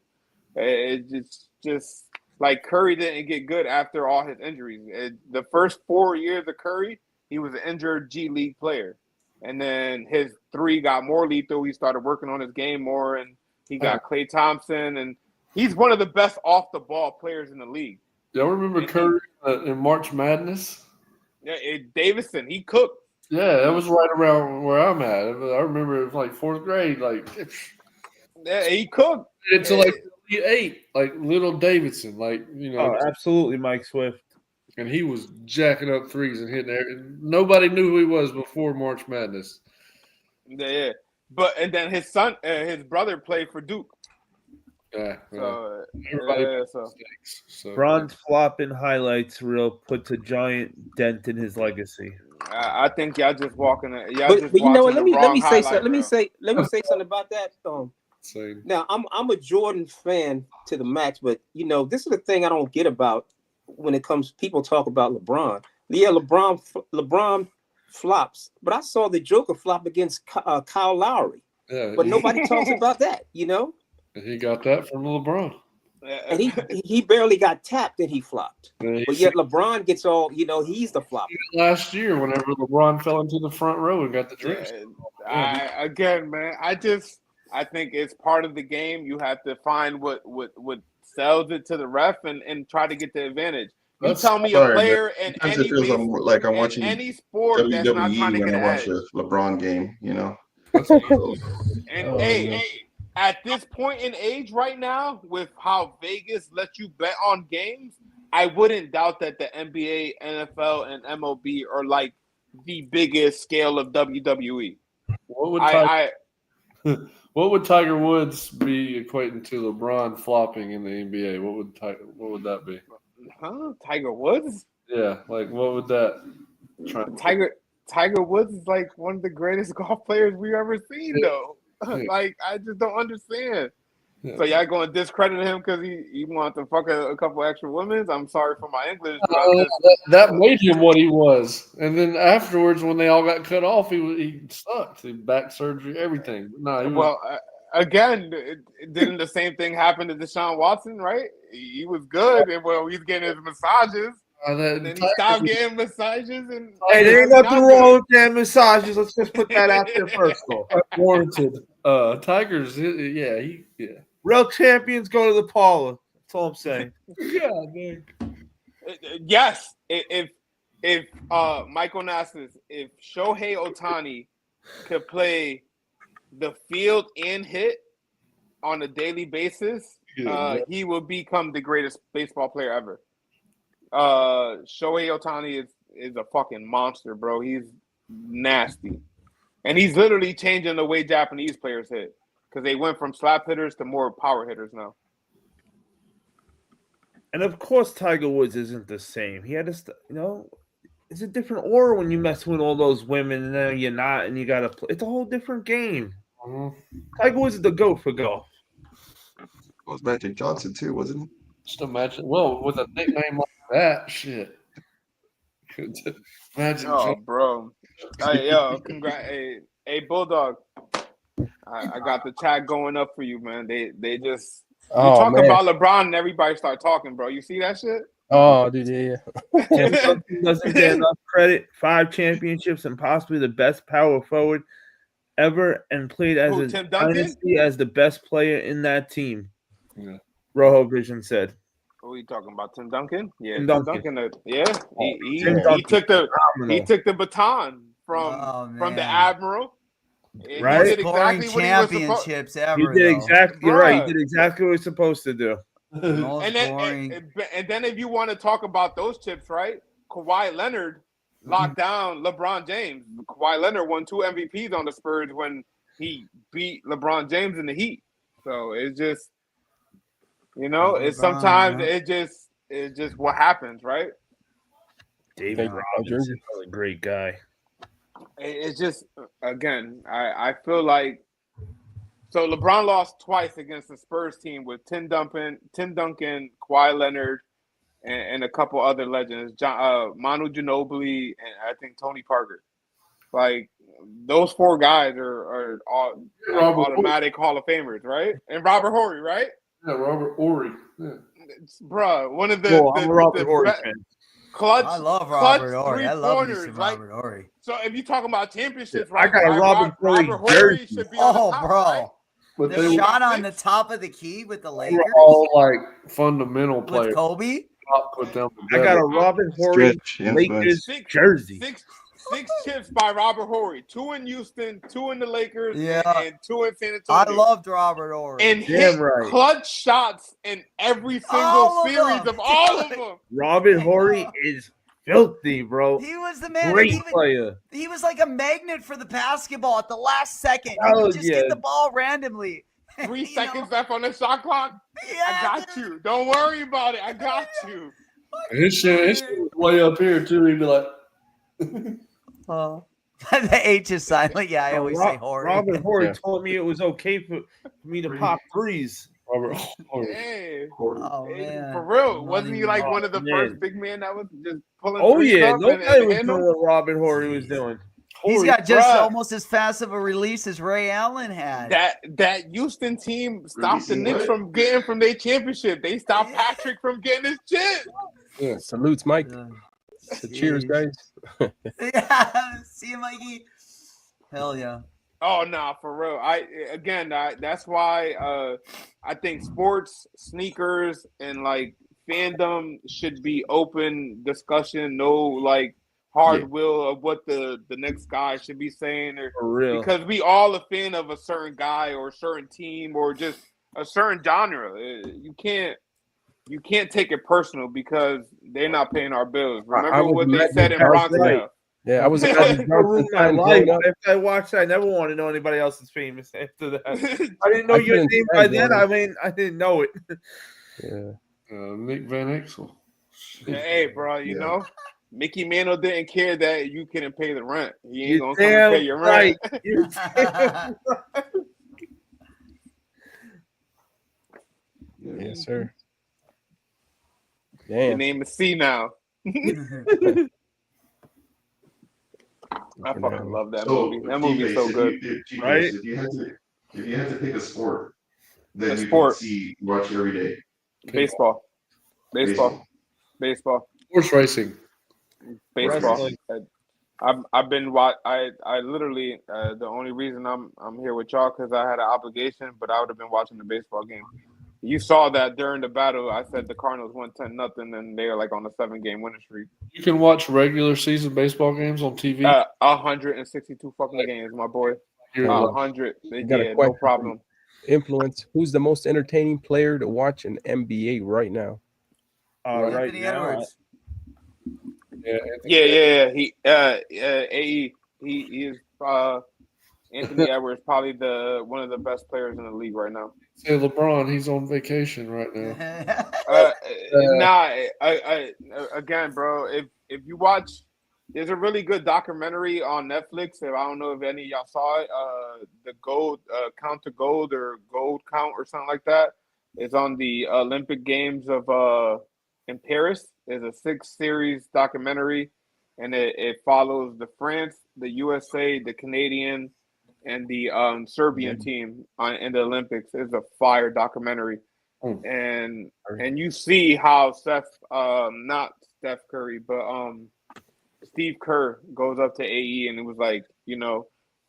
It's just like Curry didn't get good after all his injuries. The first 4 years of Curry, he was an injured G League player. And then his 3 got more lethal. He started working on his game more, and he got Klay Thompson. And he's one of the best off-the-ball players in the league. Y'all remember Curry in March Madness? Yeah, Davison, he cooked. Yeah, that was right around where I'm at. I remember it was like 4th grade. Yeah, he cooked. Until like 8, like little Davidson, absolutely, Mike Swift. And he was jacking up threes and hitting there. Nobody knew who he was before March Madness. Yeah. And then his brother played for Duke. Yeah. So Bronze flopping highlights reel puts a giant dent in his legacy. I think y'all just walking. But you know what? Let me say something. Let me say something about that. Now I'm a Jordan fan to the max, but this is the thing I don't get about when it comes. People talk about LeBron. Yeah, LeBron flops, but I saw the Joker flop against Kyle Lowry. Yeah, but nobody talks about that. And he got that from LeBron. And he barely got tapped and he flopped. But yet LeBron gets all, he's the flop. Last year, whenever LeBron fell into the front row and got the drinks. Again, man, I think it's part of the game. You have to find what sells it to the ref and try to get the advantage. You tell me a player in any it feels like I'm watching any sport WWE that's not trying to get when I watch edge. a LeBron game, And at this point in age right now, with how Vegas lets you bet on games, I wouldn't doubt that the NBA, NFL, and MLB are like the biggest scale of WWE. What would Tiger Woods be equating to LeBron flopping in the NBA? What would that be? Huh? Tiger Woods? Yeah, like what would that? Tiger Woods is like one of the greatest golf players we've ever seen, though. Yeah. Like, I just don't understand. Yeah. So y'all going to discredit him because he wanted to fuck a couple extra women? I'm sorry for my English, but that made him what he was. And then afterwards, when they all got cut off, he sucked. He back surgery, everything. No, he was. well, again, didn't the same thing happen to Deshaun Watson? Right? He was good, and he's getting his massages, and then he stopped getting massages. And hey, there ain't nothing wrong with that massages. Let's just put that out there first, though. Warranted. Tigers, yeah. Real champions go to the parlor. That's all I'm saying. Yeah, man. Yes, if Michael Nassis, if Shohei Ohtani could play the field and hit on a daily basis, he will become the greatest baseball player ever. Shohei Ohtani is a fucking monster, bro. He's nasty, and he's literally changing the way Japanese players hit because they went from slap hitters to more power hitters now. And of course, Tiger Woods isn't the same. He had to, it's a different aura when you mess with all those women, and then you're not, and you gotta play. It's a whole different game. Tiger Woods is the GOAT for golf. It was Magic Johnson too, wasn't it? Just imagine. Well, with a nickname like that, shit. Magic. Oh, bro. Hey, yo, congrats. Hey, Bulldog. I got the chat going up for you, man. They just you talk about LeBron and everybody start talking, bro. You see that shit? Oh, dude, yeah. Tim Duncan doesn't get enough credit. 5 championships and possibly the best power forward ever, and played as a dynasty as the best player in that team. Yeah. Rojo Vision said. Who are you talking about? Tim Duncan? Yeah, Tim Duncan. Yeah, he took the baton from the Admiral. Right? He did exactly what championships ever. He did exactly right. He did exactly what he was supposed to do. And then if you want to talk about those chips, right? Kawhi Leonard locked down LeBron James. Kawhi Leonard won 2 MVPs on the Spurs when he beat LeBron James in the Heat. So it's just, it's sometimes it's just what happens, right? David Robinson is a great guy. It's just, again, I feel like, so LeBron lost twice against the Spurs team with Tim Duncan, Kawhi Leonard, and a couple other legends, Manu Ginobili, and I think Tony Parker. Like, those 4 guys are all automatic Hall of Famers, right? And Robert Horry, right? Yeah, Robert Horry. Yeah. Bruh, one of the I'm a Robert Horry fan. Clutch, I love Robert clutch Horry. I love me some like, Robert Horry. So if you're talking about championships, I got a Robert Horry should be on the top, bro. right? But The shot on the top of the key with the they Lakers were all like fundamental players. with Kobe. Put them I got a Robert Horry Lakers jersey. 6 chips by Robert Horry. 2 in Houston, 2 in the Lakers, and 2 in San Antonio. I loved Robert Horry. And hit clutch shots in every single series of all of them. Robert Horry is filthy, bro. He was the man. Great player. He was like a magnet for the basketball at the last second. He Oh, would just yeah. get the ball randomly. 3 seconds left on the shot clock. Yeah, I got you. Don't worry about it. I got you. His shit was way up here too. He'd be like, the H is silent. Yeah, I always say Horry. Robert Horry told me it was okay for me to pop threes. Robert Horry. Hey, Oh man, for real. Wasn't he like one of the first big men that was just pulling? Oh threes yeah, up nobody was and doing what Robert Horry was doing. He's got just almost as fast of a release as Ray Allen had. That Houston team stopped the Knicks from getting from their championship. They stopped Patrick from getting his chip. Yeah. Salutes, Mike. So cheers, guys. Yeah, see you, Mikey. Hell yeah. Oh nah, for real. That's why I think sports, sneakers, and like fandom should be open discussion. No like hard will of what the next guy should be saying, or For real. because we all a fan of a certain guy or a certain team or just a certain genre. You can't take it personal because they're not paying our bills. Remember what they said in Bronxville. Yeah, I was I ruined my life. After I watched that, I never want to know anybody else is famous after that. I didn't know your name by then. I mean, I didn't know it. Yeah. Nick Van Exel. Hey, bro, you know, Mickey Mantle didn't care that you couldn't pay the rent. He ain't gonna come damn and pay your right. rent. You're damn right. Yes, sir. Your Damn. name is C now. I fucking love that movie. That movie's so good. Right? If you had to pick a sport, then A you sport. could watch every day. Baseball. Horse racing. Baseball. I've been I literally the only reason I'm here with y'all because I had an obligation, but I would have been watching the baseball game. You saw that during the battle. I said the Cardinals won 10-0, and they are like on a 7-game winning streak. You can watch regular season baseball games on TV. 162 fucking games, my boy. 100. I got a Yeah, no question. problem. Influence. Who's the most entertaining player to watch in NBA right now? Right Anthony now, Edwards. Yeah. He is Anthony Edwards, probably one of the best players in the league right now. Say LeBron, he's on vacation right now. Again, bro, if you watch, there's a really good documentary on Netflix. If I don't know if any of y'all saw it, the gold count to gold or gold count or something like that. It's on the Olympic Games of in Paris. There's a 6-series documentary, and it follows the France, the USA, the Canadian, and the Serbian team in the Olympics. It's a fire documentary. And you see how not Steph Curry, but Steve Kerr goes up to AE, and it was like, you know,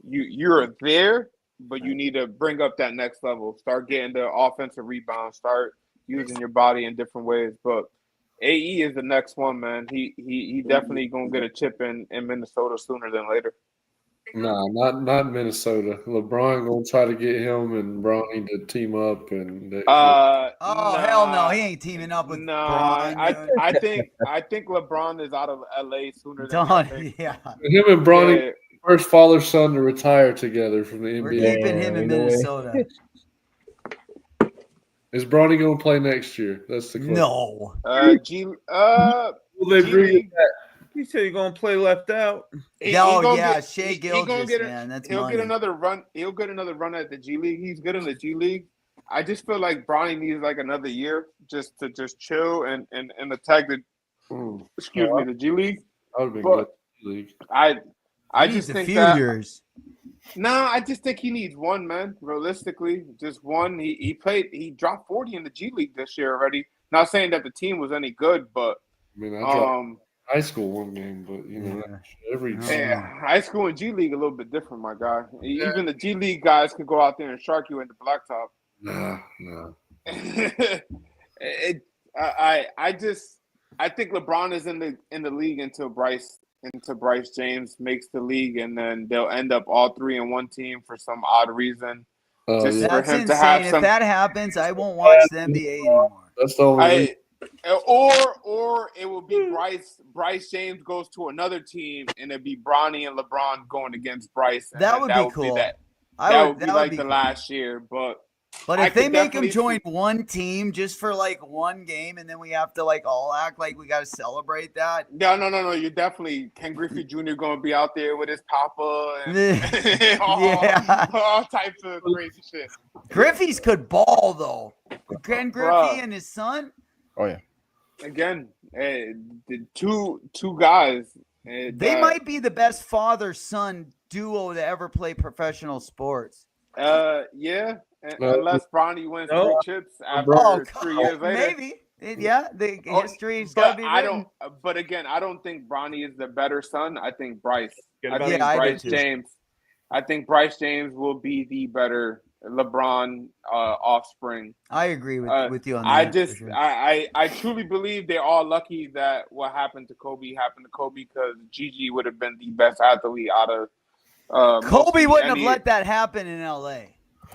you're there, but you need to bring up that next level. Start getting the offensive rebound. Start using your body in different ways. But AE is the next one, man. He definitely gonna get a chip in Minnesota sooner than later. Nah, not Minnesota. LeBron gonna try to get him and Bronny to team up, and hell no, he ain't teaming up with Bron. I think LeBron is out of LA sooner than think. him and Bronny, first father son to retire together from the NBA. We're keeping him in Minnesota. Is Bronny gonna play next year? That's the question. No. Will they bring it back? He said he's gonna play left out. Shea Gilgeous, man. That's he'll get another run. He'll get another run at the G League. He's good in the G League. I just feel like Bronny needs like another year just to chill and attack the the G League. That would be good. G League. I just think years. No, I just think he needs one, man. Realistically, just one. He dropped 40 in the G League this year already. Not saying that the team was any good, but I mean, I dropped high school one game, but you know, high school and G League a little bit different, my guy. Even the G League guys could go out there and shark you in the blacktop. No. I think LeBron is in the league until Bryce James makes the league, and then they'll end up all three in one team for some odd reason. That's insane. If that happens, I won't watch the NBA anymore. That's the only or it will be Bryce James goes to another team, and it'd be Bronny and LeBron going against Bryce. That would be cool. That would be like the last year, but if they make him join one team just for like one game, and then we have to like all act like we got to celebrate that. No. You're definitely Ken Griffey Jr. going to be out there with his papa and all types of crazy shit. Griffey's could ball though. Ken Griffey and his son. Oh yeah. Again, the two guys. They might be the best father-son duo to ever play professional sports. Yeah. Unless Bronny wins 3 chips after 3 years later. Maybe. Yeah, the history's got to be written. But again, I don't think Bronny is the better son. I think Bryce. I think Bryce James will be the better LeBron offspring. I agree with you on that. I truly believe they're all lucky that what happened to Kobe because Gigi would have been the best athlete out of Kobe wouldn't have let that happen in LA.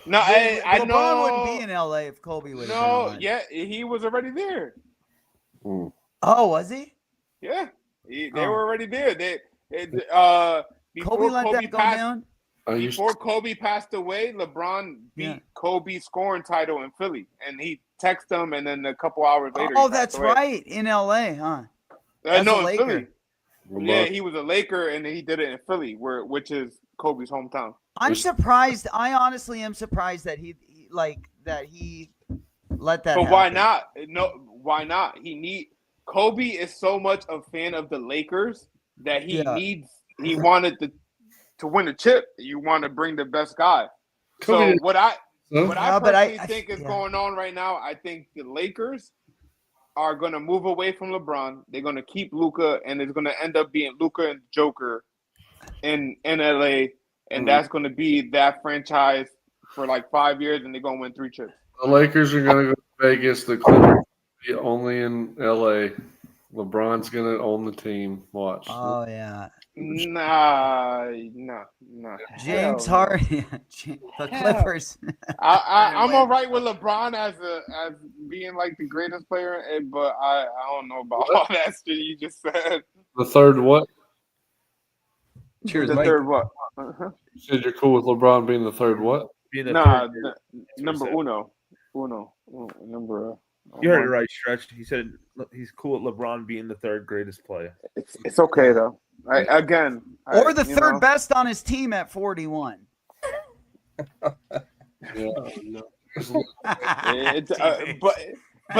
No, I know. LeBron wouldn't be in LA if Kobe would have been alive. Yeah, he was already there. Oh, was he? Yeah, they were already there. Kobe let that go down? before Kobe passed away, LeBron beat Kobe's scoring title in Philly, and he texted him, and then a couple hours later. Oh, that's right, in LA, huh? No, in Philly. Yeah, he was a Laker, and he did it in Philly, which is Kobe's hometown. I'm surprised. I honestly am surprised that he let that happen. Why not? No, why not? Kobe is so much a fan of the Lakers that he wanted to win a chip. You want to bring the best guy. So what I personally think is going on right now, I think the Lakers are going to move away from LeBron. They're going to keep Luka, and it's going to end up being Luka and Joker in LA, and that's going to be that franchise for like 5 years, and they're going to win 3 chips. The Lakers are going to go to Vegas. The Clippers will be only in LA. LeBron's going to own the team. Watch. Oh, yeah. Nah. James Harden, the Clippers. I'm all right with LeBron as being like the greatest player, but I don't know about all that shit you just said. The third what? Cheers, the Mike. third what? You said you're cool with LeBron being the third what? Number uno. Number. You heard it right, Stretch. He said he's cool with LeBron being the third greatest player. It's okay though. Or the third best on his team at 41. But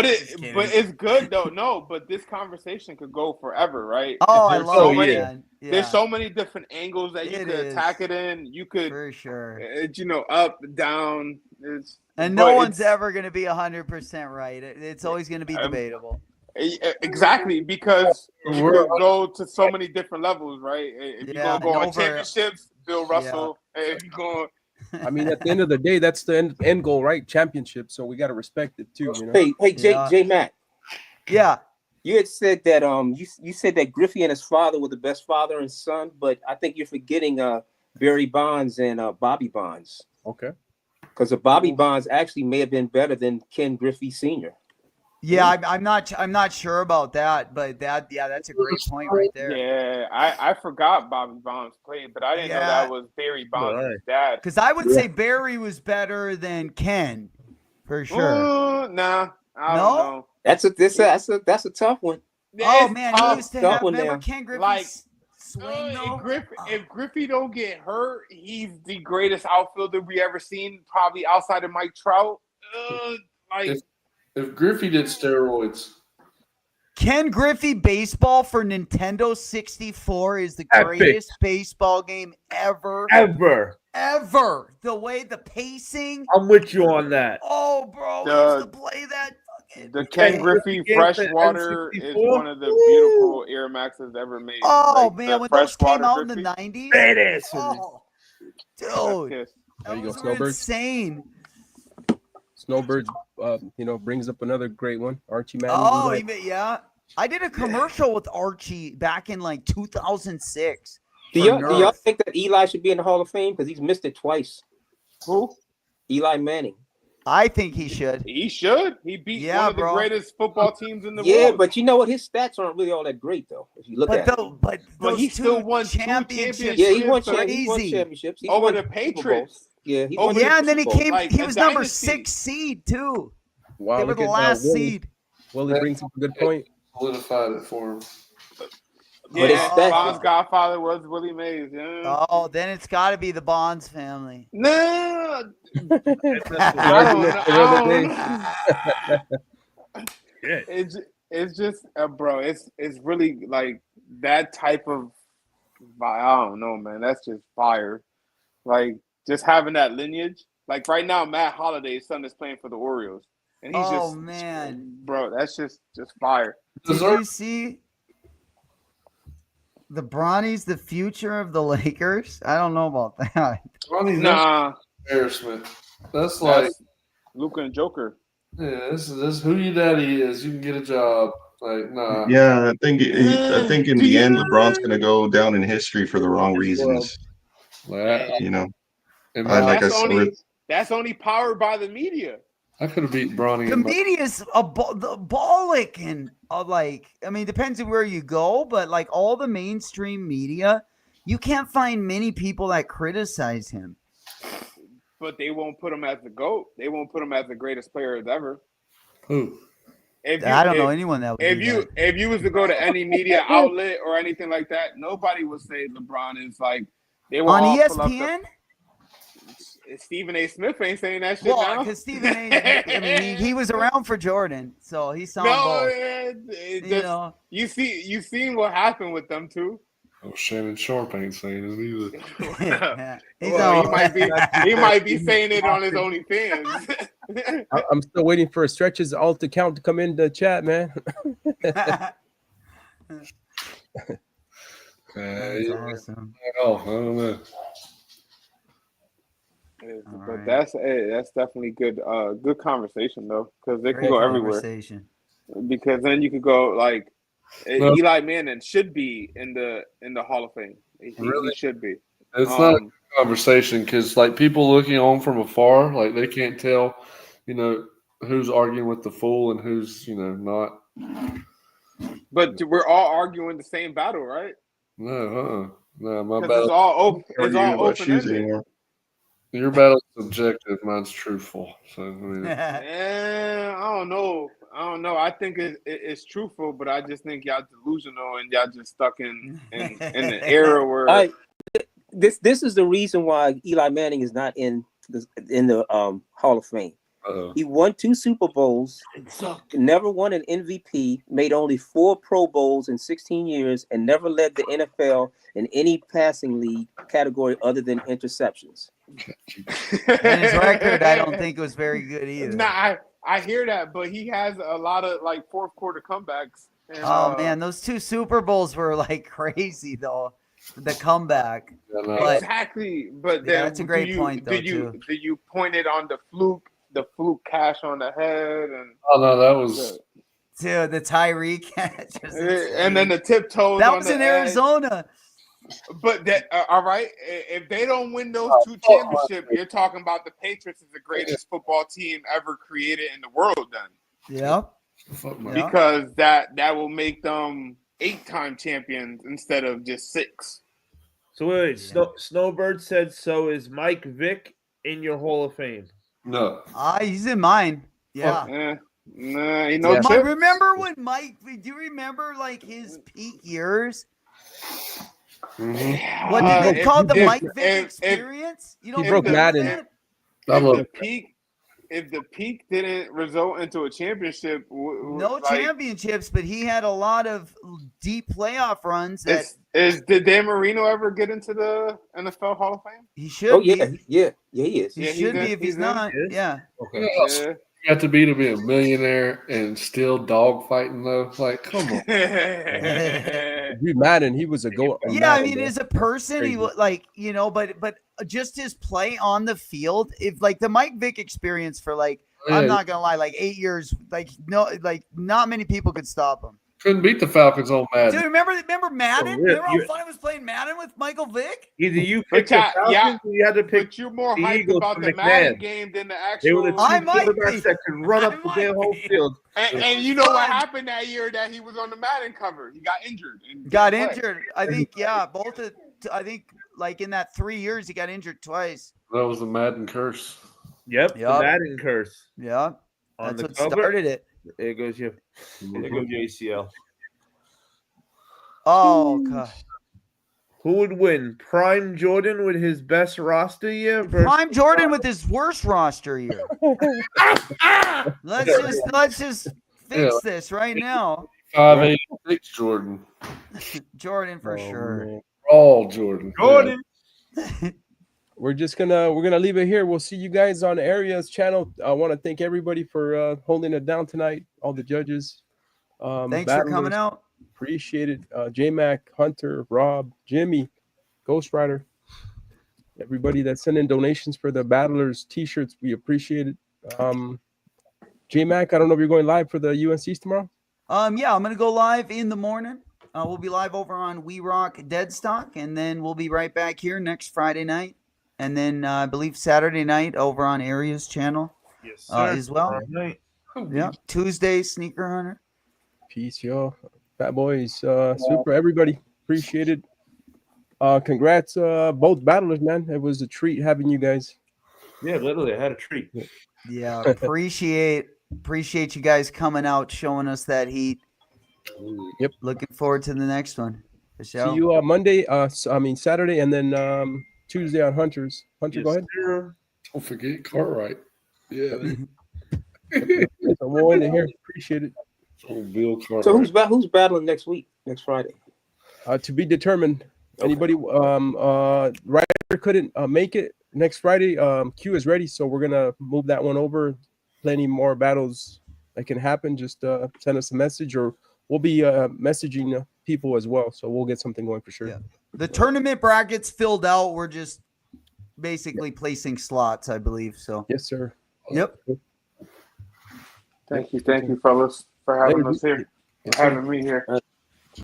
it's good though. No, but this conversation could go forever, right? Oh, I love it. There's so many different angles that you could attack it in. You could, for sure, up, down. And no one's ever going to be 100% right. It's always going to be debatable. Exactly, because you could go to so many different levels, right? If you're going to go on championships, Bill Russell. If you're going. I mean, at the end of the day, that's the end goal, right? Championship. So we got to respect it too. You know? Hey, J Matt. Yeah. You had said that you said that Griffey and his father were the best father and son, but I think you're forgetting Barry Bonds and Bobby Bonds. Okay. Because Bobby Bonds actually may have been better than Ken Griffey Sr. Yeah, I'm not sure about that, but that's a great point right there. Yeah, I forgot Bobby Bonds played, but I didn't know that was Barry Bonds' dad. Because I would say Barry was better than Ken, for sure. Nah, I don't know. That's a tough one. Oh man, he used to have. Remember Ken Griffey's swing? If Griffey don't get hurt, he's the greatest outfielder we ever seen, probably outside of Mike Trout. If Griffey did steroids. Ken Griffey baseball for Nintendo 64 is the greatest baseball game ever. Ever. The way the pacing. I'm with you on that. Oh, bro. We used to play that. The Ken Griffey Freshwater is one of the beautiful Air Maxes ever made. Oh, man. When those came out in the 90s. Badass. Oh, dude. There you go, Those were Snowbirds. insane. Snowbirds, brings up another great one. Archie Manning. Oh, yeah. I did a commercial with Archie back in like 2006. Do y'all think that Eli should be in the Hall of Fame? Because he's missed it twice. Who? Eli Manning. I think he should. He should. He beat one of the greatest football teams in the world. Yeah, but you know what? His stats aren't really all that great, though. If you look at it. But he still won championships. Yeah, he won championships. He over won the Patriots. Yeah, and then he came. He was number 6 seed too. Wow, they were the last seed. Willie brings up a good point. Solidified it for him. Yeah, Bond's godfather was Willie Mays. Yeah. Oh, then it's got to be the Bonds family. No, it's just, bro. It's really like that type of. I don't know, man. That's just fire. Like just having that lineage. Like right now, Matt Holliday's son is playing for the Orioles, and he's man, bro. That's just fire. Did you see the Bronny's the future of the Lakers? I don't know about that. Nah, embarrassment. That's like Luka and Joker. Yeah, this is who your daddy is. You can get a job. Like, nah. Yeah, I think in the end, LeBron's gonna go down in history for the wrong reasons. That's only powered by the media. I could have beat Bronny. The media is abolic and depends on where you go, but like all the mainstream media You can't find many people that criticize him. But they won't put him as the GOAT. They won't put him as the greatest player ever. Who? I don't know anyone that would do that. If you was to go to any media outlet or anything like that, nobody would say LeBron is like they will on all ESPN. Stephen A. Smith ain't saying that shit now. Because Stephen A. I mean, he was around for Jordan, so he saw both. You seen what happened with them too. Oh, Shannon Sharp ain't saying it either. He might be saying it on his OnlyFans. I'm still waiting for a Stretch's alt account to come in the chat, man. That's awesome. Oh, I don't know. But that's definitely good conversation though, because they can go everywhere. Because then you could go like Eli Manning should be in the Hall of Fame. He should be. It's not a conversation because like people looking on from afar, like they can't tell, who's arguing with the fool and who's not. But we're all arguing the same battle, right? No, my battle. It's all open. It's all open. Your battle's subjective, mine's truthful. So I don't know. I think it's truthful, but I just think y'all delusional and y'all just stuck in an era where. This is the reason why Eli Manning is not in the Hall of Fame. He won 2 Super Bowls, never won an MVP, made only 4 Pro Bowls in 16 years, and never led the NFL in any passing league category other than interceptions. And his record, I don't think was very good either. Nah, I hear that, but he has a lot of like fourth quarter comebacks. And, man, those 2 Super Bowls were like crazy though. The comeback. Exactly, but then that's a great point though. Did you point it on the fluke cash on the head? And no, that was the Tyreek catch. And then the tiptoes. That was in Arizona. But all right, if they don't win those 2 championships, you're talking about the Patriots as the greatest football team ever created in the world. Then, yeah, because that will make them 8-time champions instead of just 6. So wait, Snowbird said, so is Mike Vick in your Hall of Fame? No. He's in mine. Yeah. Nah, remember when Mike? Do you remember like his peak years? Mm-hmm. What did they call the Mike Vick experience? He broke Madden. If the peak didn't result into a championship, championships, but he had a lot of deep playoff runs. Did Dan Marino ever get into the NFL Hall of Fame? He should. Oh yeah, he is. He should be if he's not. Yeah. Okay. Yeah. You have to be a millionaire and still dog fighting though. Like, come on. Dude, Madden, he was a goal. Yeah, I mean, as a person, he was like, but just his play on the field, if like the Mike Vick experience for I'm not gonna lie, like 8 years, not many people could stop him. Couldn't beat the Falcons on Madden. Dude, remember Madden? Remember how fun it was playing Madden with Michael Vick? Either you picked the Falcons or you had to pick. But you're more hyped about the Madden game than the actual. They were the two quarterbacks that could run up the damn whole field. And you know what happened that year that he was on the Madden cover? He got injured. I think, I think like in that 3 years, he got injured twice. That was the Madden curse. Yep. The Madden curse. Yeah. That's what started it. There goes your ACL. Oh God! Who would win? Prime Jordan with his best roster year? Prime Jordan with his worst roster year. Let's just fix this right now. 586 Jordan. Jordan for sure. Man. All Jordan. We're gonna leave it here. We'll see you guys on Area's channel. I want to thank everybody for holding it down tonight. All the judges. Thanks for coming out. Appreciate it. J-Mac, Hunter, Rob, Jimmy, Ghost Rider, everybody that sent in donations for the Battlers t-shirts. We appreciate it. J-Mac, I don't know if you're going live for the UNCs tomorrow. Yeah, I'm gonna go live in the morning. We'll be live over on We Rock Deadstock, and then we'll be right back here next Friday night. And then I believe Saturday night over on Area's channel as well. Yeah, Tuesday, Sneaker Hunter. Peace, y'all. Fat boys, super. Everybody, appreciate it. Congrats, both battlers, man. It was a treat having you guys. Yeah, literally, I had a treat. Yeah, appreciate you guys coming out, showing us that heat. Yep. Looking forward to the next one. For sure. See you Monday. Saturday, and then Tuesday on Hunters. Hunter, Yes, go ahead. sir. Don't forget Cartwright. Yeah. So more in here. Appreciate it. Old Bill Cartwright. So who's battling next week, next Friday? To be determined. Anybody? Ryder couldn't make it next Friday. Q is ready, so we're gonna move that one over. Plenty more battles that can happen. Just send us a message, or we'll be messaging people as well. So we'll get something going for sure. Yeah. The tournament brackets filled out. We're just basically placing slots, I believe. So yes, sir. Yep. Thank you, fellas, for having us here, having me here.